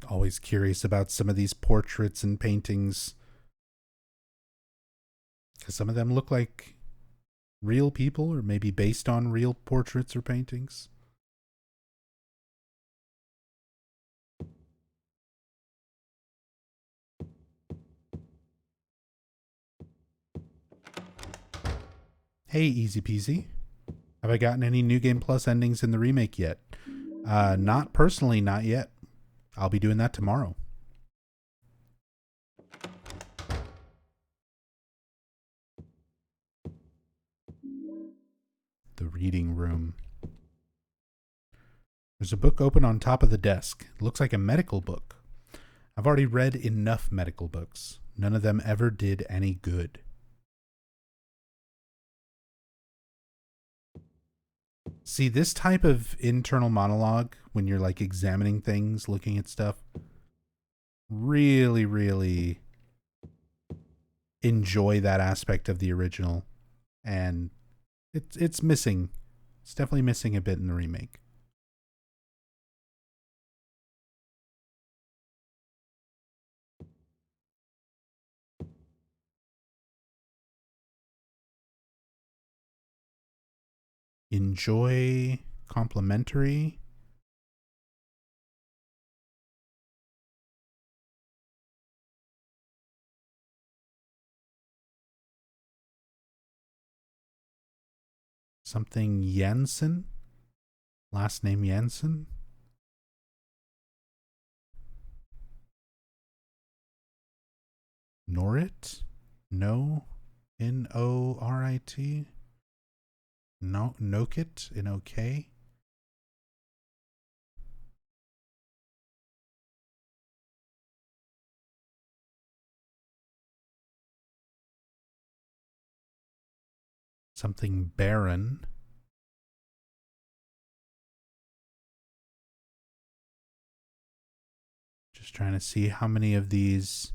S1: Always curious about some of these portraits and paintings, because some of them look like real people, or maybe based on real portraits or paintings. Hey, easy peasy. Have I gotten any New Game Plus endings in the remake yet? Not personally, not yet. I'll be doing that tomorrow. The reading room. There's a book open on top of the desk. It looks like a medical book. I've already read enough medical books. None of them ever did any good. See, this type of internal monologue, when you're like examining things, looking at stuff, really, really enjoy that aspect of the original. And it's missing. It's definitely missing a bit in the remake. Enjoy complimentary. Something Jensen. Last name Jensen. Norit? No. N-O-R-I-T? No, Nokit in OK. Something barren. Just trying to see how many of these.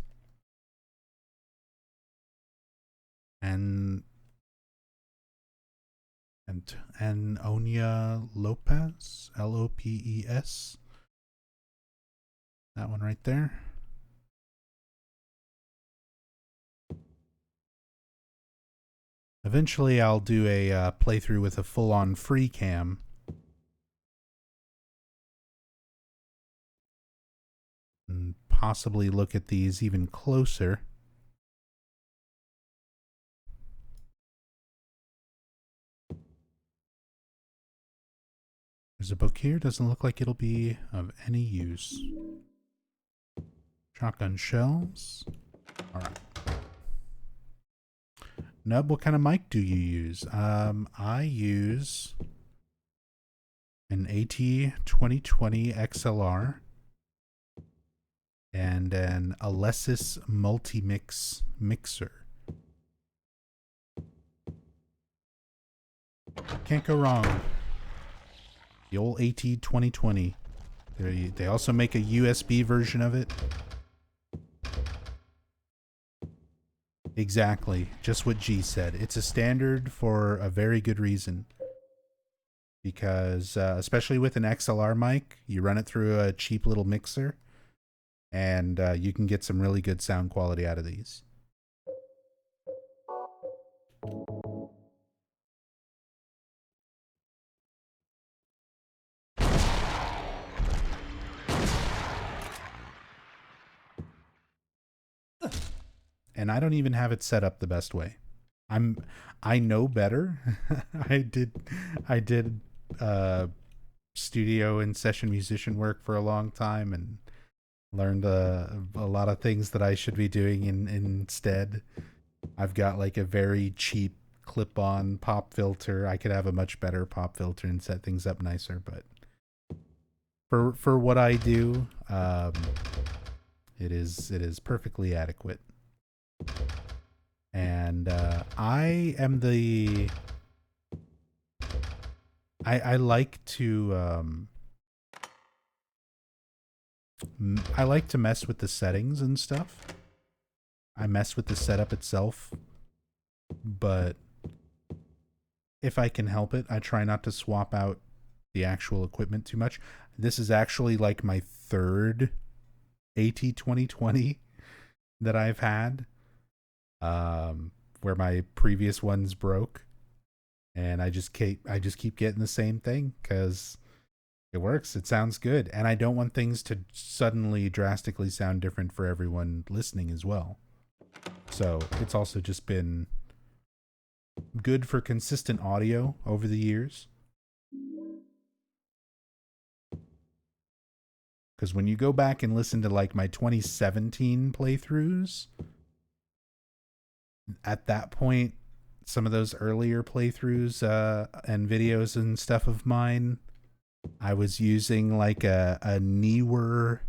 S1: And Onya Lopez, Lopes. That one right there. Eventually, I'll do a playthrough with a full-on free cam. And possibly look at these even closer. There's a book here. Doesn't look like it'll be of any use. Shotgun shells. All right. Nub, what kind of mic do you use? I use an AT2020 XLR and an Alesis Multimix mixer. Can't go wrong. The old AT2020. They also make a USB version of it. Exactly. Just what G said. It's a standard for a very good reason. Because, especially with an XLR mic, you run it through a cheap little mixer, and you can get some really good sound quality out of these. And I don't even have it set up the best way. I know better. I did studio and session musician work for a long time and learned a lot of things that I should be doing instead. I've got like a very cheap clip-on pop filter. I could have a much better pop filter and set things up nicer, but for what I do, it is perfectly adequate. And I am the I like to I like to mess with the settings and stuff. I mess with the setup itself, but if I can help it, I try not to swap out the actual equipment too much. This is actually like my third AT2020 that I've had. Where my previous ones broke, and I just keep getting the same thing because it works. It sounds good, and I don't want things to suddenly drastically sound different for everyone listening as well. So it's also just been good for consistent audio over the years. Because when you go back and listen to like my 2017 playthroughs, at that point, some of those earlier playthroughs and videos and stuff of mine, I was using like a Newer,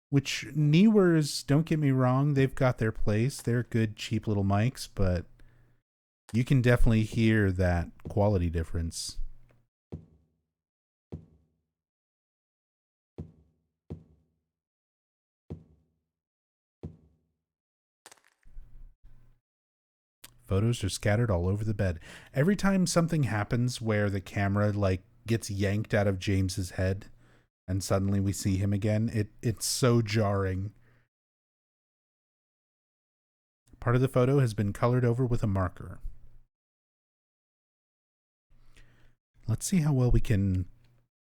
S1: which Newers, don't get me wrong, they've got their place. They're good, cheap little mics, but you can definitely hear that quality difference. Photos are scattered all over the bed. Every time something happens where the camera like gets yanked out of James's head and suddenly we see him again, it's so jarring. Part of the photo has been colored over with a marker. Let's see how well we can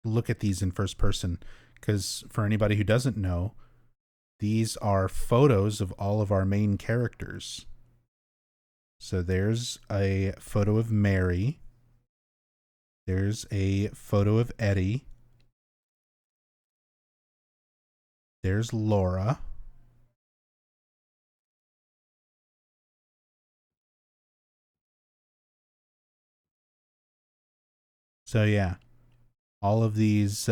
S1: look at these in first person, because for anybody who doesn't know, these are photos of all of our main characters. So there's a photo of Mary. There's a photo of Eddie. There's Laura. So yeah, all of these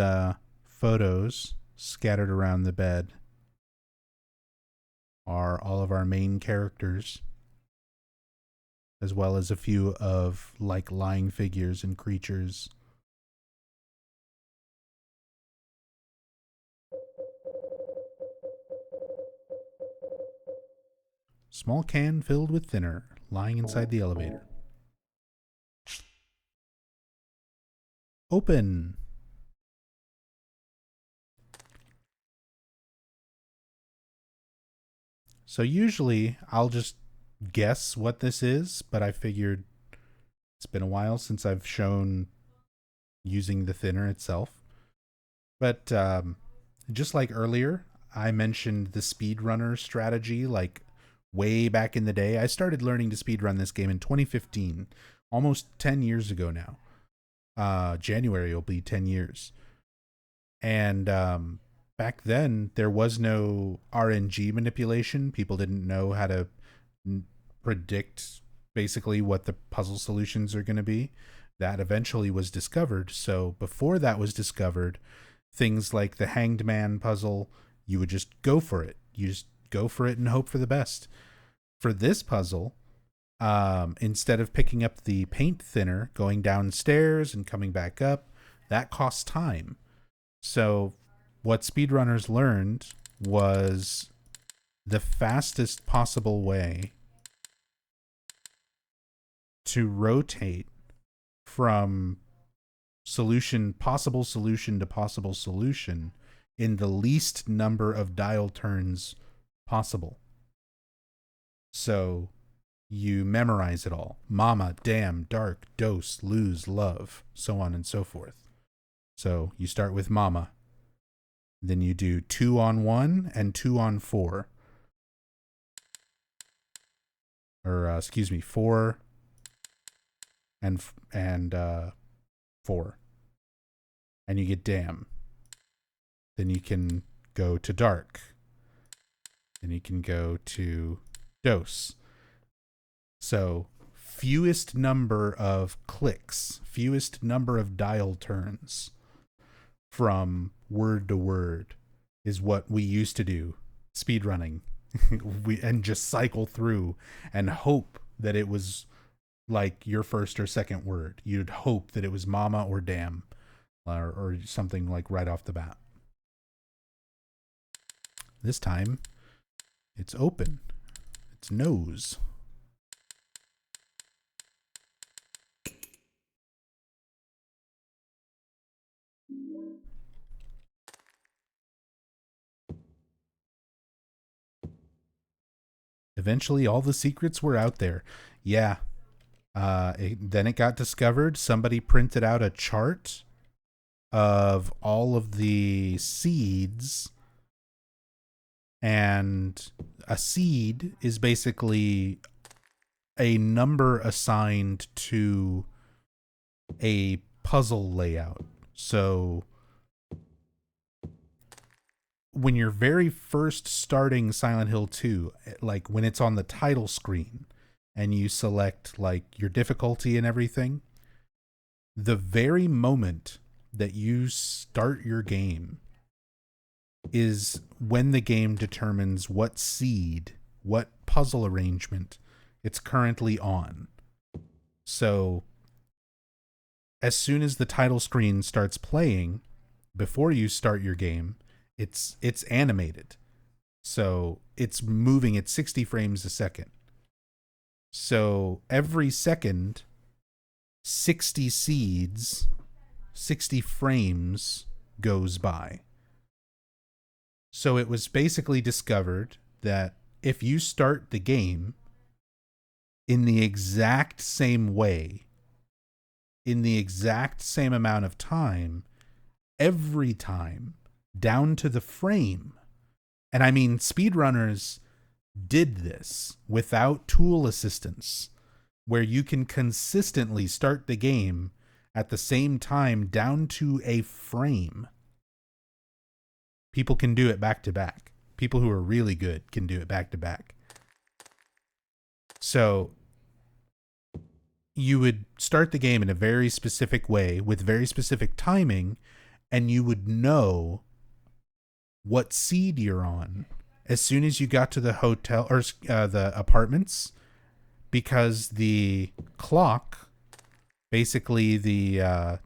S1: photos scattered around the bed are all of our main characters, as well as a few of like lying figures and creatures. Small can filled with thinner lying inside the elevator. Open. So usually I'll just guess what this is, but I figured it's been a while since I've shown using the thinner itself. But just like earlier, I mentioned the speedrunner strategy like way back in the day. I started learning to speedrun this game in 2015, almost 10 years ago now. January will be 10 years. And back then, there was no RNG manipulation. People didn't know how to predict basically what the puzzle solutions are going to be. That eventually was discovered. So before that was discovered, things like the Hanged Man puzzle, you would just go for it. You just go for it and hope for the best. For this puzzle, instead of picking up the paint thinner, going downstairs and coming back up, that costs time. So what speedrunners learned was the fastest possible way to rotate from possible solution to possible solution in the least number of dial turns possible. So you memorize it all. Mama, damn, dark, dose, lose, love, so on and so forth. So you start with mama. Then you do 2 on 1 and 2 on 4. Or, 4 and 4. And you get damn. Then you can go to dark. Then you can go to dose. So fewest number of clicks, fewest number of dial turns from word to word is what we used to do speedrunning. And just cycle through and hope that it was like your first or second word. You'd hope that it was mama or damn or something like right off the bat. This time it's open. It's nose. Eventually, all the secrets were out there. Yeah. Then it got discovered. Somebody printed out a chart of all of the seeds. And a seed is basically a number assigned to a puzzle layout. So when you're very first starting Silent Hill 2, like when it's on the title screen and you select like your difficulty and everything, the very moment that you start your game is when the game determines what seed, what puzzle arrangement it's currently on. So as soon as the title screen starts playing, before you start your game, it's animated. So it's moving at 60 frames a second. So every second, 60 seeds, 60 frames goes by. So it was basically discovered that if you start the game in the exact same way, in the exact same amount of time, every time, down to the frame. And I mean, speedrunners did this without tool assistance, where you can consistently start the game at the same time down to a frame. People can do it back to back. People who are really good can do it back to back. So you would start the game in a very specific way with very specific timing, and you would know what seed you're on as soon as you got to the hotel or the apartments, because the clock, basically the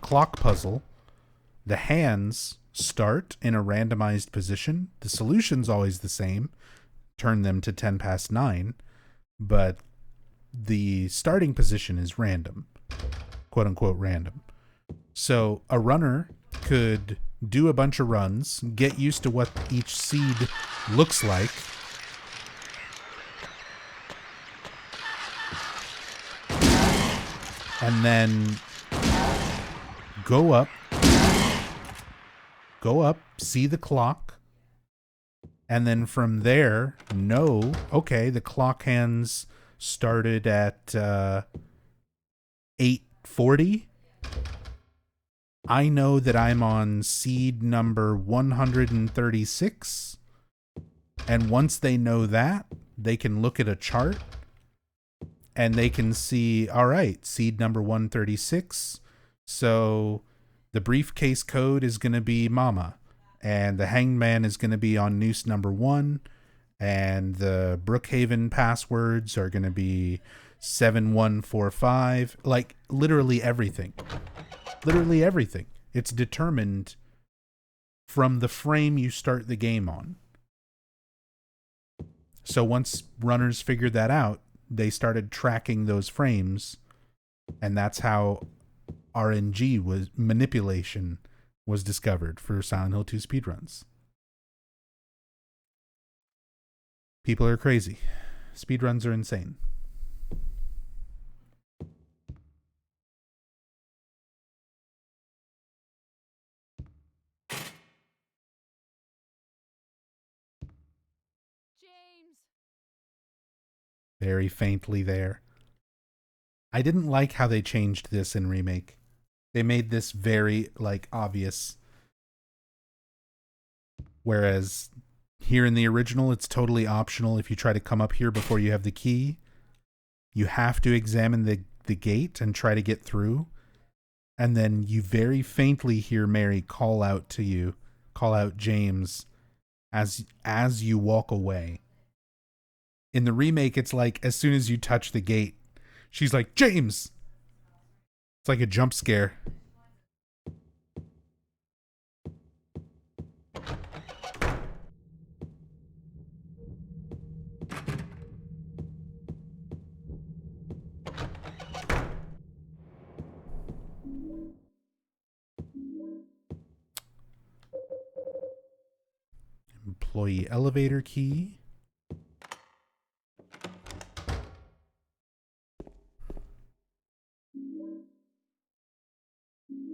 S1: clock puzzle, the hands start in a randomized position. The solution's always the same. Turn them to 10 past 9, but the starting position is random, quote unquote random. So a runner could do a bunch of runs, get used to what each seed looks like, and then go up, see the clock, and then from there know, okay, the clock hands started at 8:40. I know that I'm on seed number 136. And once they know that, they can look at a chart and they can see, all right, seed number 136. So the briefcase code is going to be Mama, and the hangman is going to be on noose number 1, and the Brookhaven passwords are going to be 7145. Like literally everything. Literally everything. It's determined from the frame you start the game on. So once runners figured that out, they started tracking those frames, and that's how RNG manipulation was discovered for Silent Hill 2 speedruns. People are crazy. Speedruns are insane. Very faintly there. I didn't like how they changed this in Remake. They made this very, like, obvious. Whereas here in the original, it's totally optional. If you try to come up here before you have the key, you have to examine the gate and try to get through. And then you very faintly hear Mary call out to you, call out James as you walk away. In the remake, it's like as soon as you touch the gate, she's like, James! It's like a jump scare. Employee elevator key.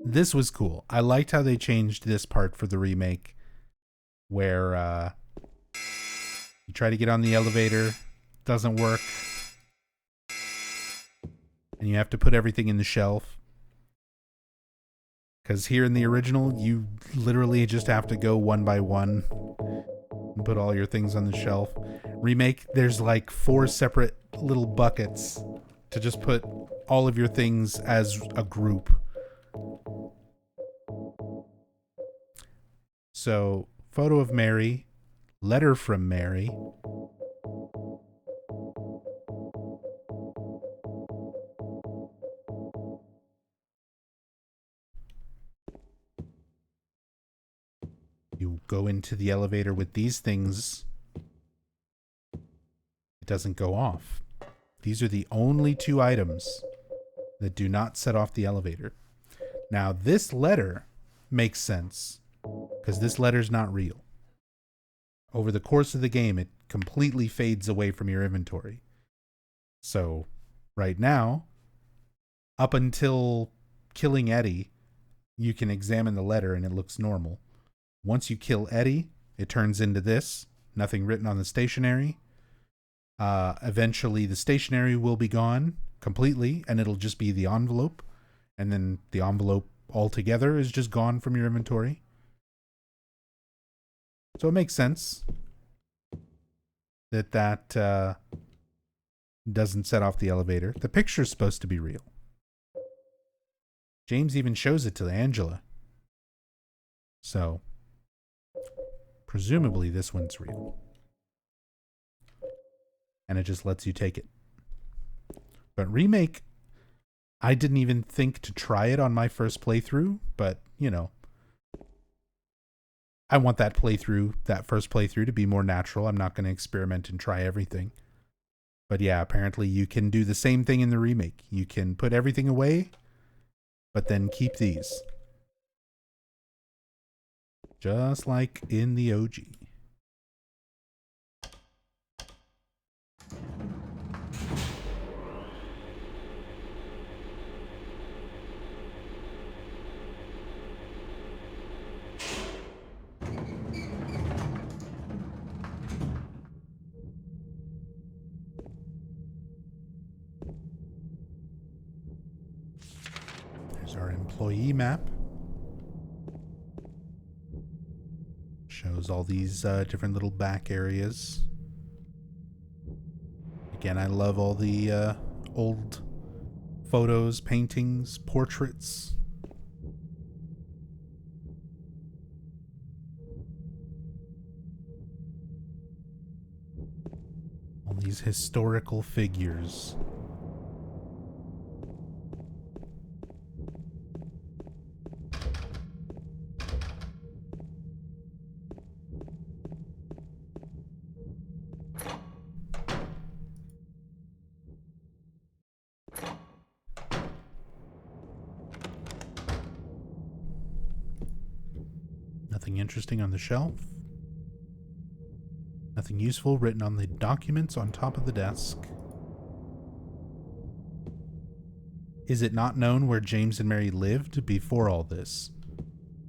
S1: This was cool. I liked how they changed this part for the remake, where you try to get on the elevator, doesn't work. And you have to put everything in the shelf. Because here in the original, you literally just have to go one by one and put all your things on the shelf. Remake, there's like 4 separate little buckets to just put all of your things as a group. So, photo of Mary, letter from Mary. You go into the elevator with these things. It doesn't go off. These are the only 2 items that do not set off the elevator. Now, this letter makes sense because this letter's not real. Over the course of the game, it completely fades away from your inventory. So, right now, up until killing Eddie, you can examine the letter and it looks normal. Once you kill Eddie, it turns into this. Nothing written on the stationery. Eventually, the stationery will be gone completely, and it'll just be the envelope. And then the envelope altogether is just gone from your inventory. So it makes sense that doesn't set off the elevator. The picture's supposed to be real. James even shows it to Angela. So, presumably this one's real. And it just lets you take it. But Remake, I didn't even think to try it on my first playthrough, but, you know, I want that first playthrough to be more natural. I'm not going to experiment and try everything. But yeah, apparently you can do the same thing in the remake. You can put everything away, but then keep these. Just like in the OG. There's our employee map. Shows all these different little back areas. Again, I love all the old photos, paintings, portraits. All these historical figures. Nothing interesting on the shelf. Nothing useful written on the documents on top of the desk. Is it not known where James and Mary lived before all this?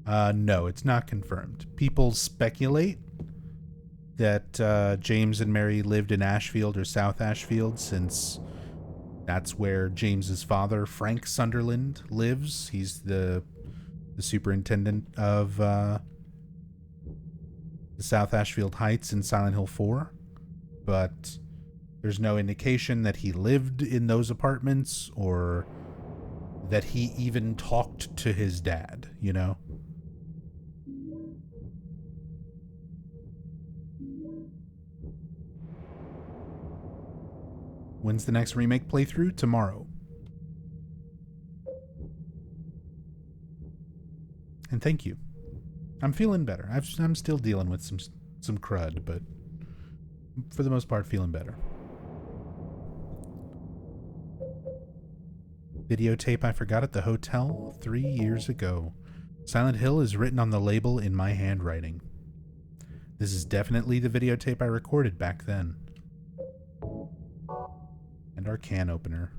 S1: No, it's not confirmed. People speculate that James and Mary lived in Ashfield or South Ashfield, since that's where James's father, Frank Sunderland, lives. He's the superintendent of the South Ashfield Heights in Silent Hill 4. But there's no indication that he lived in those apartments or that he even talked to his dad, you know? When's the next remake playthrough? Tomorrow. And thank you. I'm feeling better. I'm still dealing with some crud, but for the most part, feeling better. Videotape I forgot at the hotel 3 years ago. Silent Hill is written on the label in my handwriting. This is definitely the videotape I recorded back then. And our can opener.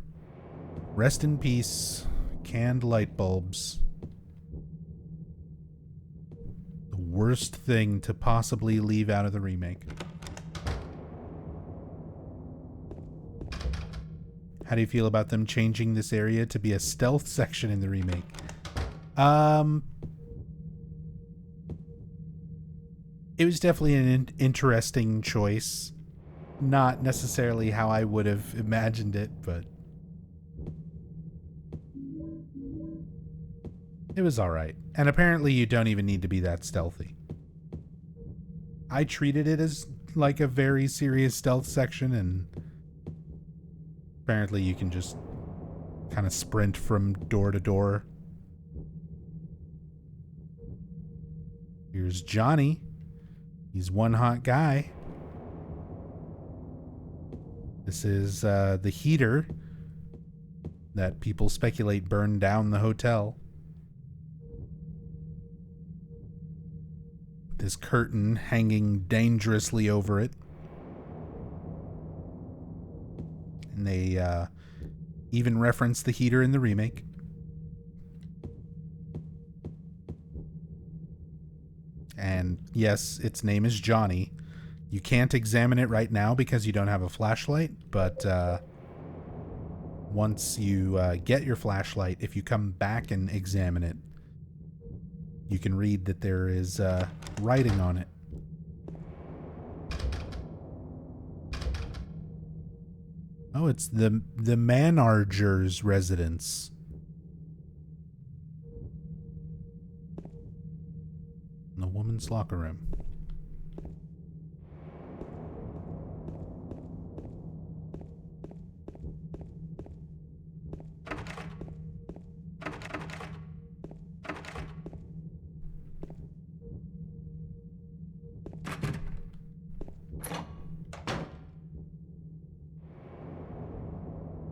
S1: Rest in peace, canned light bulbs. The worst thing to possibly leave out of the remake. How do you feel about them changing this area to be a stealth section in the remake? It was definitely an interesting choice. Not necessarily how I would have imagined it, but it was alright. And apparently you don't even need to be that stealthy. I treated it as like a very serious stealth section, and apparently you can just kind of sprint from door to door. Here's Johnny. He's one hot guy. This is the heater that people speculate burned down the hotel. This curtain hanging dangerously over it. And they even reference the heater in the remake. And yes, its name is Johnny. You can't examine it right now because you don't have a flashlight, but once you get your flashlight, if you come back and examine it, you can read that there is writing on it. Oh, it's the Manarger's residence. In the woman's locker room.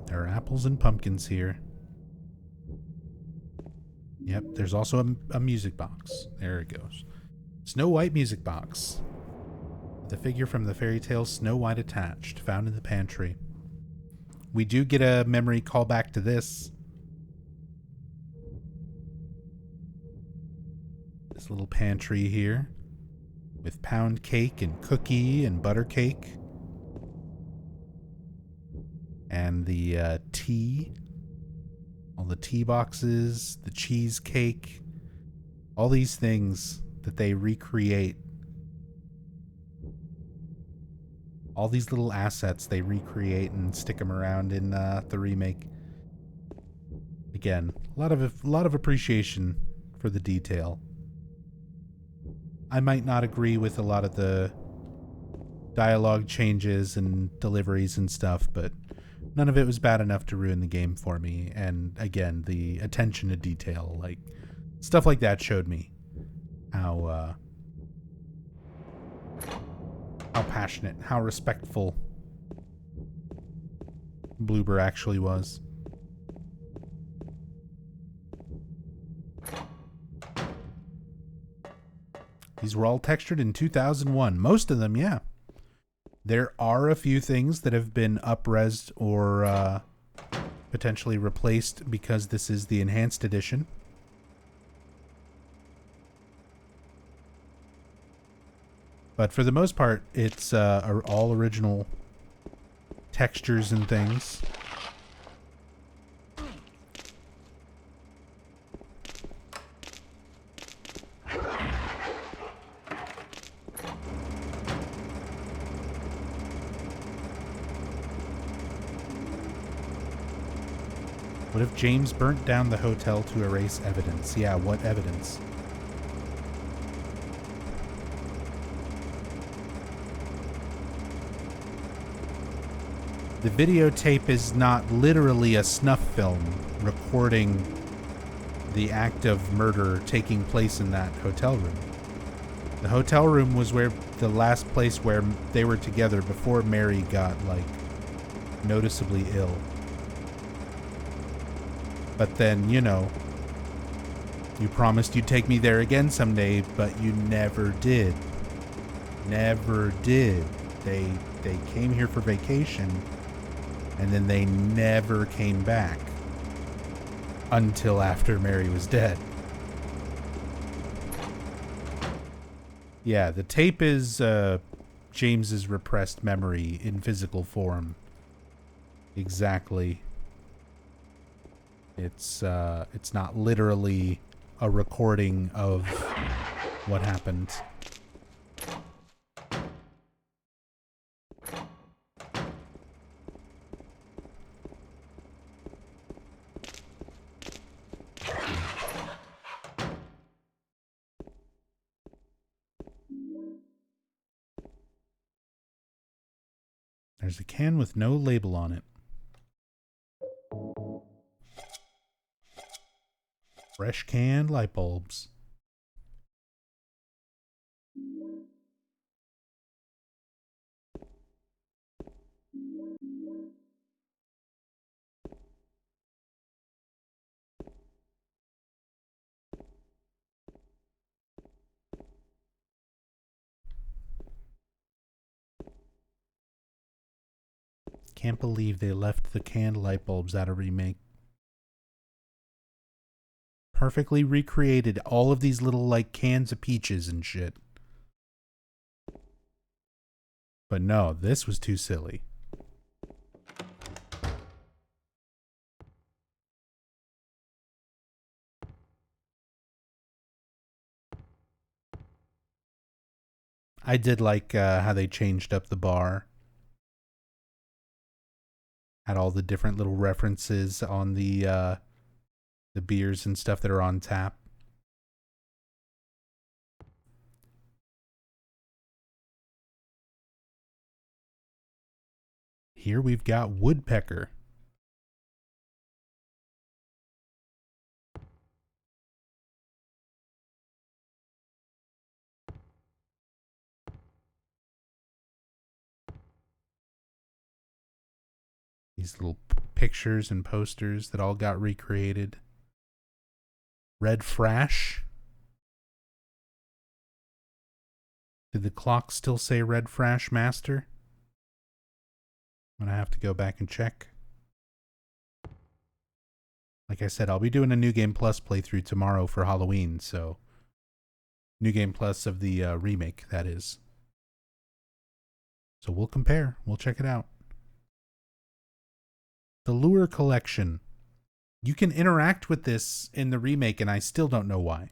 S1: There are apples and pumpkins here. Yep, there's also a music box. There it goes. Snow White music box. The figure from the fairy tale Snow White attached, found in the pantry. We do get a memory callback to this. This little pantry here with pound cake and cookie and butter cake. And the tea. All the tea boxes, the cheesecake, all these things that they recreate. All these little assets they recreate and stick them around in the remake. Again, a lot of appreciation for the detail. I might not agree with a lot of the dialogue changes and deliveries and stuff, but none of it was bad enough to ruin the game for me. And again, the attention to detail, like stuff like that, showed me how passionate, how respectful Bloober actually was. These were all textured in 2001. Most of them, yeah. There are a few things that have been up-resed or potentially replaced because this is the enhanced edition. But for the most part, it's all original textures and things. What if James burnt down the hotel to erase evidence? Yeah, what evidence? The videotape is not literally a snuff film recording the act of murder taking place in that hotel room. The hotel room was where the last place where they were together before Mary got, like, noticeably ill. But then, you know, you promised you'd take me there again someday, but you never did. Never did. They came here for vacation, and then they never came back until after Mary was dead. Yeah, the tape is James's repressed memory in physical form. exactly. It's not literally a recording of what happened. There's a can with no label on it. Fresh canned light bulbs. Can't believe they left the canned light bulbs out of Remake. Perfectly recreated all of these little, like, cans of peaches and shit. But no, this was too silly. I did like how they changed up the bar. Had all the different little references on the beers and stuff that are on tap. Here we've got woodpecker. These little pictures and posters that all got recreated. Red Frash. Did the clock still say Red Frash Master? I'm gonna have to go back and check. Like I said, I'll be doing a New Game Plus playthrough tomorrow for Halloween, so... New Game Plus of the remake, that is. So we'll compare. We'll check it out. The Lure Collection. You can interact with this in the remake, and I still don't know why.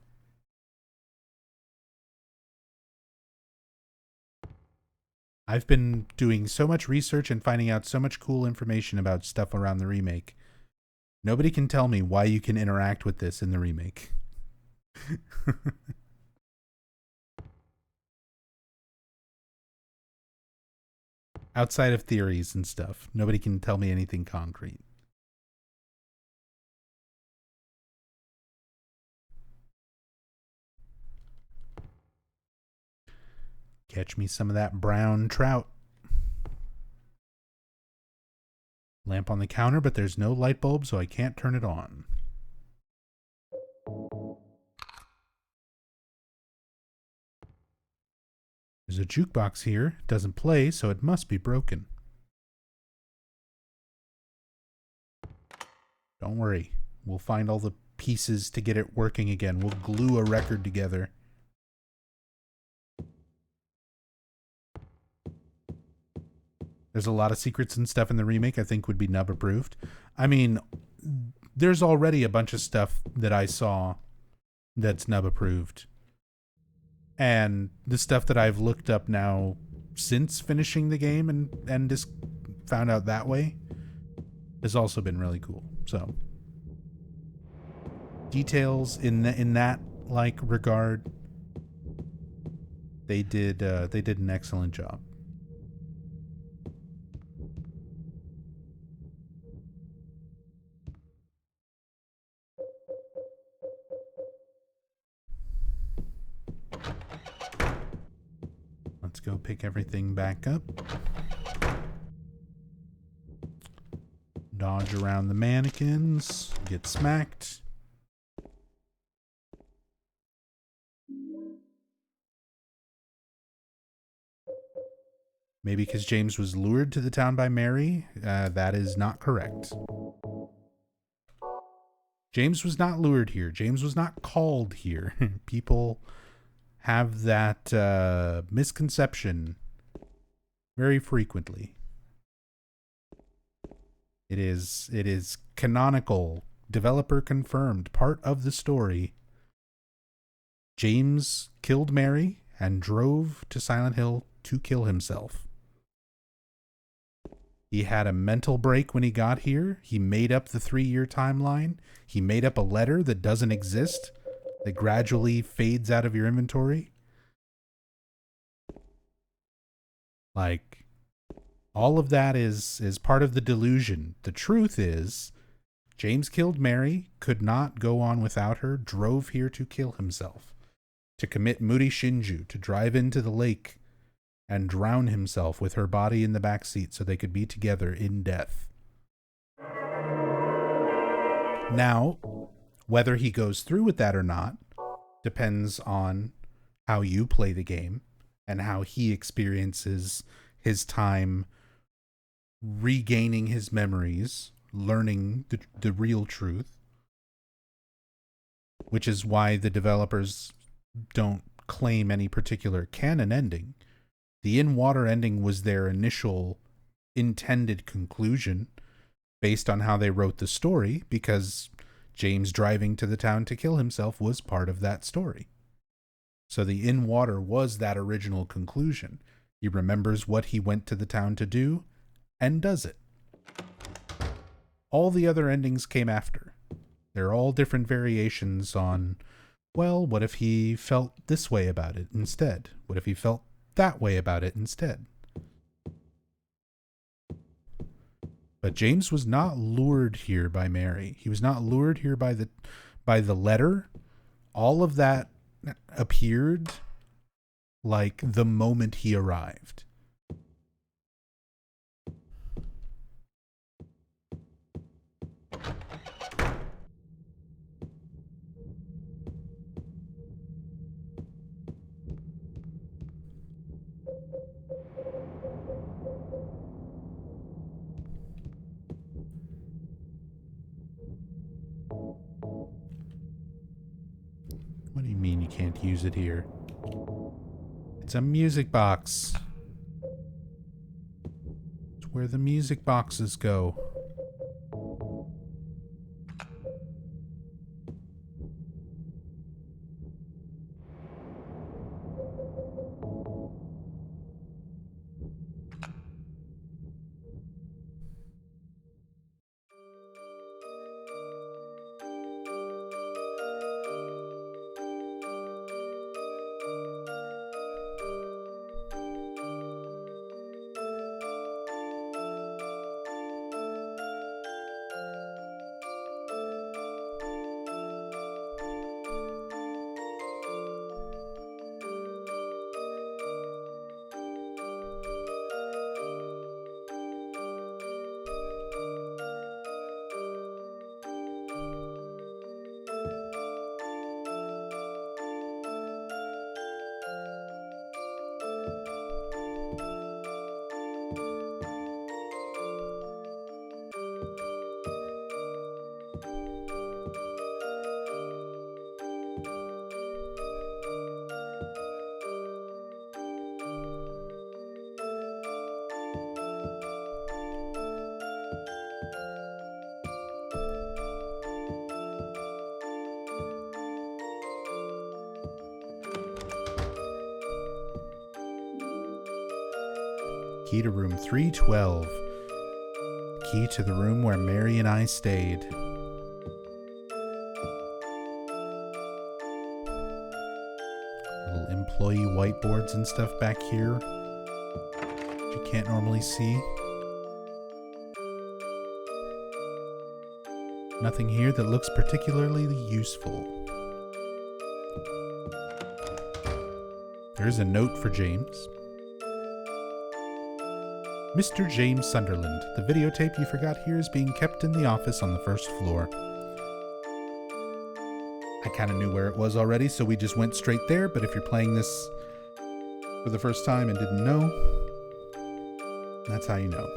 S1: I've been doing so much research and finding out so much cool information about stuff around the remake. Nobody can tell me why you can interact with this in the remake. Outside of theories and stuff, nobody can tell me anything concrete. Catch me some of that brown trout. Lamp on the counter, but there's no light bulb, so I can't turn it on. There's a jukebox here. It doesn't play, so it must be broken. Don't worry. We'll find all the pieces to get it working again. We'll glue a record together. There's a lot of secrets and stuff in the remake I think would be nub approved. I mean, there's already a bunch of stuff that I saw that's nub approved. And the stuff that I've looked up now since finishing the game and just found out that way has also been really cool. So details in that like regard, they did an excellent job. Let's go pick everything back up. Dodge around the mannequins. Get smacked. Maybe because James was lured to the town by Mary. That is not correct. James was not lured here. James was not called here. People have that misconception very frequently. It is canonical, developer confirmed, part of the story. James killed Mary and drove to Silent Hill to kill himself. He had a mental break when he got here. He made up the 3-year timeline. He made up a letter that doesn't exist, that gradually fades out of your inventory. Like, all of that is part of the delusion. The truth is, James killed Mary, could not go on without her, drove here to kill himself, to commit Muri Shinju, to drive into the lake and drown himself with her body in the back seat so they could be together in death. Now, whether he goes through with that or not depends on how you play the game and how he experiences his time regaining his memories, learning the real truth, which is why the developers don't claim any particular canon ending. The in-water ending was their initial intended conclusion based on how they wrote the story, because James driving to the town to kill himself was part of that story. So the in-water was that original conclusion. He remembers what he went to the town to do and does it. All the other endings came after. They're all different variations on, well, what if he felt this way about it instead? What if he felt that way about it instead? But James was not lured here by Mary. He was not lured here by the letter. All of that appeared like the moment he arrived. What do you mean you can't use it here? It's a music box. It's where the music boxes go. Key to room 312. Key to the room where Mary and I stayed. Little employee whiteboards and stuff back here, which you can't normally see. Nothing here that looks particularly useful. There's a note for James. Mr. James Sunderland, the videotape you forgot here is being kept in the office on the first floor. I kind of knew where it was already, so we just went straight there, but if you're playing this for the first time and didn't know, that's how you know.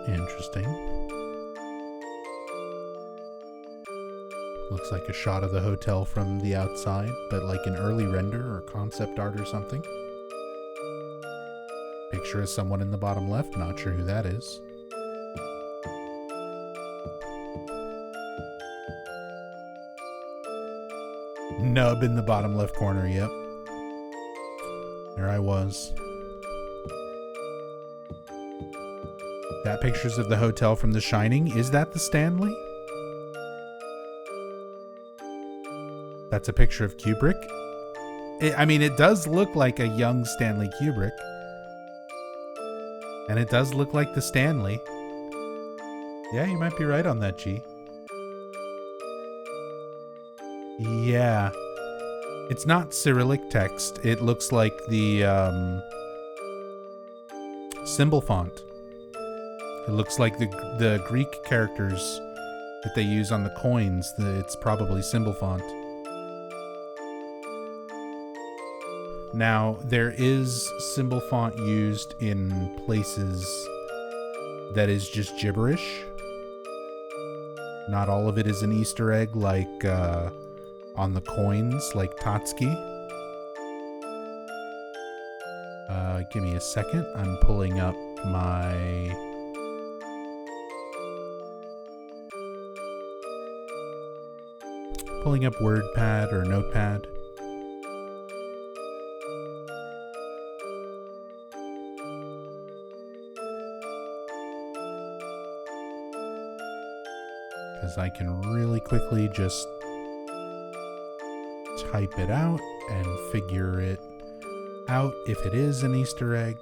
S1: Interesting. Looks like a shot of the hotel from the outside, but like an early render or concept art or something. Picture of someone in the bottom left, not sure who that is. Nub in the bottom left corner, yep. There I was. That picture's of the hotel from The Shining. Is that the Stanley? That's a picture of Kubrick. I mean, it does look like a young Stanley Kubrick. And it does look like the Stanley. Yeah, you might be right on that, G. Yeah. It's not Cyrillic text. It looks like the symbol font. It looks like the Greek characters that they use on the coins. It's probably symbol font. Now, there is symbol font used in places that is just gibberish. Not all of it is an Easter egg like on the coins, like Tatsuki. Give me a second. I'm pulling up my... Pulling up WordPad or Notepad. Because I can really quickly just type it out and figure it out if it is an Easter egg.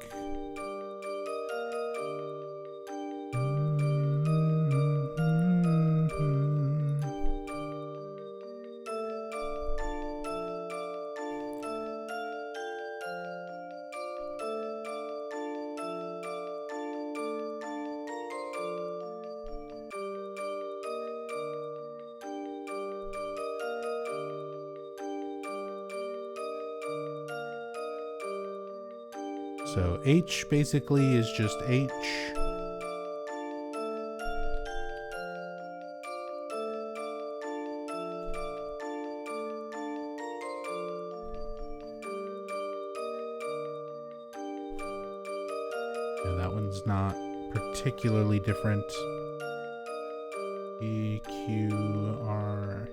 S1: So H basically is just H. Yeah, that one's not particularly different. E, Q, R.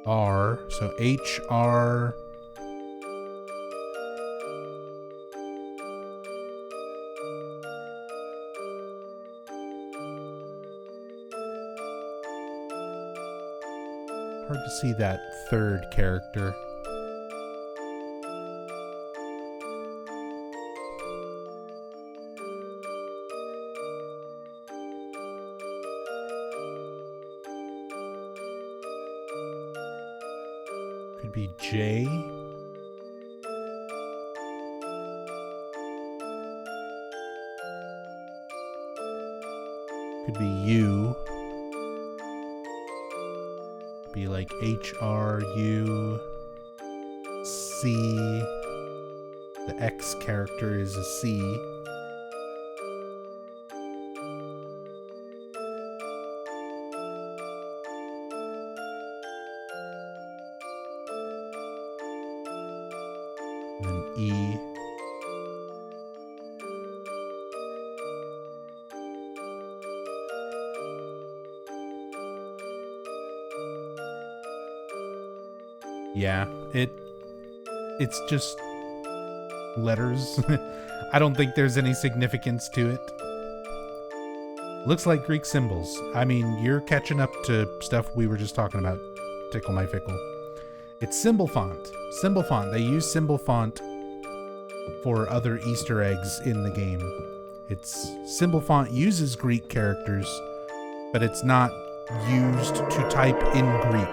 S1: R, so H, R. Hard to see that third character. Could be J. Could be U. Be like HRU C. The X character is a C. And then E. Yeah, it's just letters. I don't think there's any significance to it. Looks like Greek symbols. I mean, you're catching up to stuff we were just talking about. Tickle my fickle. It's symbol font. Symbol font. They use symbol font for other Easter eggs in the game. It's symbol font uses Greek characters, but it's not used to type in Greek.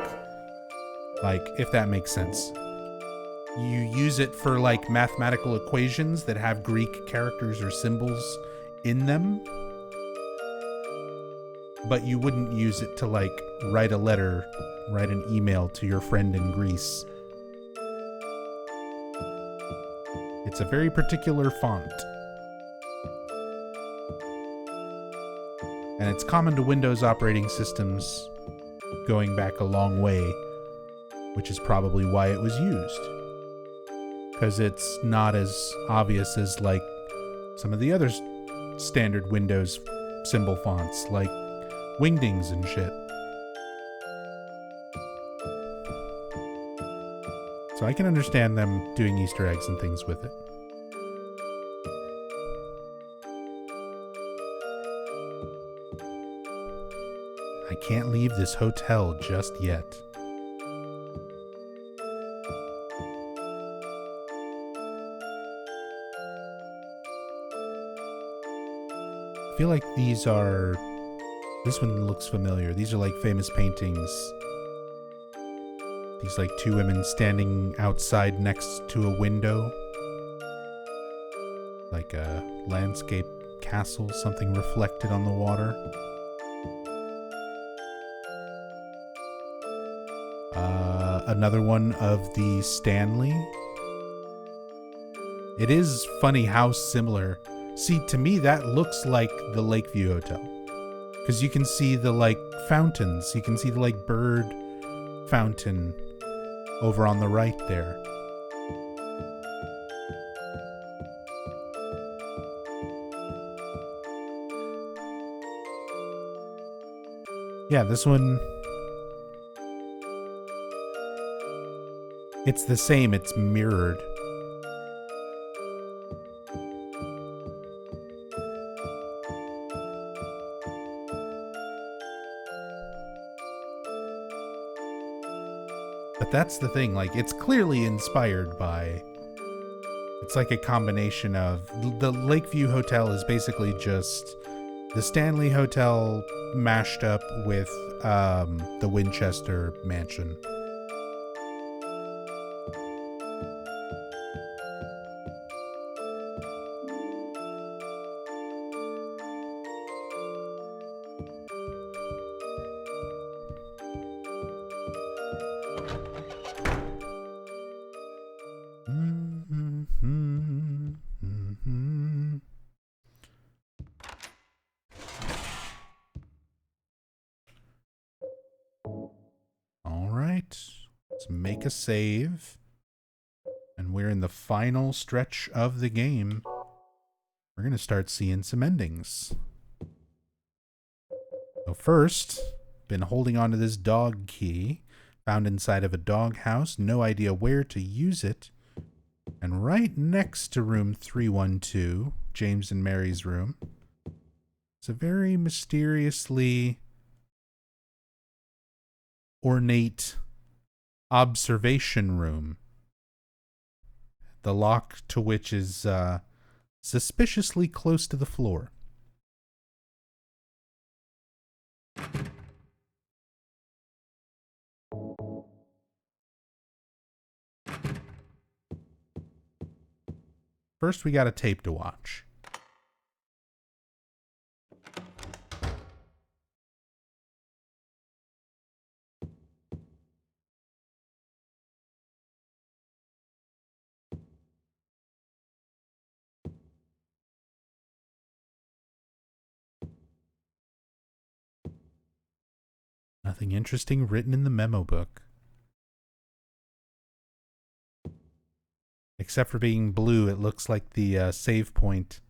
S1: Like, if that makes sense. You use it for, like, mathematical equations that have Greek characters or symbols in them. But you wouldn't use it to, like, write a letter, write an email to your friend in Greece. It's a very particular font. And it's common to Windows operating systems going back a long way, which is probably why it was used. Because it's not as obvious as like some of the other standard Windows symbol fonts, like Wingdings and shit. So I can understand them doing Easter eggs and things with it. I can't leave this hotel just yet. I feel like this one looks familiar. These are like famous paintings. These like two women standing outside next to a window. Like a landscape castle, something reflected on the water. Another one of the Stanley. It is funny how similar. See, to me, that looks like the Lakeview Hotel. Because you can see the, like, fountains. You can see the, like, bird fountain over on the right there. Yeah, this one... It's the same, it's mirrored. But that's the thing, like, it's clearly inspired by... It's like a combination of... The Lakeview Hotel is basically just the Stanley Hotel mashed up with the Winchester Mansion. Let's make a save. And we're in the final stretch of the game. We're going to start seeing some endings. So first, been holding on to this dog key. Found inside of a dog house. No idea where to use it. And right next to room 312, James and Mary's room, it's a very mysteriously ornate observation room, the lock to which is suspiciously close to the floor. First, we got a tape to watch. Nothing interesting written in the memo book. Except for being blue, it looks like the save point.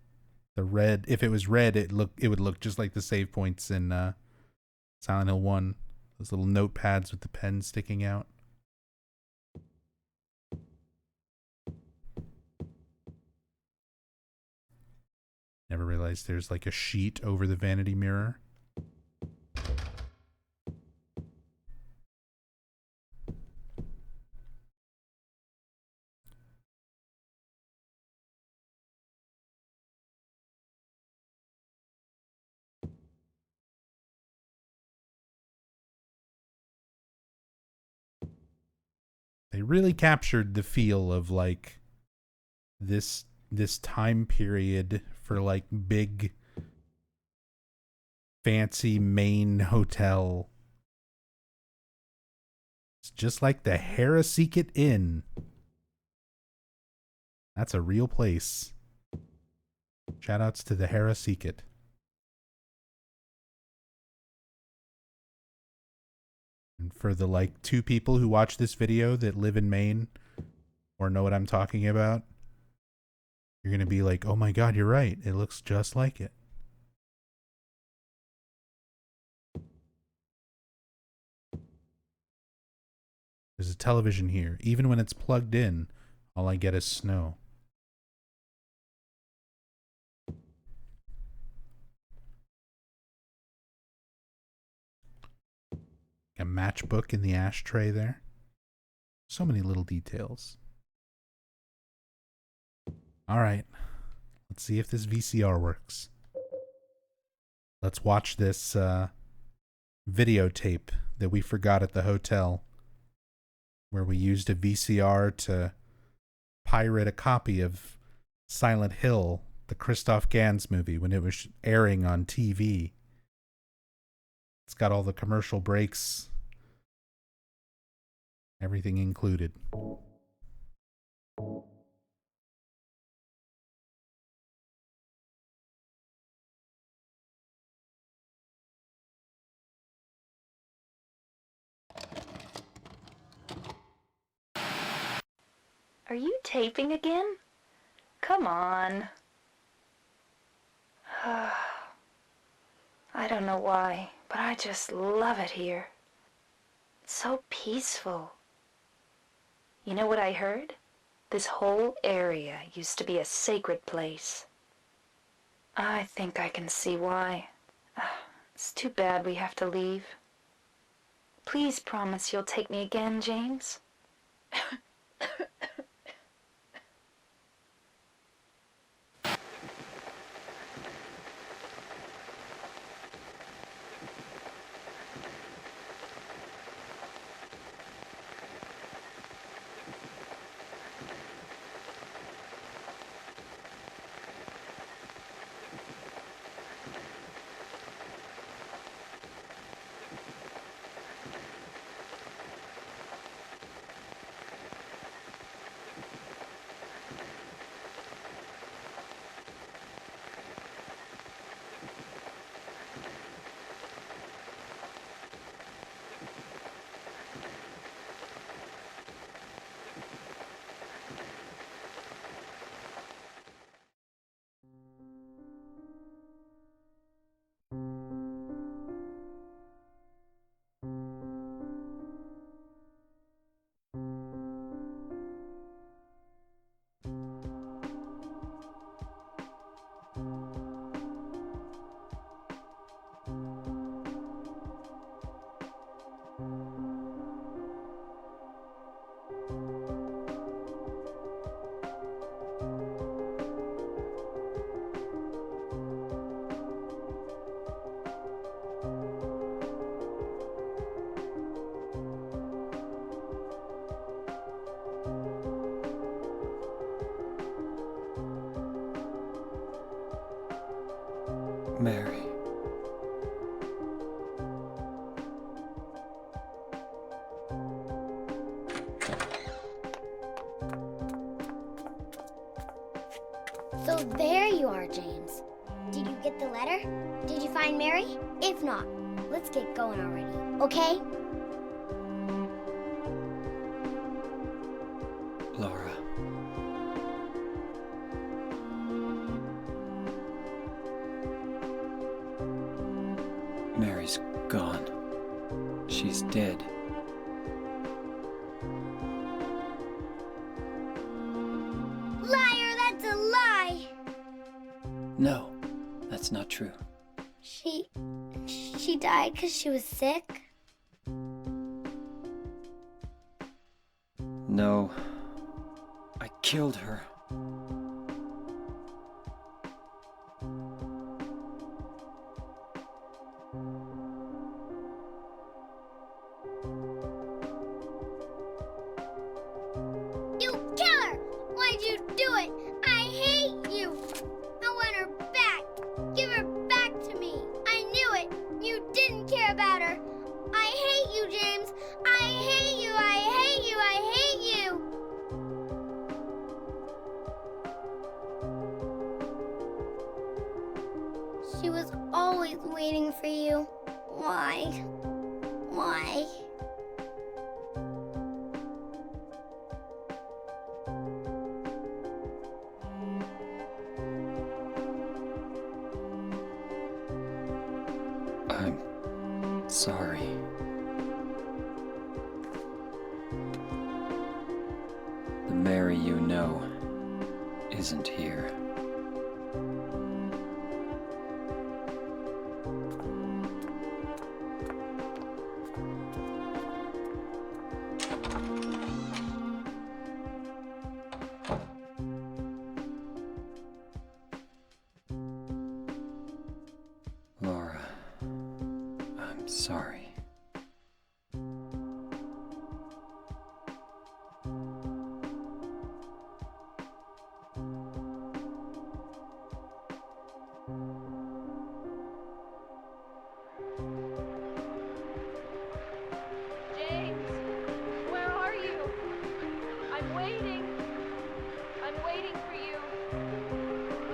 S1: The red, if it was red, it would look just like the save points in Silent Hill 1. Those little notepads with the pen sticking out. Never realized there's like a sheet over the vanity mirror. They really captured the feel of like this time period for like big fancy Maine hotel. It's just like the Harriseket Inn. That's a real place. Shoutouts to the Hera Seekit. And for the like 2 people who watch this video that live in Maine or know what I'm talking about, you're going to be like, oh my god, you're right. It looks just like it. There's a television here. Even when it's plugged in, all I get is snow. A matchbook in the ashtray there. So many little details. All right. Let's see if this VCR works. Let's watch this videotape that we forgot at the hotel, where we used a VCR to pirate a copy of Silent Hill, the Christoph Gans movie, when it was airing on TV. It's got all the commercial breaks, everything included.
S5: Are you taping again? Come on. I don't know why, but I just love it here. It's so peaceful. You know what I heard? This whole area used to be a sacred place. I think I can see why. It's too bad we have to leave. Please promise you'll take me again, James.
S3: Mary.
S4: So there you are, James. Did you get the letter? Did you find Mary? If not, let's get going already, okay?
S3: Laura. Mary's gone. She's dead.
S4: Liar, that's a lie!
S3: No, that's not true.
S4: She died because she was sick?
S3: No, I killed her.
S4: You killer! Why'd you do it? I hate you! I want her back! Give her back to me! I knew it! You didn't care about her! I hate you, James! I hate you! I hate you! I hate you! always waiting for you. Why? Why?
S3: I'm sorry. The Mary you know isn't here. Laura, I'm sorry.
S5: James, where are you? I'm waiting. I'm waiting for you.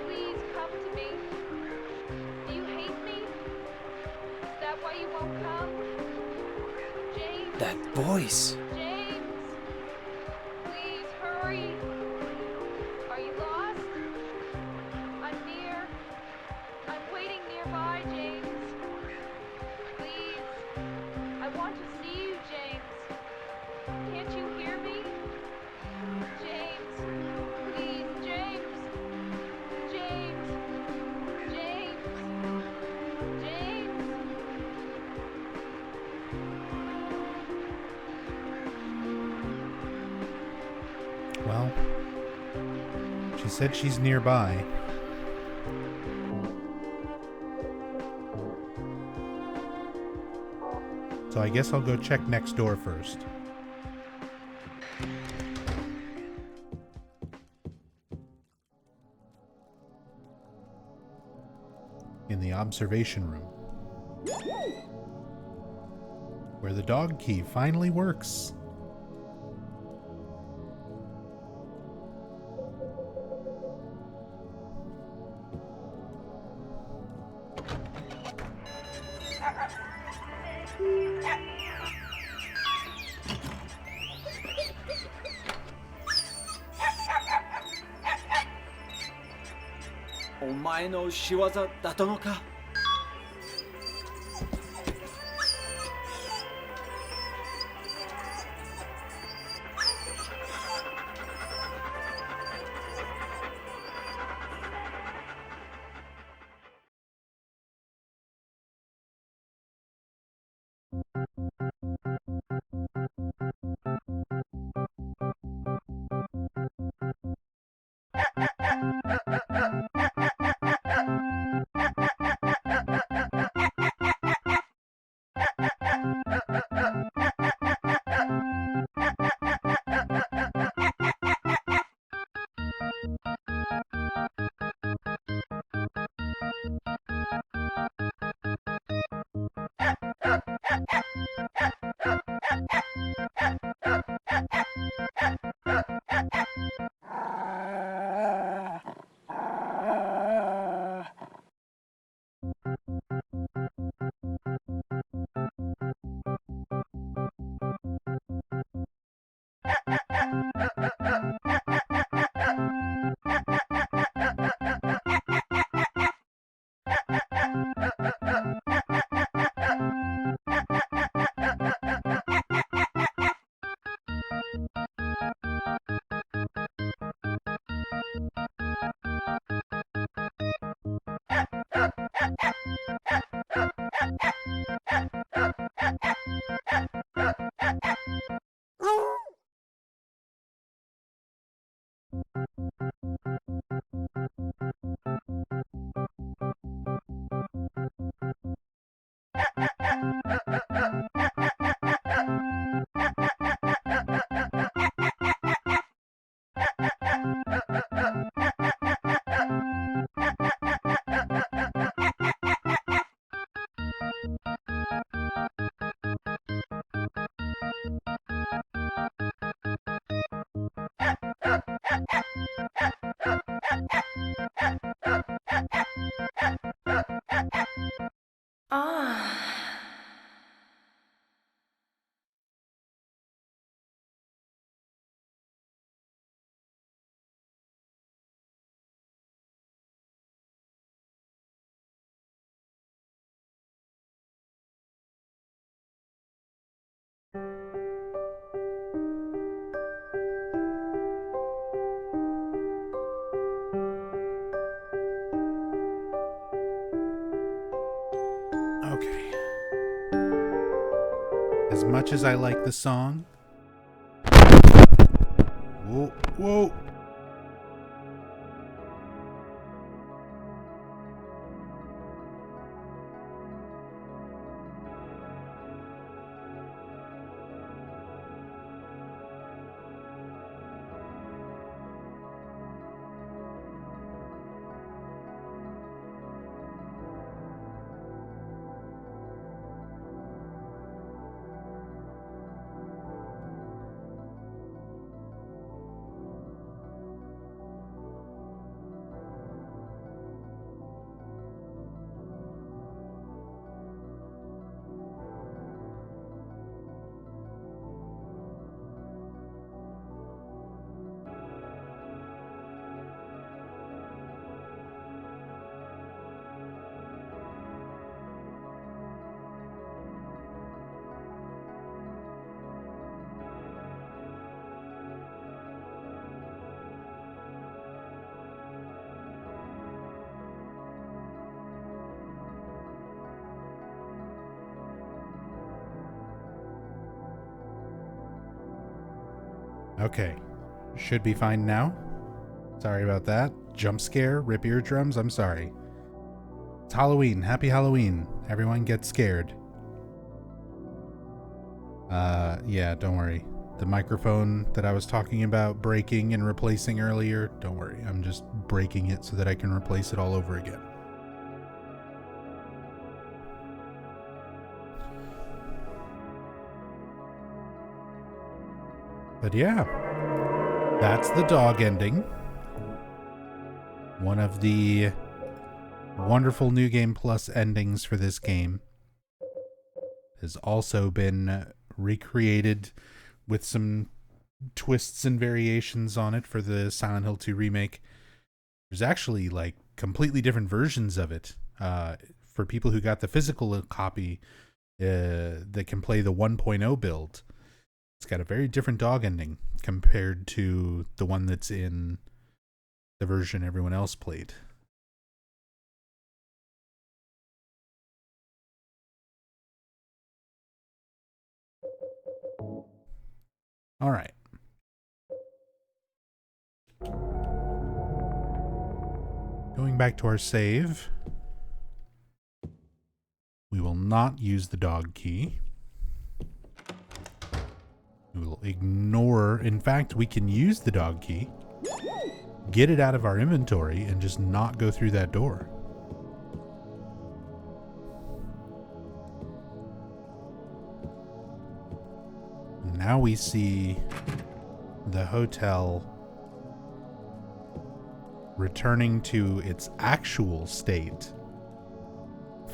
S5: Please come to me. Do you hate me? Is that why you won't come? James,
S3: That voice!
S5: James, please hurry. Are you lost? I'm near. I'm waiting nearby, James. Please. I want to see you, James. Can't you hear me? James. Please, James. James. James. James.
S1: Well, she said she's nearby. So I guess I'll go check next door first. In the observation room, where the dog key finally works.
S8: お前の仕業だったのか。
S1: Okay. As much as I like the song... Whoa, whoa! Okay. Should be fine now. Sorry about that. Jump scare, rip eardrums, I'm sorry. It's Halloween. Happy Halloween. Everyone get scared. Yeah, don't worry. The microphone that I was talking about breaking and replacing earlier, don't worry. I'm just breaking it so that I can replace it all over again. But yeah, that's the dog ending. One of the wonderful New Game Plus endings for this game has also been recreated with some twists and variations on it for the Silent Hill 2 remake. There's actually like completely different versions of it for people who got the physical copy that can play the 1.0 build. It's got a very different dog ending compared to the one that's in the version everyone else played. All right. Going back to our save, we will not use the dog key. We will ignore, in fact, we can use the dog key, get it out of our inventory, and just not go through that door. Now we see the hotel returning to its actual state.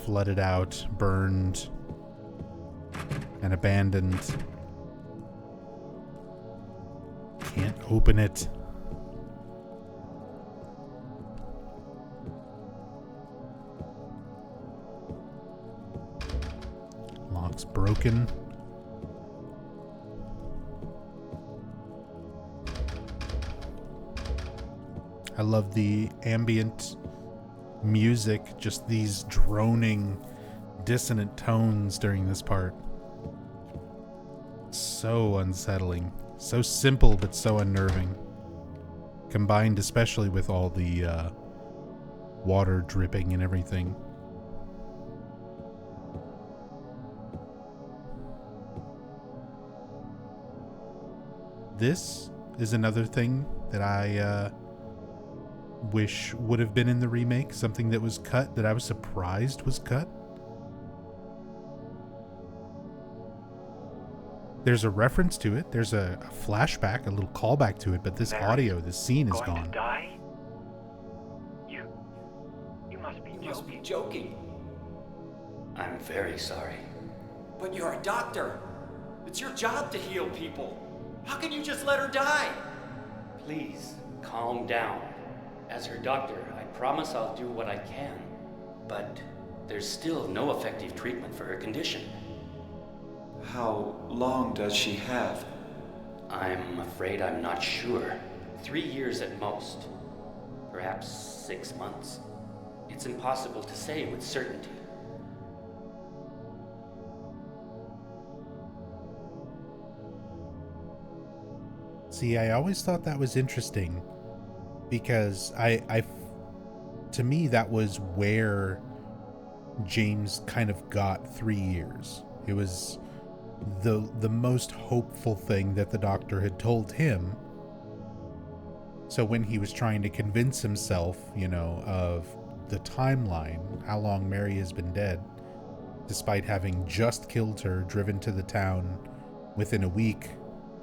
S1: Flooded out, burned, and abandoned. Can't open it. Lock's broken. I love the ambient music, just these droning, dissonant tones during this part. So unsettling. So simple, but so unnerving. Combined especially with all the water dripping and everything. This is another thing that I wish would have been in the remake. Something that was cut that I was surprised was cut. There's a reference to it. There's a flashback, a little callback to it, but this audio, this scene is gone.
S3: To die? You must be joking. I'm very sorry.
S8: But you're a doctor. It's your job to heal people. How can you just let her die?
S3: Please, calm down. As her doctor, I promise I'll do what I can. But there's still no effective treatment for her condition.
S9: How long does she have?
S3: I'm afraid I'm not sure. 3 years at most. Perhaps 6 months. It's impossible to say with certainty.
S1: See, I always thought that was interesting because to me, that was where James kind of got 3 years. It was the most hopeful thing that the doctor had told him. So when he was trying to convince himself, of the timeline, how long Mary has been dead, despite having just killed her, driven to the town within a week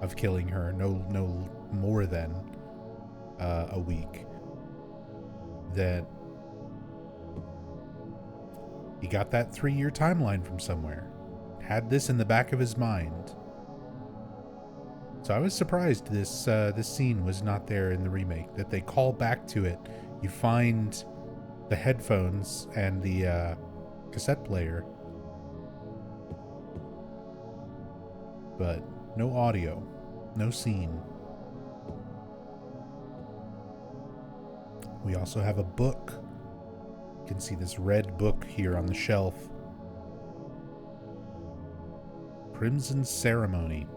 S1: of killing her, no more than a week, that he got that 3-year timeline from somewhere, had this in the back of his mind. So I was surprised this scene was not there in the remake, that they call back to it. You find the headphones and the cassette player, but no audio, no scene. We also have a book. You can see this red book here on the shelf. Crimson Ceremony.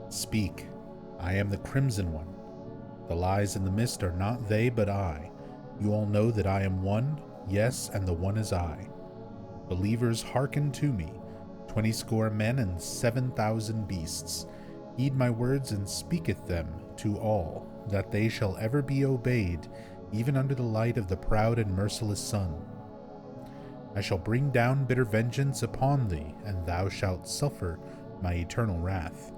S1: Speak. I am the Crimson One. The lies in the mist are not they, but I. You all know that I am one, yes, and the one is I. Believers, hearken to me. 20 men and 7,000 beasts. Heed my words and speaketh them to all, that they shall ever be obeyed, even under the light of the proud and merciless sun. I shall bring down bitter vengeance upon thee, and thou shalt suffer my eternal wrath.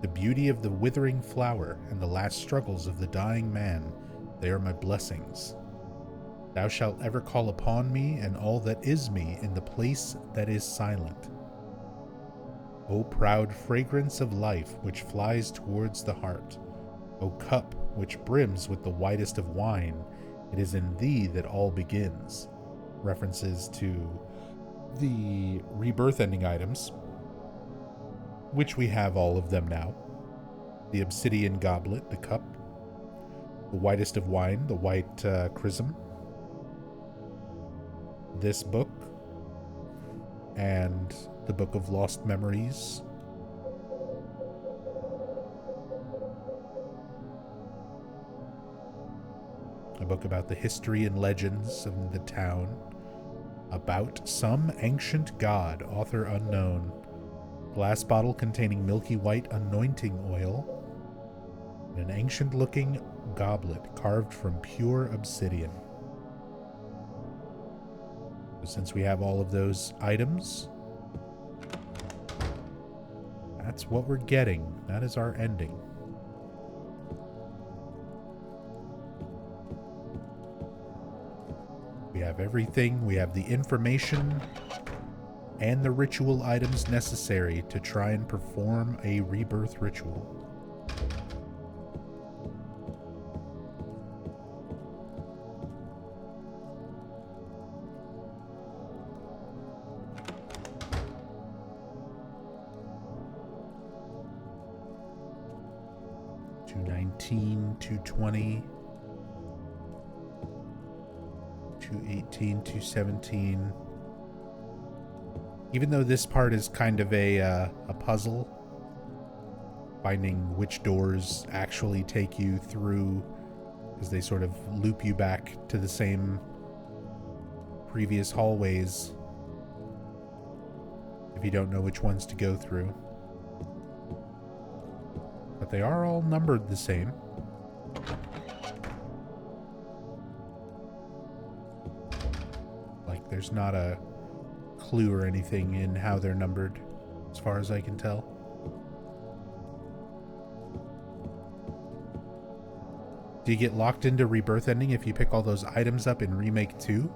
S1: The beauty of the withering flower and the last struggles of the dying man, they are my blessings. Thou shalt ever call upon me and all that is me in the place that is silent. O proud fragrance of life which flies towards the heart, O cup which brims with the whitest of wine, it is in thee that all begins. References to the Rebirth ending items, which we have all of them now. The obsidian goblet, the cup, the whitest of wine, the white chrism, this book, and the Book of Lost Memories. A book about the history and legends of the town, about some ancient god, author unknown. Glass bottle containing milky white anointing oil, and an ancient-looking goblet carved from pure obsidian. So since we have all of those items, that's what we're getting. That is our ending. We have everything. We have the information and the ritual items necessary to try and perform a rebirth ritual. $219, $220, $218, $217. Even though this part is kind of a puzzle, finding which doors actually take you through, because they sort of loop you back to the same previous hallways if you don't know which ones to go through. But they are all numbered the same. Like, there's not a clue or anything in how they're numbered, as far as I can tell. Do you get locked into Rebirth ending if you pick all those items up in Remake 2?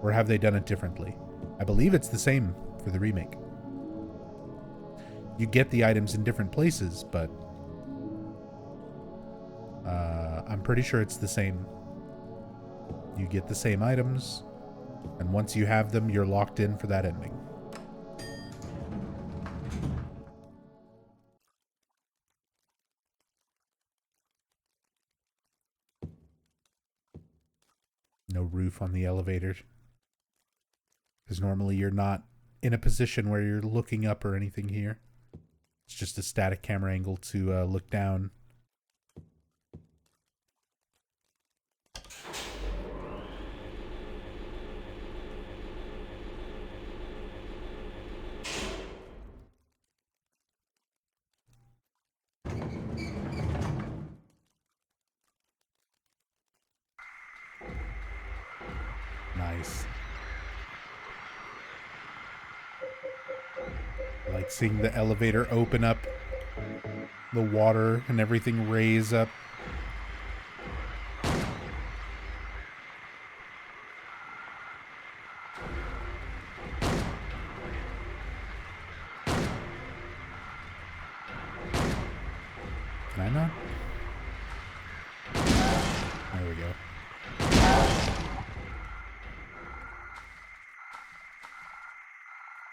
S1: Or have they done it differently? I believe it's the same for the remake. You get the items in different places, but I'm pretty sure it's the same. You get the same items, and once you have them, you're locked in for that ending. No roof on the elevator, because normally you're not in a position where you're looking up or anything here. It's just a static camera angle to look down. Nice. Like seeing the elevator open up, the water and everything raise up. Can I not? There we go.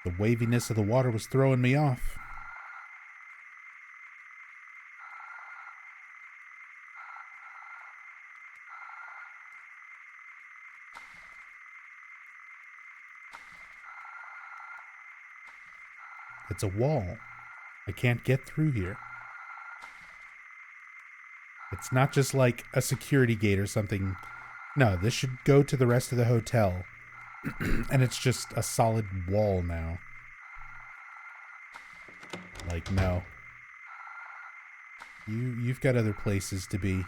S1: The waviness of the water was throwing me off. It's a wall. I can't get through here. It's not just like a security gate or something. No, this should go to the rest of the hotel. And it's just a solid wall now. Like, no. You've got other places to be.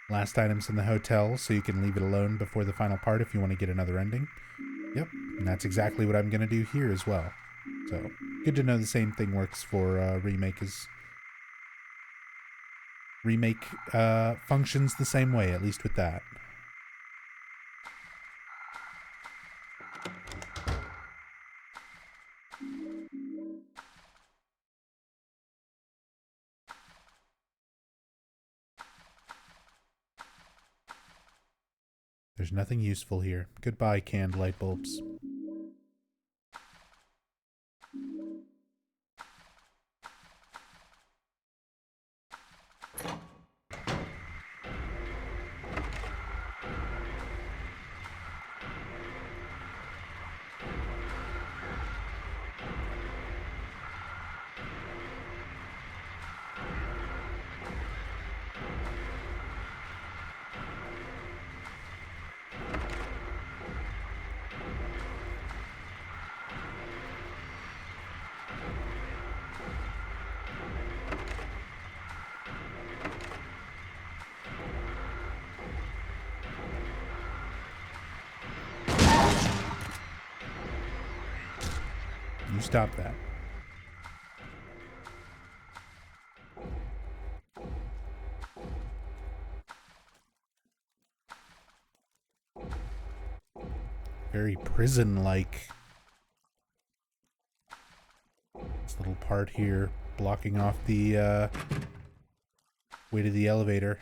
S1: Last items in the hotel, so you can leave it alone before the final part if you want to get another ending. Yep, and that's exactly what I'm going to do here as well. So, good to know the same thing works for remake. Remake functions the same way, at least with that. There's nothing useful here. Goodbye, canned light bulbs. You stop that. Very prison-like. This little part here blocking off the way to the elevator.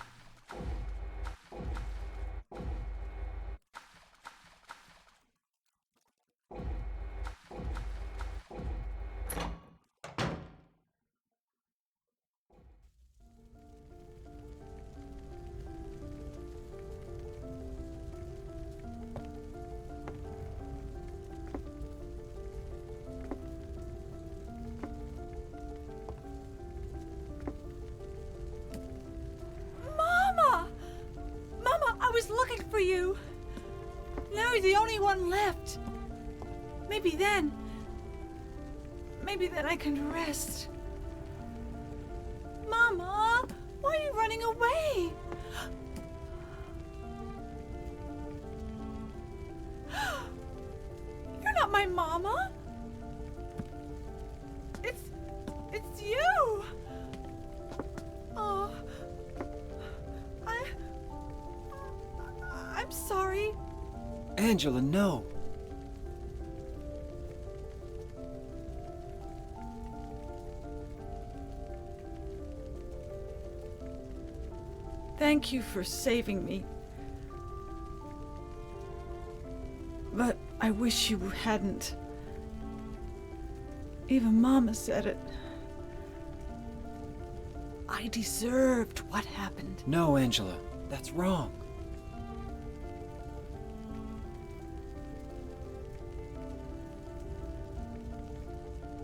S6: For you. Now you're the only one left. Maybe then I can rest. Mama, why are you running away? You're not my mama. It's you. Oh. I'm sorry.
S2: Angela, no.
S6: Thank you for saving me. But I wish you hadn't. Even Mama said it. I deserved what happened.
S8: No, Angela, that's wrong.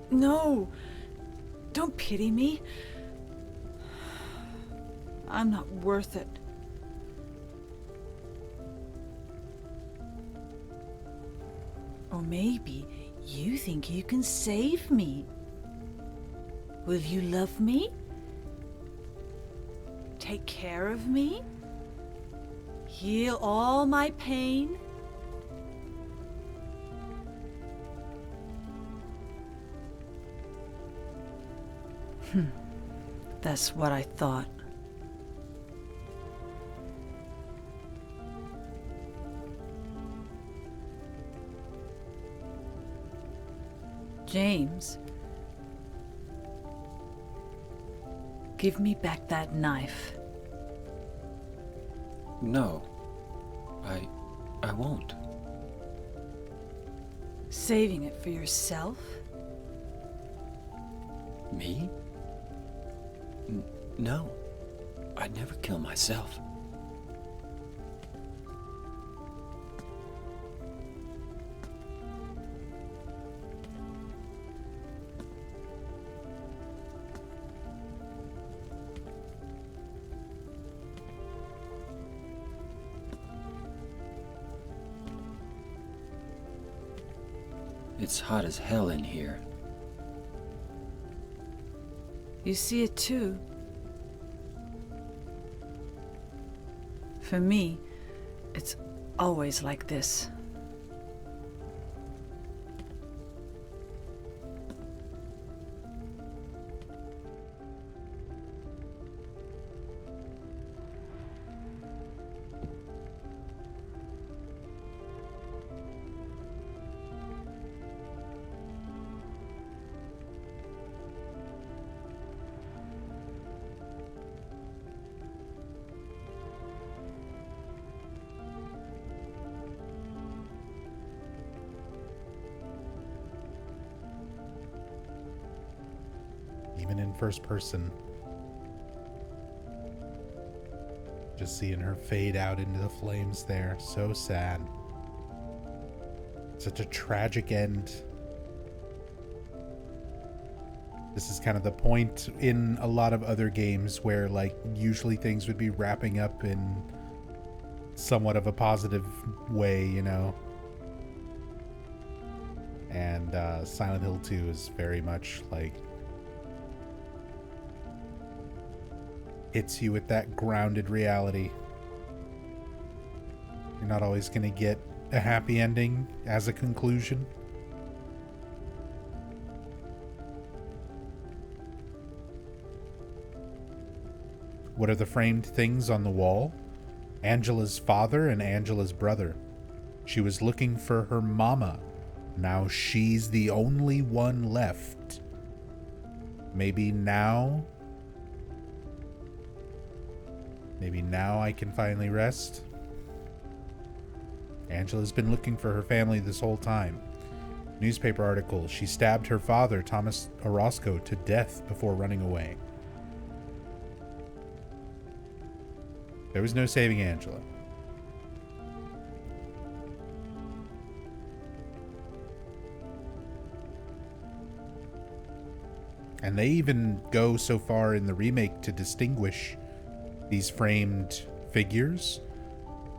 S6: No, don't pity me. I'm not worth it. Or maybe you think you can save me. Will you love me? Take care of me? Heal all my pain? That's what I thought. James, give me back that knife.
S8: No, I won't.
S6: Saving it for yourself?
S8: Me? No, I'd never kill myself. It's hot as hell in here.
S6: You see it too. For me, it's always like this.
S1: Even in first person. Just seeing her fade out into the flames there. So sad. Such a tragic end. This is kind of the point in a lot of other games where, like, usually things would be wrapping up in somewhat of a positive way, you know. And Silent Hill 2 is very much like hits you with that grounded reality. You're not always going to get a happy ending as a conclusion. What are the framed things on the wall? Angela's father and Angela's brother. She was looking for her mama. Now she's the only one left. Maybe now I can finally rest. Angela's been looking for her family this whole time. Newspaper article, she stabbed her father, Thomas Orozco, to death before running away. There was no saving Angela. And they even go so far in the remake to distinguish these framed figures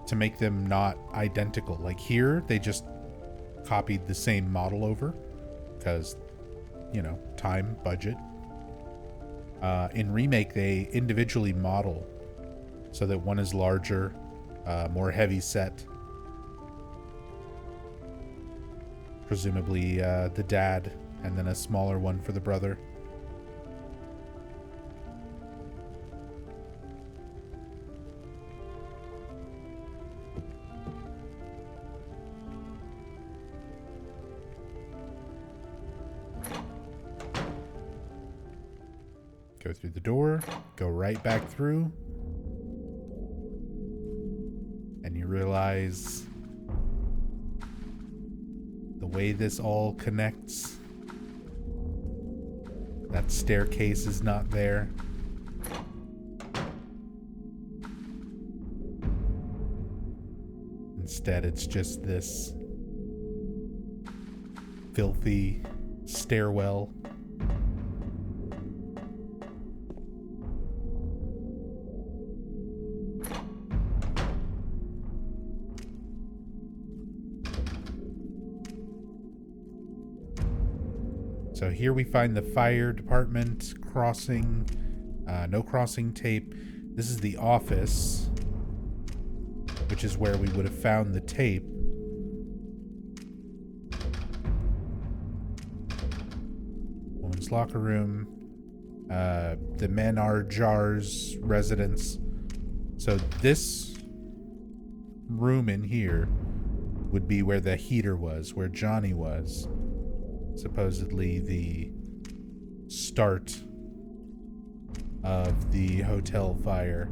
S1: to make them not identical. Like here, they just copied the same model over because, you know, time, budget. In remake, they individually model so that one is larger, more heavy set. Presumably the dad, and then a smaller one for the brother. Go through the door, go right back through, and you realize the way this all connects. That staircase is not there. instead it's just this filthy stairwell. So here we find the fire department crossing, no crossing tape. This is the office, which is where we would have found the tape. Woman's locker room. The men are Jar's residence. So this room in here would be where the heater was, where Johnny was. Supposedly the start of the hotel fire.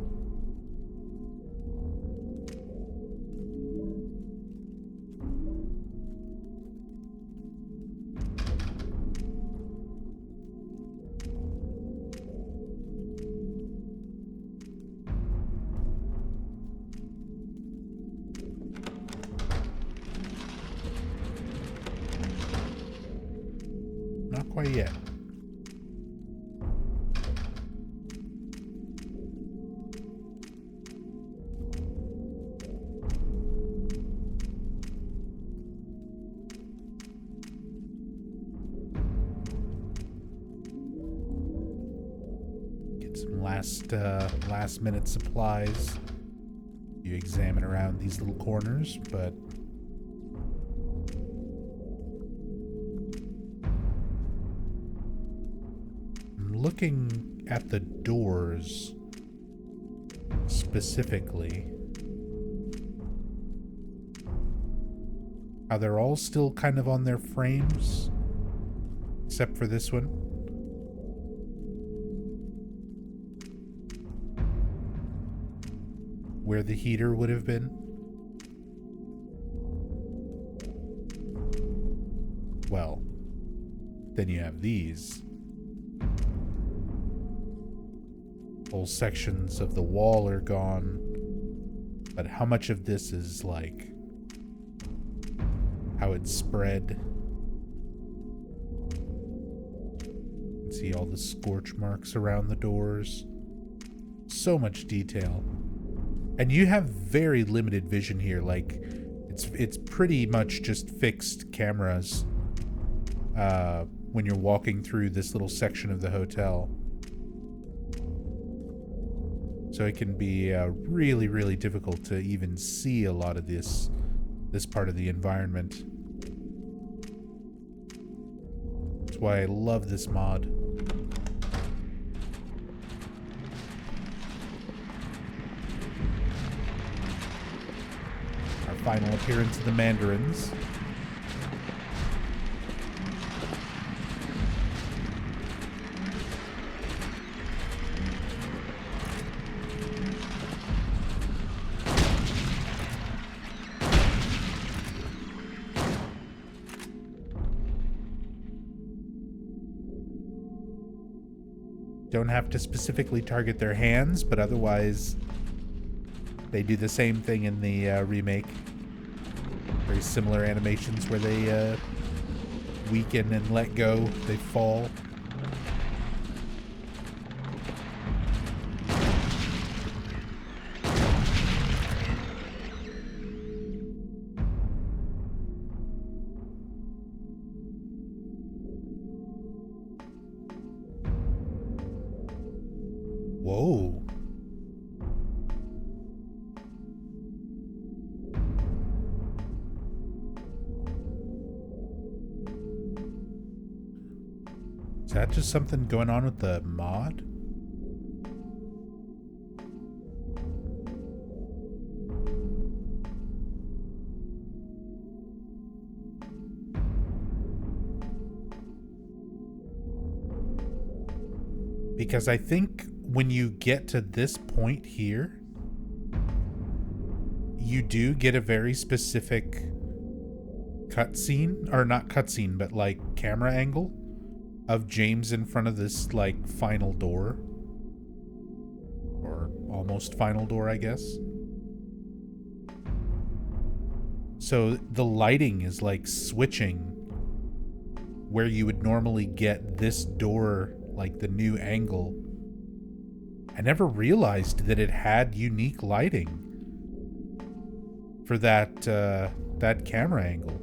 S1: Not quite yet. Get some last minute supplies. You examine around these little corners, but looking at the doors specifically, how they're all still kind of on their frames, except for this one. Where the heater would have been. Well, then you have these. Whole sections of the wall are gone, but how much of this is like how it's spread? You can see all the scorch marks around the doors. So much detail, and you have very limited vision here. Like it's pretty much just fixed cameras when you're walking through this little section of the hotel. So it can be really, really difficult to even see a lot of this part of the environment. That's why I love this mod. Our final appearance of the Mandarins. Don't have to specifically target their hands, but otherwise they do the same thing in the remake. Very similar animations where they weaken and let go, they fall. Whoa. Is that just something going on with the mod? Because I think when you get to this point here, you do get a very specific cutscene, or not cutscene, but like camera angle of James in front of this like final door, or almost final door, I guess. So the lighting is like switching where you would normally get this door, like the new angle. I never realized that it had unique lighting for that camera angle.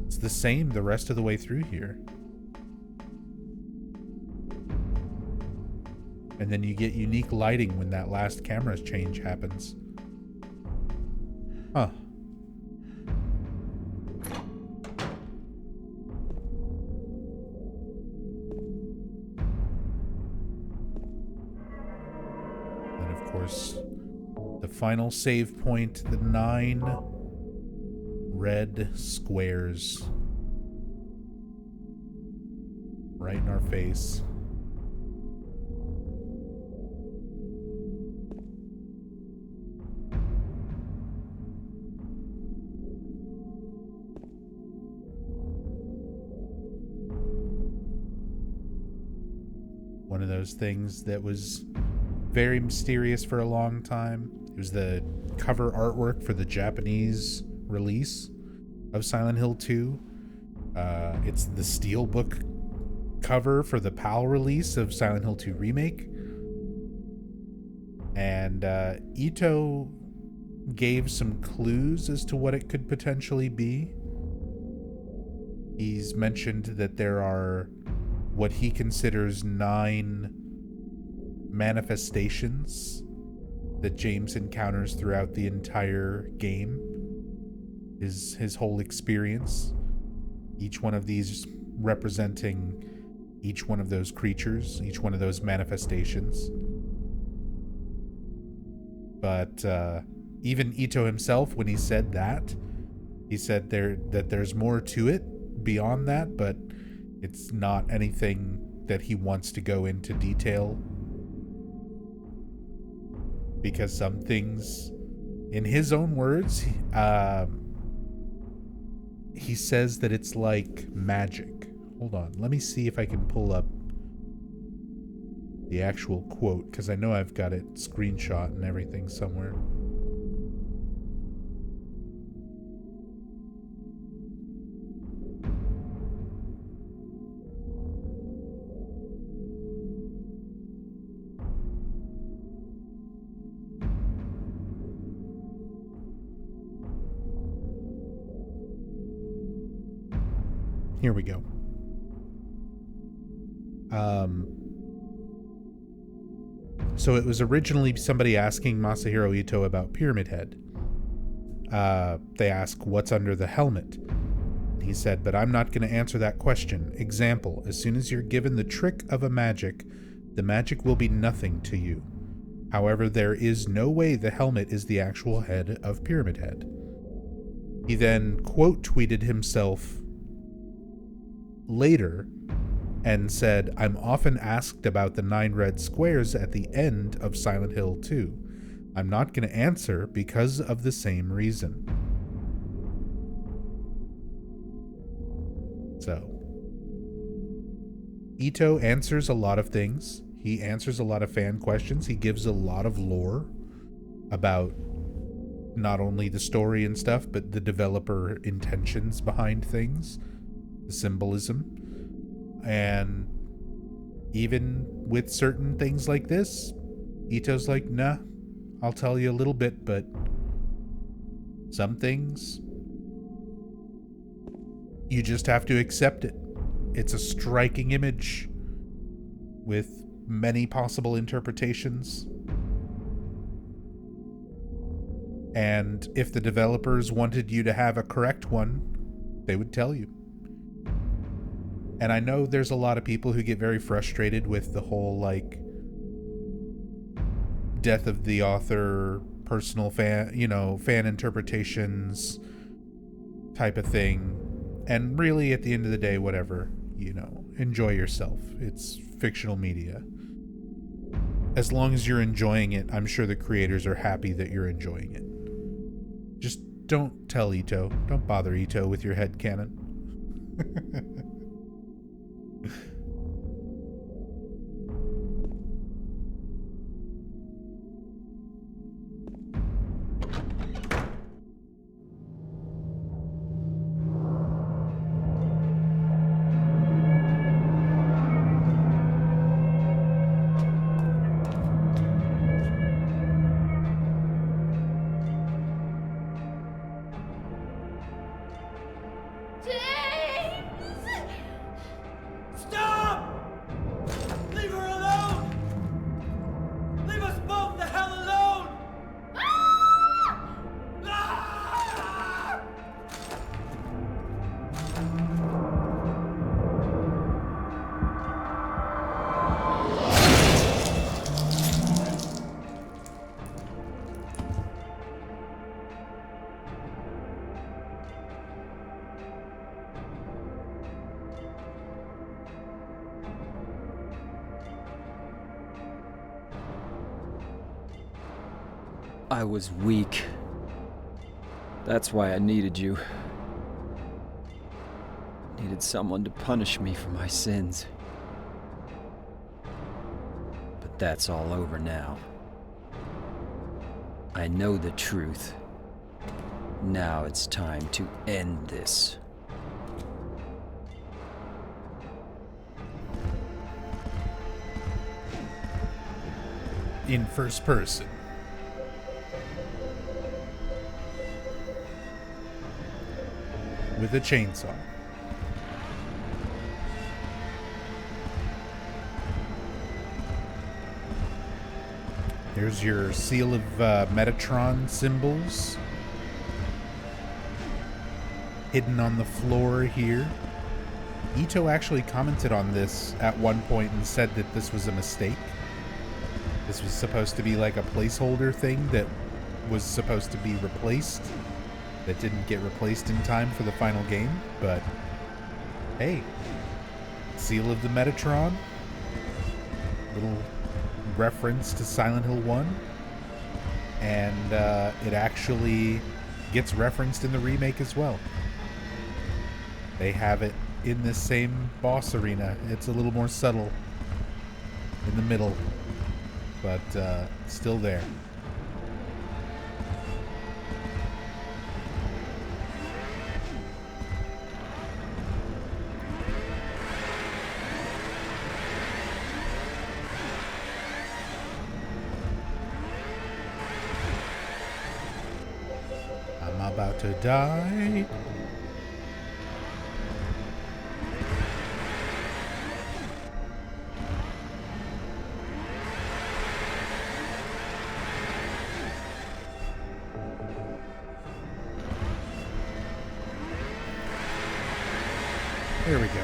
S1: It's the same the rest of the way through here. And then you get unique lighting when that last camera change happens. Huh. And of course, the final save point, the 9 red squares. Right in our face. One of those things that was very mysterious for a long time. It was the cover artwork for the Japanese release of Silent Hill 2. It's the steelbook cover for the PAL release of Silent Hill 2 Remake. And Ito gave some clues as to what it could potentially be. He's mentioned that there are what he considers 9 manifestations that James encounters throughout the entire game. His whole experience. Each one of these representing each one of those creatures, each one of those manifestations. But even Ito himself, when he said that, he said that there's more to it beyond that, but it's not anything that he wants to go into detail. Because some things, in his own words, he says that it's like magic. Hold on, let me see if I can pull up the actual quote, because I know I've got it screenshot and everything somewhere. Here we go. So it was originally somebody asking Masahiro Ito about Pyramid Head. They ask, what's under the helmet? He said, but I'm not going to answer that question. Example, as soon as you're given the trick of a magic, the magic will be nothing to you. However, there is no way the helmet is the actual head of Pyramid Head. He then quote tweeted himself later and said, I'm often asked about the 9 red squares at the end of Silent Hill 2. I'm not going to answer because of the same reason. So, Ito answers a lot of things. He answers a lot of fan questions. He gives a lot of lore about not only the story and stuff, but the developer intentions behind things, the symbolism. And even with certain things like this, Ito's like, nah, I'll tell you a little bit, but some things, you just have to accept it. It's a striking image with many possible interpretations. And if the developers wanted you to have a correct one, they would tell you. And I know there's a lot of people who get very frustrated with the whole, like, death of the author, personal fan interpretations type of thing. And really, at the end of the day, whatever, enjoy yourself. It's fictional media. As long as you're enjoying it, I'm sure the creators are happy that you're enjoying it. Just don't tell Ito. Don't bother Ito with your headcanon.
S6: James!
S2: Stop! Leave her alone! Leave us both the hell alone!
S6: Ah!
S2: Ah!
S10: I was weak. That's why I needed you. Needed someone to punish me for my sins. But that's all over now. I know the truth. Now it's time to end this.
S1: In first person. With a chainsaw. There's your seal of Metatron symbols. Hidden on the floor here. Ito actually commented on this at one point and said that this was a mistake. This was supposed to be like a placeholder thing that was supposed to be replaced. That didn't get replaced in time for the final game, but hey, seal of the Metatron, little reference to Silent Hill 1, and it actually gets referenced in the remake as well. They have it in this same boss arena. It's a little more subtle in the middle, but still there. About to die. There we go.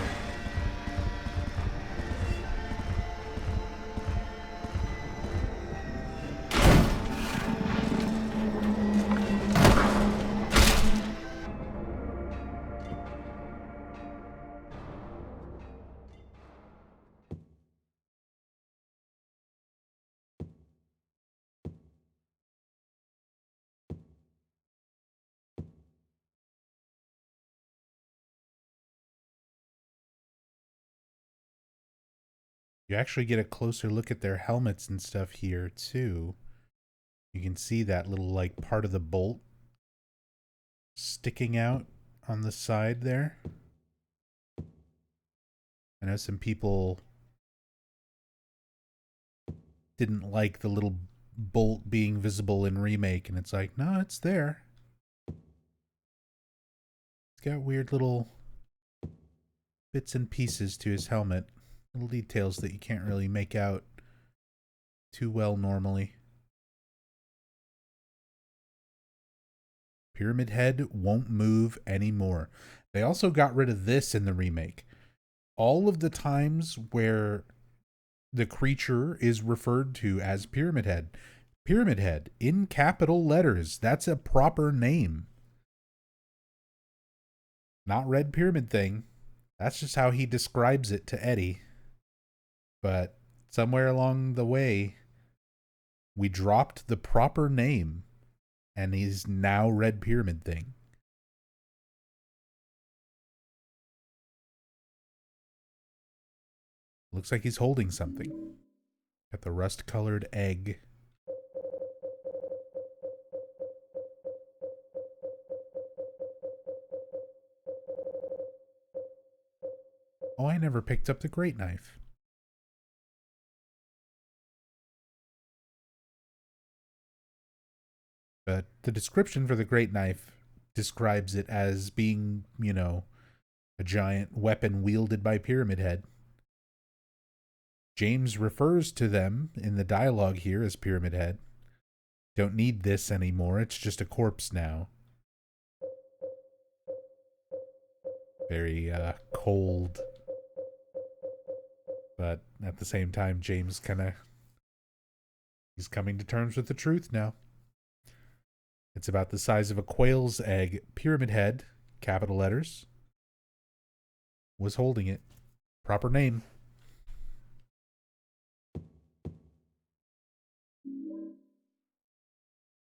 S1: You actually get a closer look at their helmets and stuff here, too. You can see that little, like, part of the bolt sticking out on the side there. I know some people didn't like the little bolt being visible in Remake, and it's like, no, it's there. It's got weird little bits and pieces to his helmet. Little details that you can't really make out too well normally. Pyramid Head won't move anymore. They also got rid of this in the remake. All of the times where the creature is referred to as Pyramid Head in capital letters. That's a proper name. Not Red Pyramid Thing. That's just how he describes it to Eddie. But somewhere along the way, we dropped the proper name, and he's now Red Pyramid Thing. Looks like he's holding something. Got the rust-colored egg. Oh, I never picked up the great knife. But the description for the great knife describes it as being, you know, A giant weapon wielded by Pyramid Head. James refers to them in the dialogue here as Pyramid Head. Don't need this anymore, it's just a corpse now. Very cold. But at the same time, James he's coming to terms with the truth now. It's about the size of a quail's egg. Pyramid Head, capital letters, was holding it. Proper name.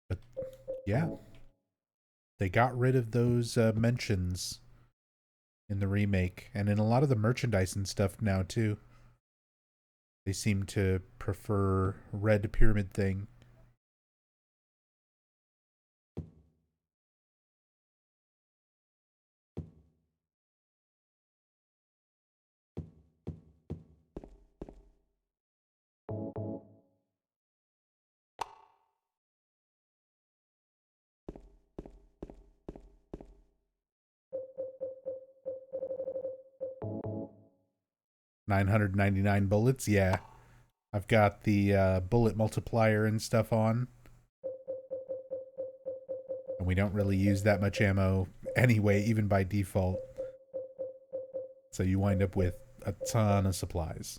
S1: But yeah, they got rid of those mentions in the remake, and in a lot of the merchandise and stuff now too. They seem to prefer red pyramid thing. $999 bullets, yeah. I've got the bullet multiplier and stuff on. And we don't really use that much ammo anyway, even by default. So you wind up with a ton of supplies.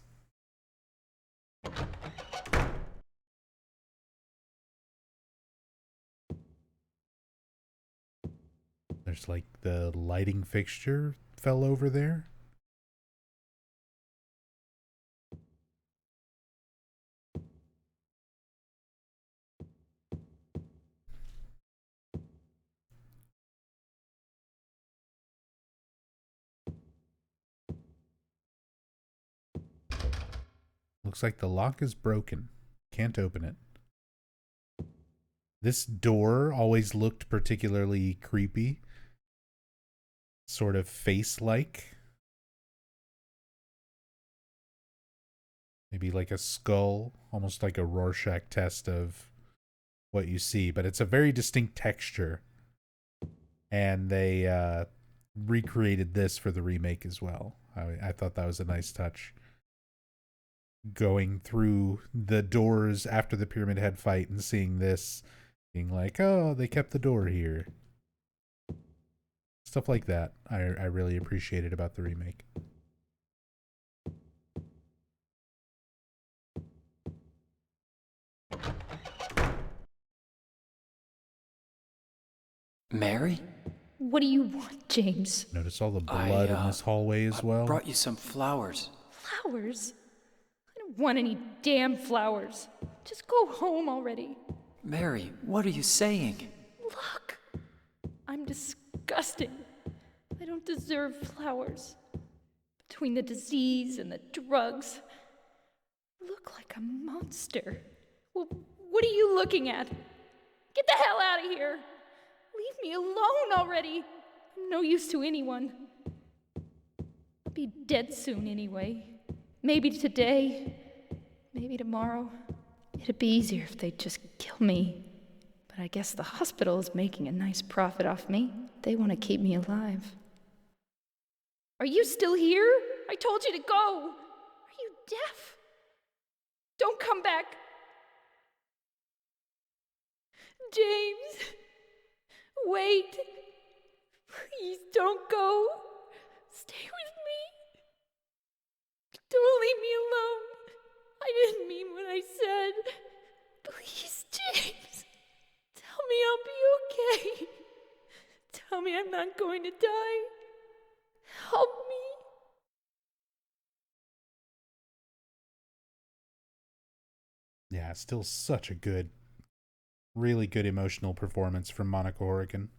S1: There's like the lighting fixture fell over there. Looks like the lock is broken. Can't open it. This door always looked particularly creepy. Sort of face-like. Maybe like a skull. Almost like a Rorschach test of what you see. But it's a very distinct texture. And they recreated this for the remake as well. I thought that was a nice touch. Going through the doors after the Pyramid Head fight and seeing this, being like, oh, they kept the door here. Stuff like that I really appreciated about the remake.
S10: Mary?
S11: What do you want, James?
S1: Notice all the blood in this hallway as well.
S10: I brought you some flowers.
S11: Flowers? I don't want any damn flowers. Just go home already.
S10: Mary, what are you saying?
S11: Look, I'm disgusting. I don't deserve flowers. Between the disease and the drugs, I look like a monster. Well, what are you looking at? Get the hell out of here. Leave me alone already. I'm no use to anyone. I'll be dead soon anyway. Maybe today, maybe tomorrow. It'd be easier if they'd just kill me. But I guess the hospital is making a nice profit off me. They want to keep me alive. Are you still here? I told you to go. Are you deaf? Don't come back. James, wait. Please don't go. Stay with me. Don't leave me alone. I didn't mean what I said. Please, James. Tell me I'll be okay. Tell me I'm not going to die. Help me.
S1: Yeah, still such a good, really good emotional performance from Monica Horrigan.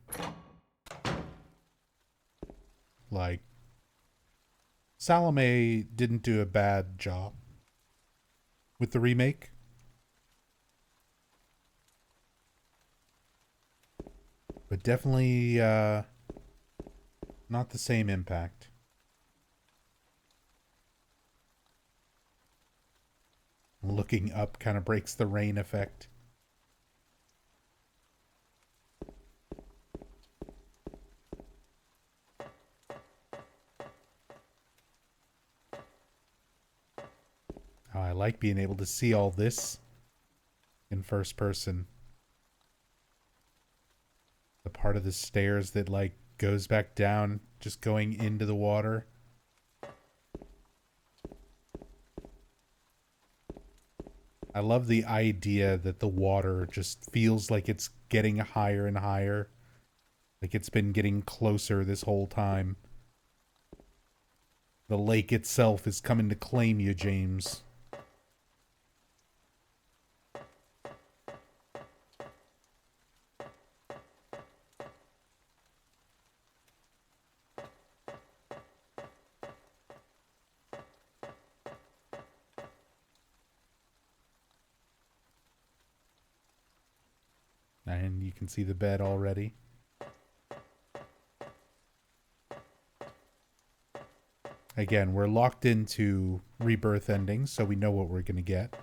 S1: Like, Salome didn't do a bad job with the remake. But definitely not the same impact. Looking up kind of breaks the rain effect. I like being able to see all this in first person. The part of the stairs that like goes back down, just going into the water. I love the idea that the water just feels like it's getting higher and higher. Like it's been getting closer this whole time. The lake itself is coming to claim you, James. And you can see the bed already. Again, we're locked into Rebirth endings, so we know what we're going to get.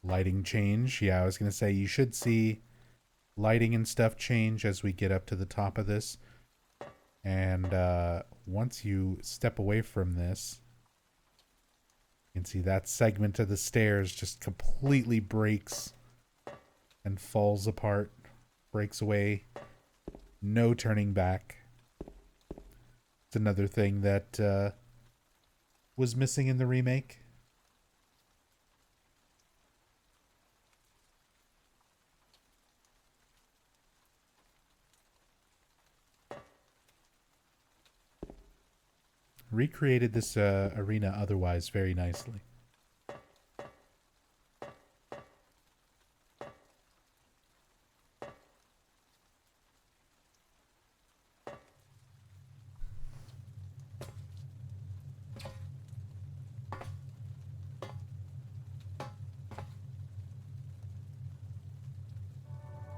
S1: Lighting change. Yeah, I was going to say you should see lighting and stuff change as we get up to the top of this. And once you step away from this, you can see that segment of the stairs just completely breaks and falls apart, breaks away, no turning back. It's another thing that was missing in the remake. Recreated this arena otherwise very nicely.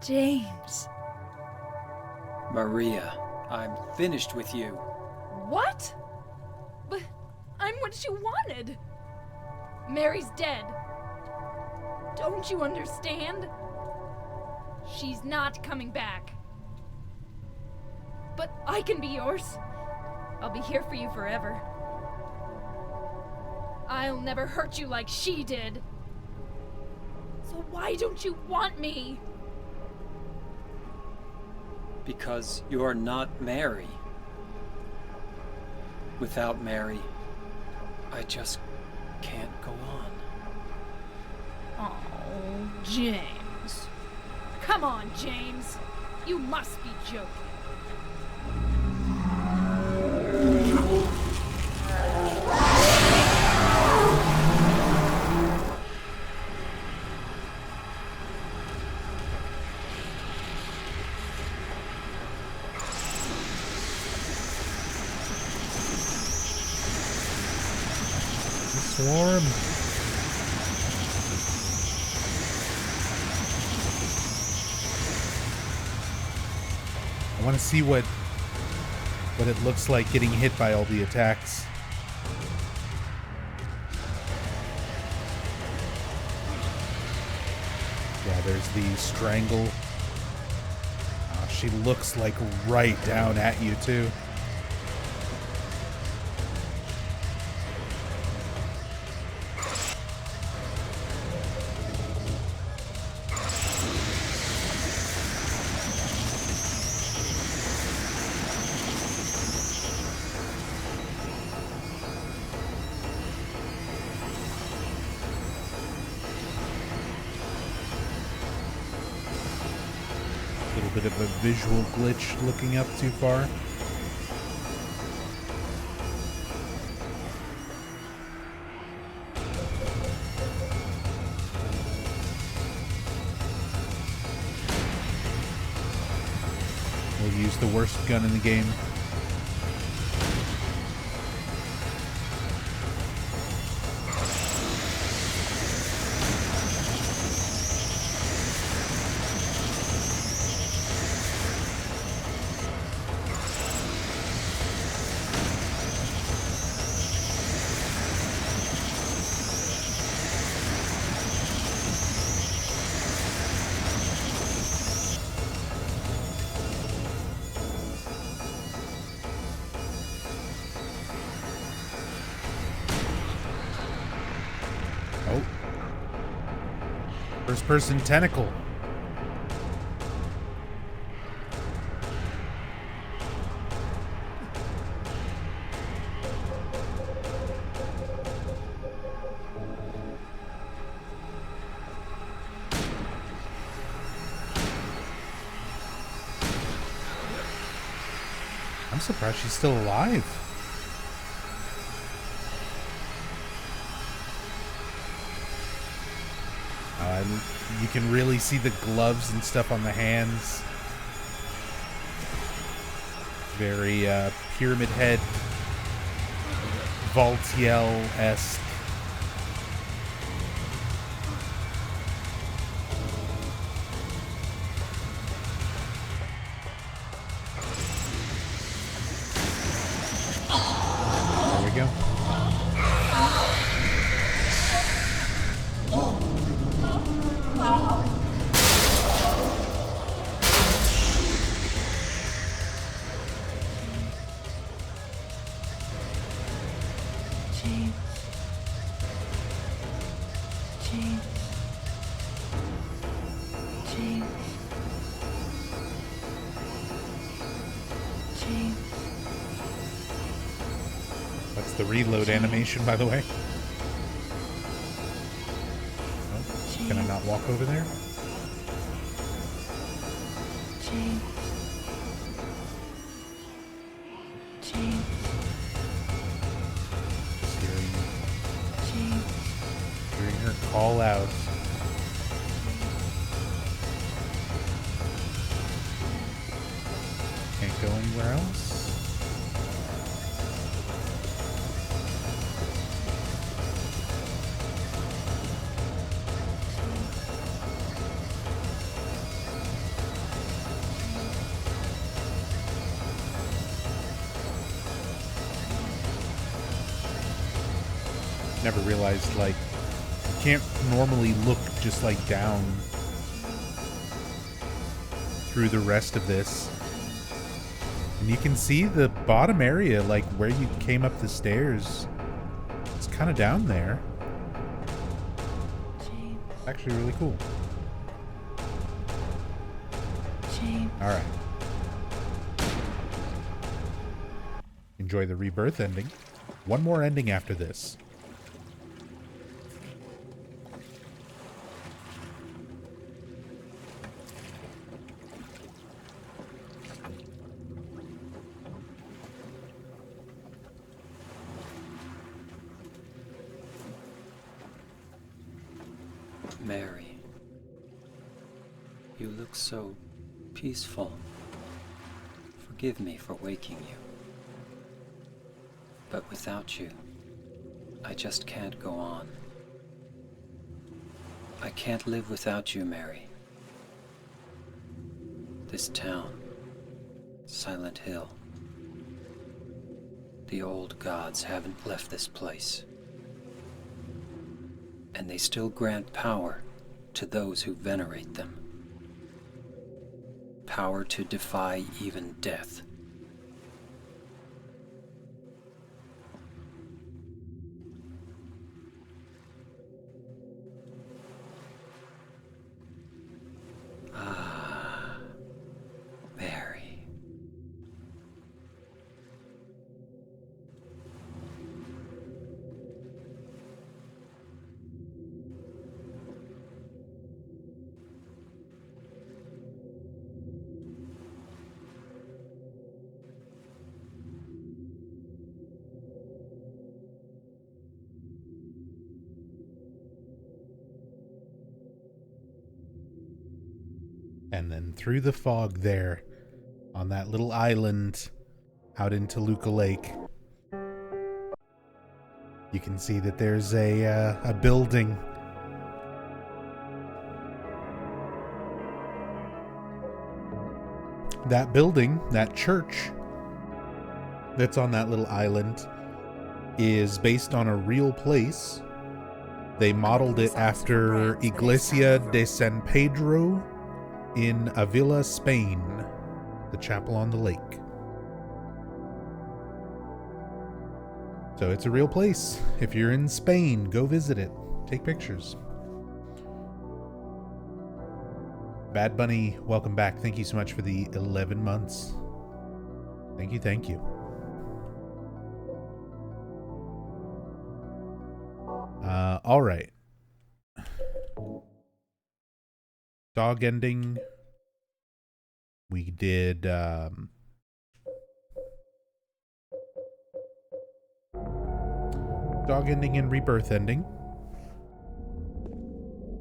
S6: James.
S10: Maria, I'm finished with you.
S11: What? But I'm what you wanted. Mary's dead. Don't you understand? She's not coming back. But I can be yours. I'll be here for you forever. I'll never hurt you like she did. So why don't you want me?
S10: Because you're not Mary. Without Mary, I just can't go on.
S11: Oh, James. Come on, James. You must be joking.
S1: Swarm. I want to see what it looks like getting hit by all the attacks. Yeah, there's the strangle. She looks like right down at you too. Bit of a visual glitch looking up too far. We'll use the worst gun in the game. First person tentacle. I'm surprised she's still alive. You can really see the gloves and stuff on the hands. Very Pyramid Head, Vaultiel-esque. There we go. That's the reload animation, by the way. Oh, can I not walk over there? Hearing her call out. Can't go anywhere else. Never realized, like, you can't normally look just, like, down through the rest of this. And you can see the bottom area, like, where you came up the stairs. It's kind of down there. It's actually really cool. Alright. Enjoy the Rebirth ending. One more ending after this.
S10: Mary, you look so peaceful. Forgive me for waking you. But without you, I just can't go on. I can't live without you, Mary. This town, Silent Hill. The old gods haven't left this place. And they still grant power to those who venerate them. Power to defy even death. Ah, Mary.
S1: And then through the fog there, on that little island out in Toluca Lake, you can see that there's a building. That building, that church that's on that little island, is based on a real place. They modeled it after Iglesia de San Pedro in Avila, Spain, the chapel on the lake. So it's a real place. If you're in Spain, go visit it. Take pictures. Bad Bunny, welcome back. Thank you so much for the 11 months. Thank you, thank you. All right. Dog ending. We did, dog ending and rebirth ending.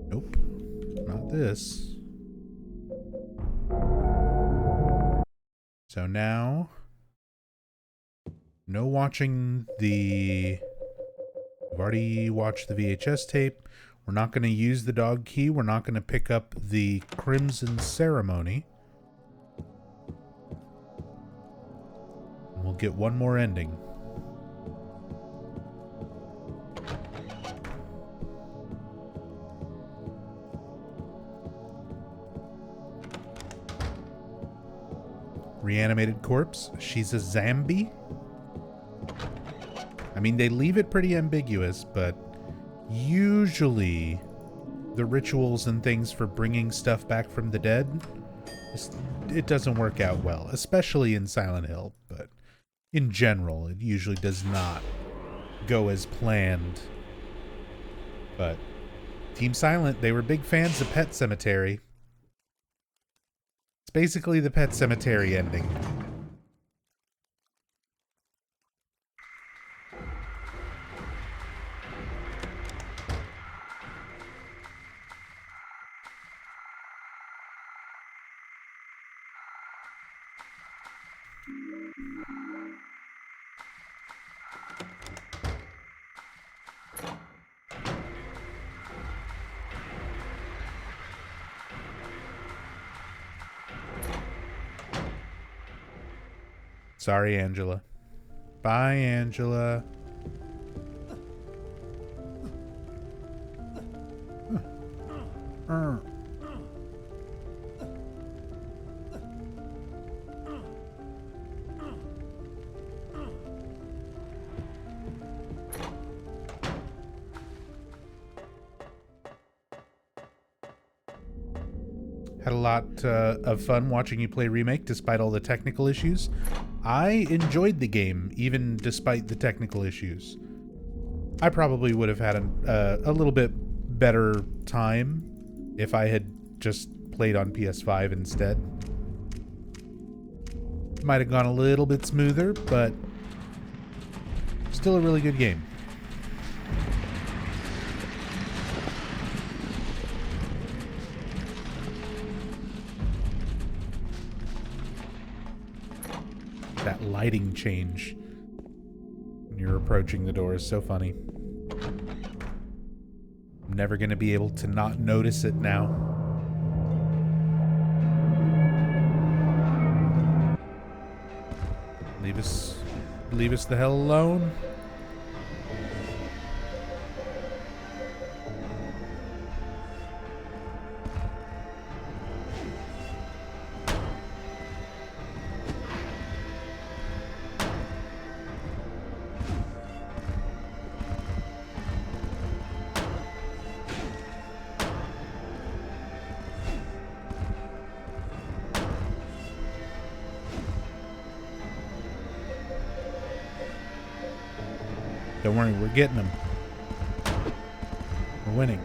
S1: Nope. Not this. So now, no watching the... We've already watched the VHS tape. We're not going to use the dog key. We're not going to pick up the Crimson Ceremony. And we'll get one more ending. Reanimated corpse. She's a zombie. I mean, they leave it pretty ambiguous, but usually the rituals and things for bringing stuff back from the dead, it doesn't work out well, especially in Silent Hill, but in general, it usually does not go as planned. But Team Silent, they were big fans of Pet Cemetery. It's basically the Pet Cemetery ending. Sorry, Angela. Bye, Angela. Had a lot of fun watching you play Remake despite all the technical issues. I enjoyed the game, even despite the technical issues. I probably would have had a little bit better time if I had just played on PS5 instead. Might have gone a little bit smoother, but still a really good game. That lighting change when you're approaching the door is so funny. I'm never going to be able to not notice it now. Leave us the hell alone. Don't worry, we're getting them. We're winning.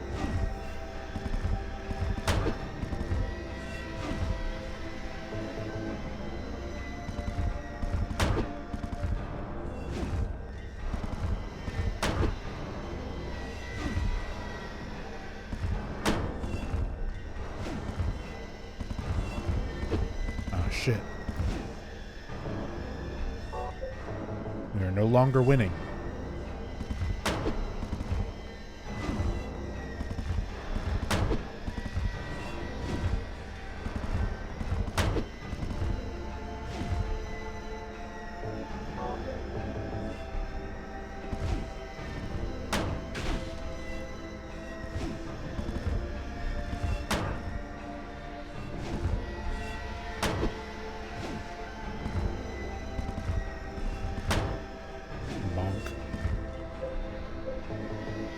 S1: Oh, shit. We are no longer winning.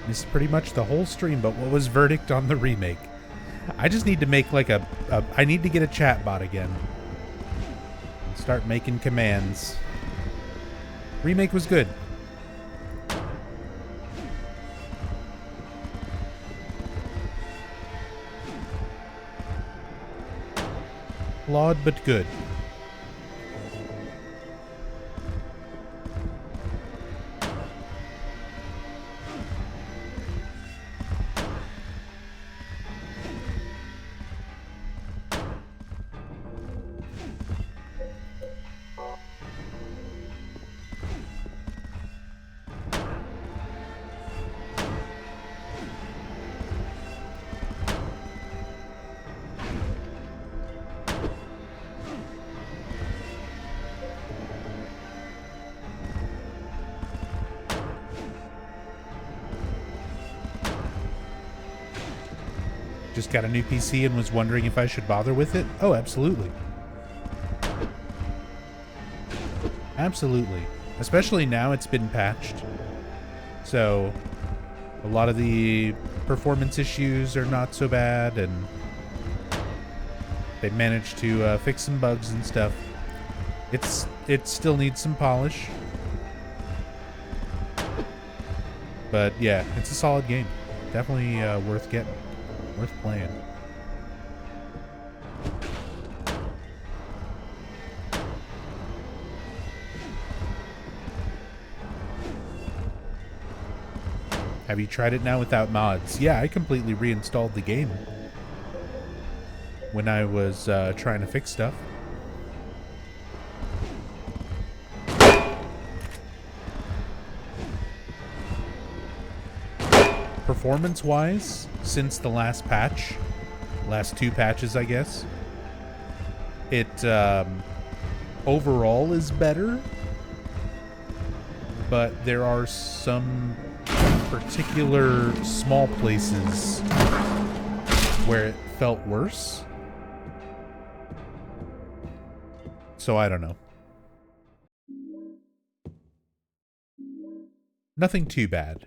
S1: This is pretty much the whole stream, but what was verdict on the remake? I just need to make like I need to get a chat bot again. Start making commands. Remake was good. Flawed but good. Just got a new PC and was wondering if I should bother with it? Oh, absolutely. Absolutely. Especially now it's been patched. So, a lot of the performance issues are not so bad, and they managed to fix some bugs and stuff. It still needs some polish. But yeah, it's a solid game. Definitely worth getting. Worth playing. Have you tried it now without mods? Yeah, I completely reinstalled the game when I was trying to fix stuff. Performance-wise, since the last patch, last two patches, I guess, it overall is better, but there are some particular small places where it felt worse. So I don't know. Nothing too bad.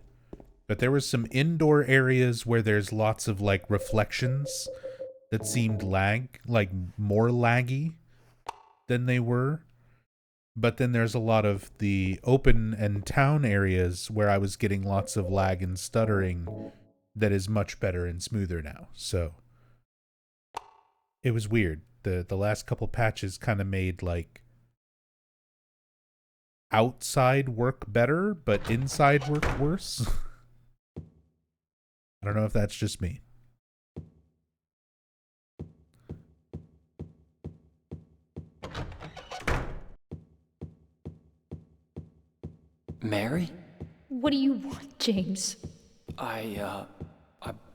S1: But there was some indoor areas where there's lots of like reflections that seemed more laggy than they were. But then there's a lot of the open and town areas where I was getting lots of lag and stuttering that is much better and smoother now. So it was weird. The last couple patches kind of made like outside work better, but inside work worse. I don't know if that's just me.
S10: Mary?
S11: What do you want, James?
S10: I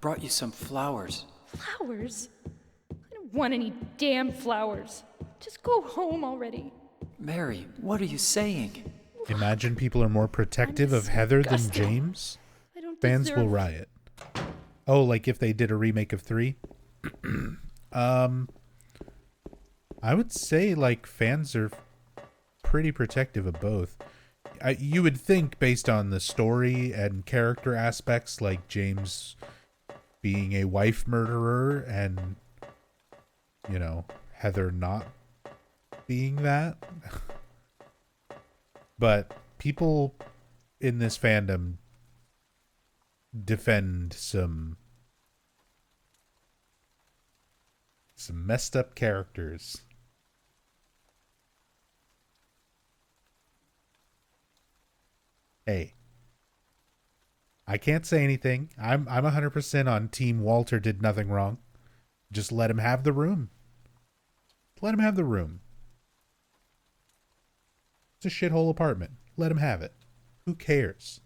S10: brought you some flowers.
S11: Flowers? I don't want any damn flowers. Just go home already.
S10: Mary, what are you saying?
S1: Imagine people are more protective of Heather than James? Fans will riot. Oh, like if they did a remake of 3? I would say like fans are pretty protective of both. You would think based on the story and character aspects, like James being a wife murderer and, you know, Heather not being that. But people in this fandom defend some messed up characters. Hey, I can't say anything. I'm 100% on Team Walter did nothing wrong. Just let him have the room. Let him have the room. It's a shithole apartment. Let him have it. Who cares?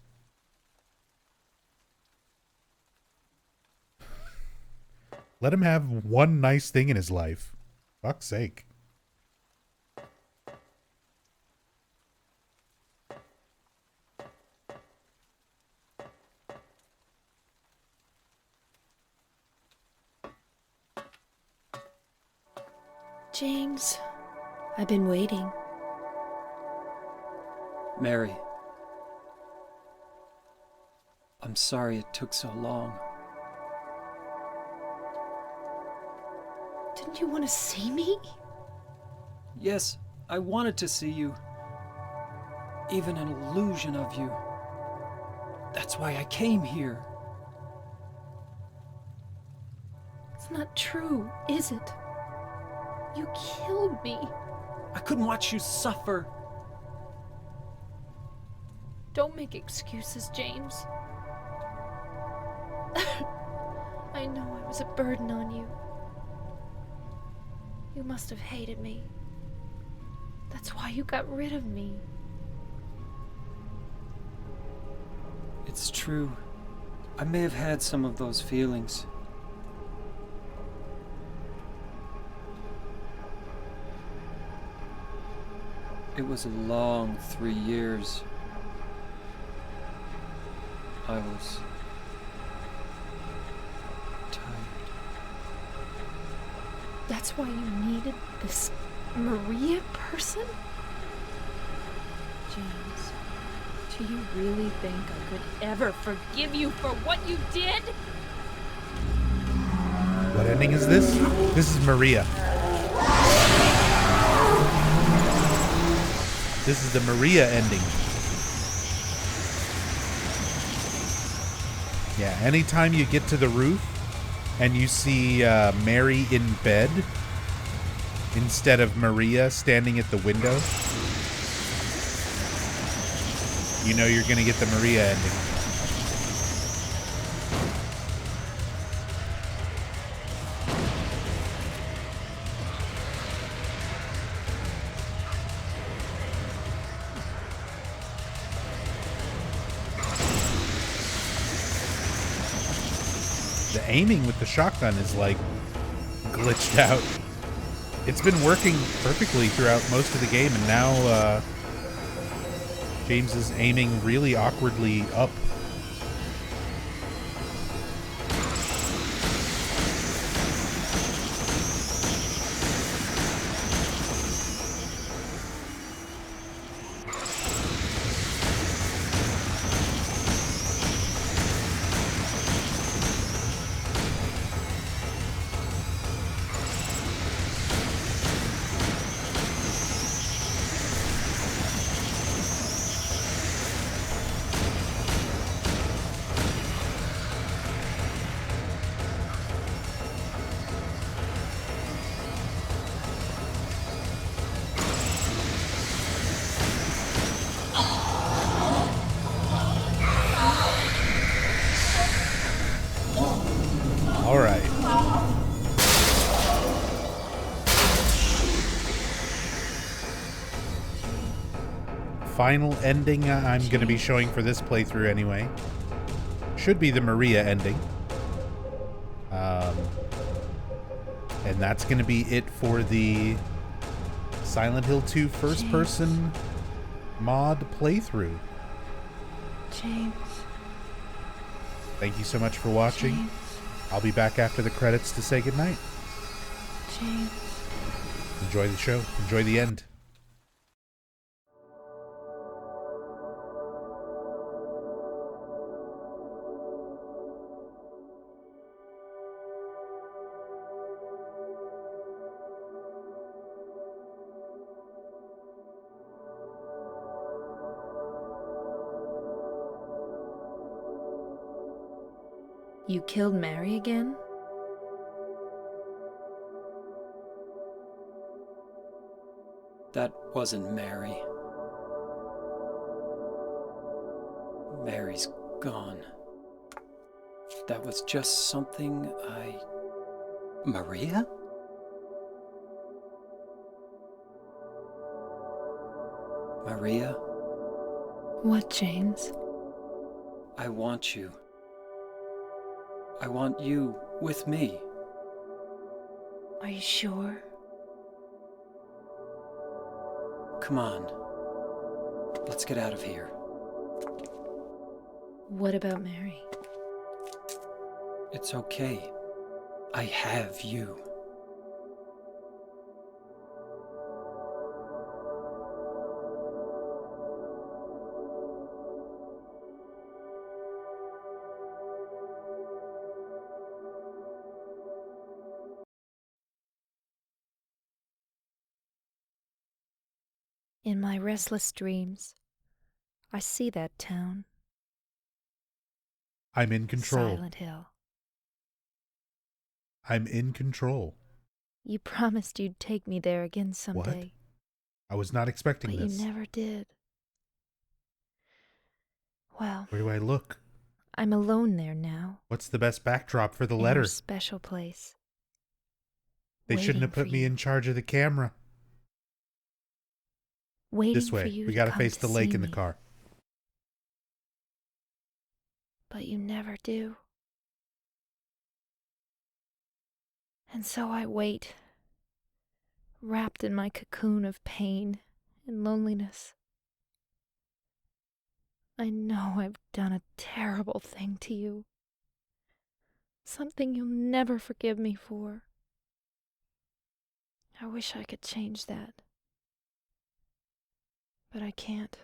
S1: Let him have one nice thing in his life. Fuck's sake.
S12: James, I've been waiting.
S10: Mary, I'm sorry it took so long.
S12: Didn't you want to see me?
S10: Yes, I wanted to see you. Even an illusion of you. That's why I came here.
S12: It's not true, is it? You killed me.
S10: I couldn't watch you suffer.
S12: Don't make excuses, James. I know I was a burden on you. You must have hated me. That's why you got rid of me.
S10: It's true. I may have had some of those feelings. It was a long 3 years. I was tired.
S12: That's why you needed this Maria person? James, do you really think I could ever forgive you for what you did?
S1: What ending is this? This is Maria. This is the Maria ending. Yeah, anytime you get to the roof and you see Mary in bed instead of Maria standing at the window, you know you're going to get the Maria ending. The aiming with the shotgun is like glitched out. It's been working perfectly throughout most of the game, and now James is aiming really awkwardly up. All right. Final ending I'm going to be showing for this playthrough anyway. Should be the Maria ending. And that's going to be it for the Silent Hill 2 first-person mod playthrough.
S12: James.
S1: Thank you so much for watching.
S12: James.
S1: I'll be back after the credits to say goodnight.
S12: James.
S1: Enjoy the show. Enjoy the end.
S12: You killed Mary again?
S10: That wasn't Mary. Mary's gone. That was just something Maria? Maria?
S12: What, James?
S10: I want you. I want you with me.
S12: Are you sure?
S10: Come on. Let's get out of here.
S12: What about Mary?
S10: It's okay. I have you.
S5: In my restless dreams, I see that town.
S1: I'm in control.
S5: Silent Hill.
S1: I'm in control.
S5: You promised you'd take me there again someday.
S1: I was not expecting
S5: but
S1: this.
S5: You never did. Well,
S1: Where do I look?
S5: I'm alone there now.
S1: What's the best backdrop for the
S5: In
S1: letter?
S5: our special place.
S1: They shouldn't have put me in charge of the camera.
S5: Waiting
S1: This
S5: for
S1: way.
S5: you
S1: We
S5: to
S1: gotta
S5: come
S1: face
S5: to
S1: the lake
S5: see
S1: in the
S5: me.
S1: car.
S5: But you never do. And so I wait, wrapped in my cocoon of pain and loneliness. I know I've done a terrible thing to you. Something you'll never forgive me for. I wish I could change that. But I can't.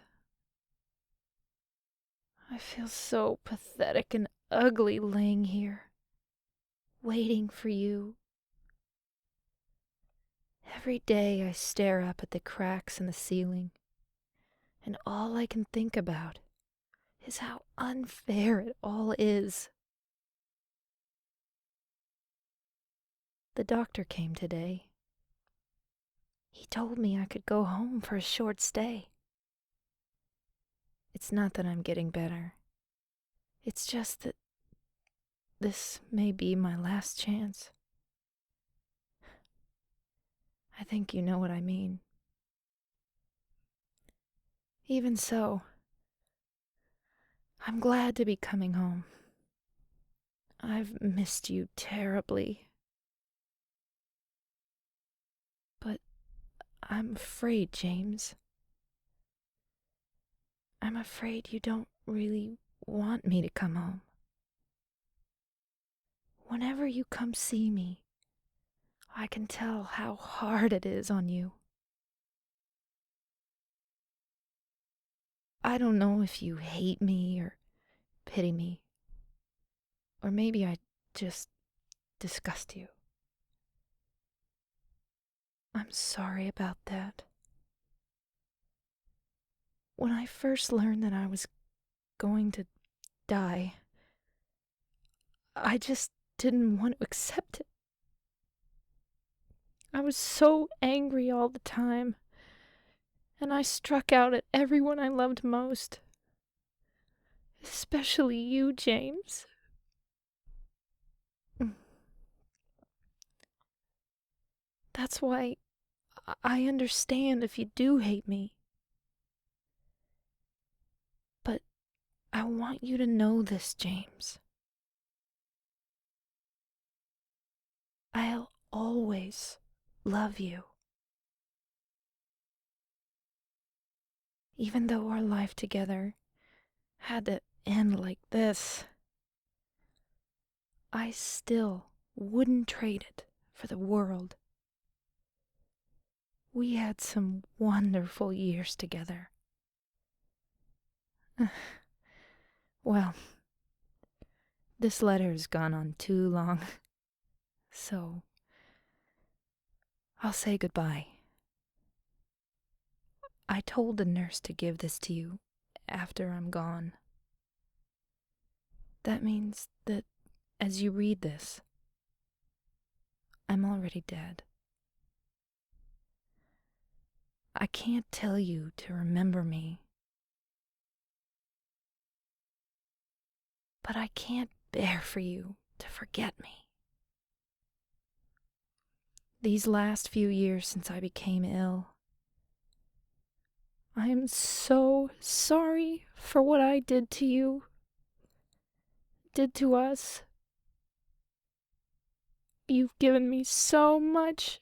S5: I feel so pathetic and ugly laying here, waiting for you. Every day I stare up at the cracks in the ceiling, and all I can think about is how unfair it all is. The doctor came today. He told me I could go home for a short stay. It's not that I'm getting better. It's just that this may be my last chance. I think you know what I mean. Even so, I'm glad to be coming home. I've missed you terribly. But I'm afraid, James. I'm afraid you don't really want me to come home. Whenever you come see me, I can tell how hard it is on you. I don't know if you hate me or pity me, or maybe I just disgust you. I'm sorry about that. When I first learned that I was going to die, I just didn't want to accept it. I was so angry all the time, and I struck out at everyone I loved most. Especially you, James. That's why I understand if you do hate me. But I want you to know this, James. I'll always love you. Even though our life together had to end like this, I still wouldn't trade it for the world. We had some wonderful years together. Well, this letter has gone on too long, so I'll say goodbye. I told the nurse to give this to you after I'm gone. That means that as you read this, I'm already dead. I can't tell you to remember me, but I can't bear for you to forget me. These last few years since I became ill, I am so sorry for what I did to you, did to us. You've given me so much,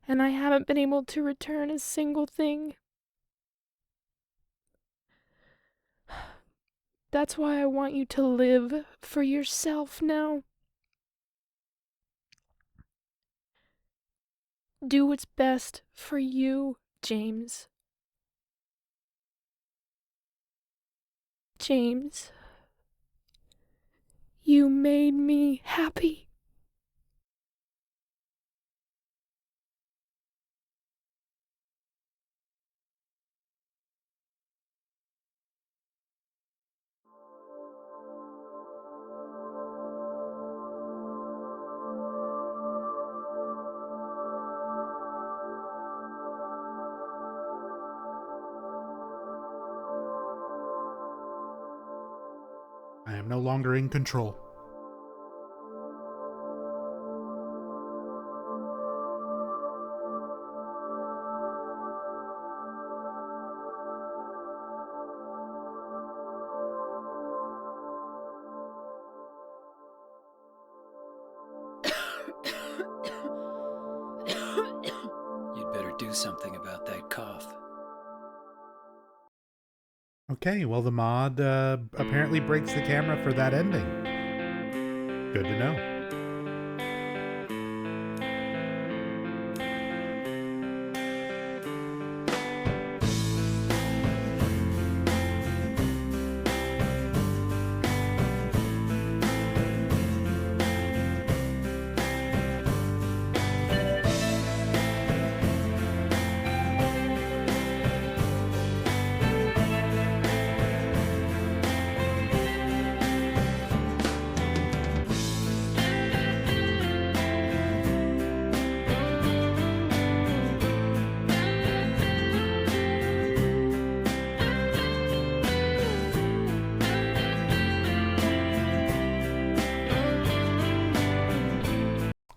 S5: and I haven't been able to return a single thing. That's why I want you to live for yourself now. Do what's best for you, James. James, you made me happy.
S1: I am no longer in control.
S10: You'd better do something about that cough.
S1: Okay, well, the mod apparently breaks the camera for that ending. Good to know.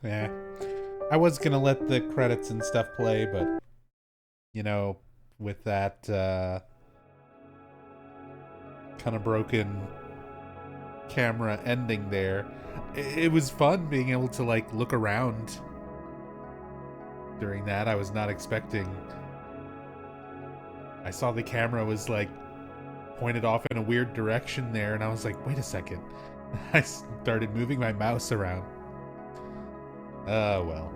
S1: Yeah. I was going to let the credits and stuff play, but, you know, with that kind of broken camera ending there, it was fun being able to, like, look around during that. I was not expecting. I saw the camera was, like, pointed off in a weird direction there, and I was like, wait a second. I started moving my mouse around. Well.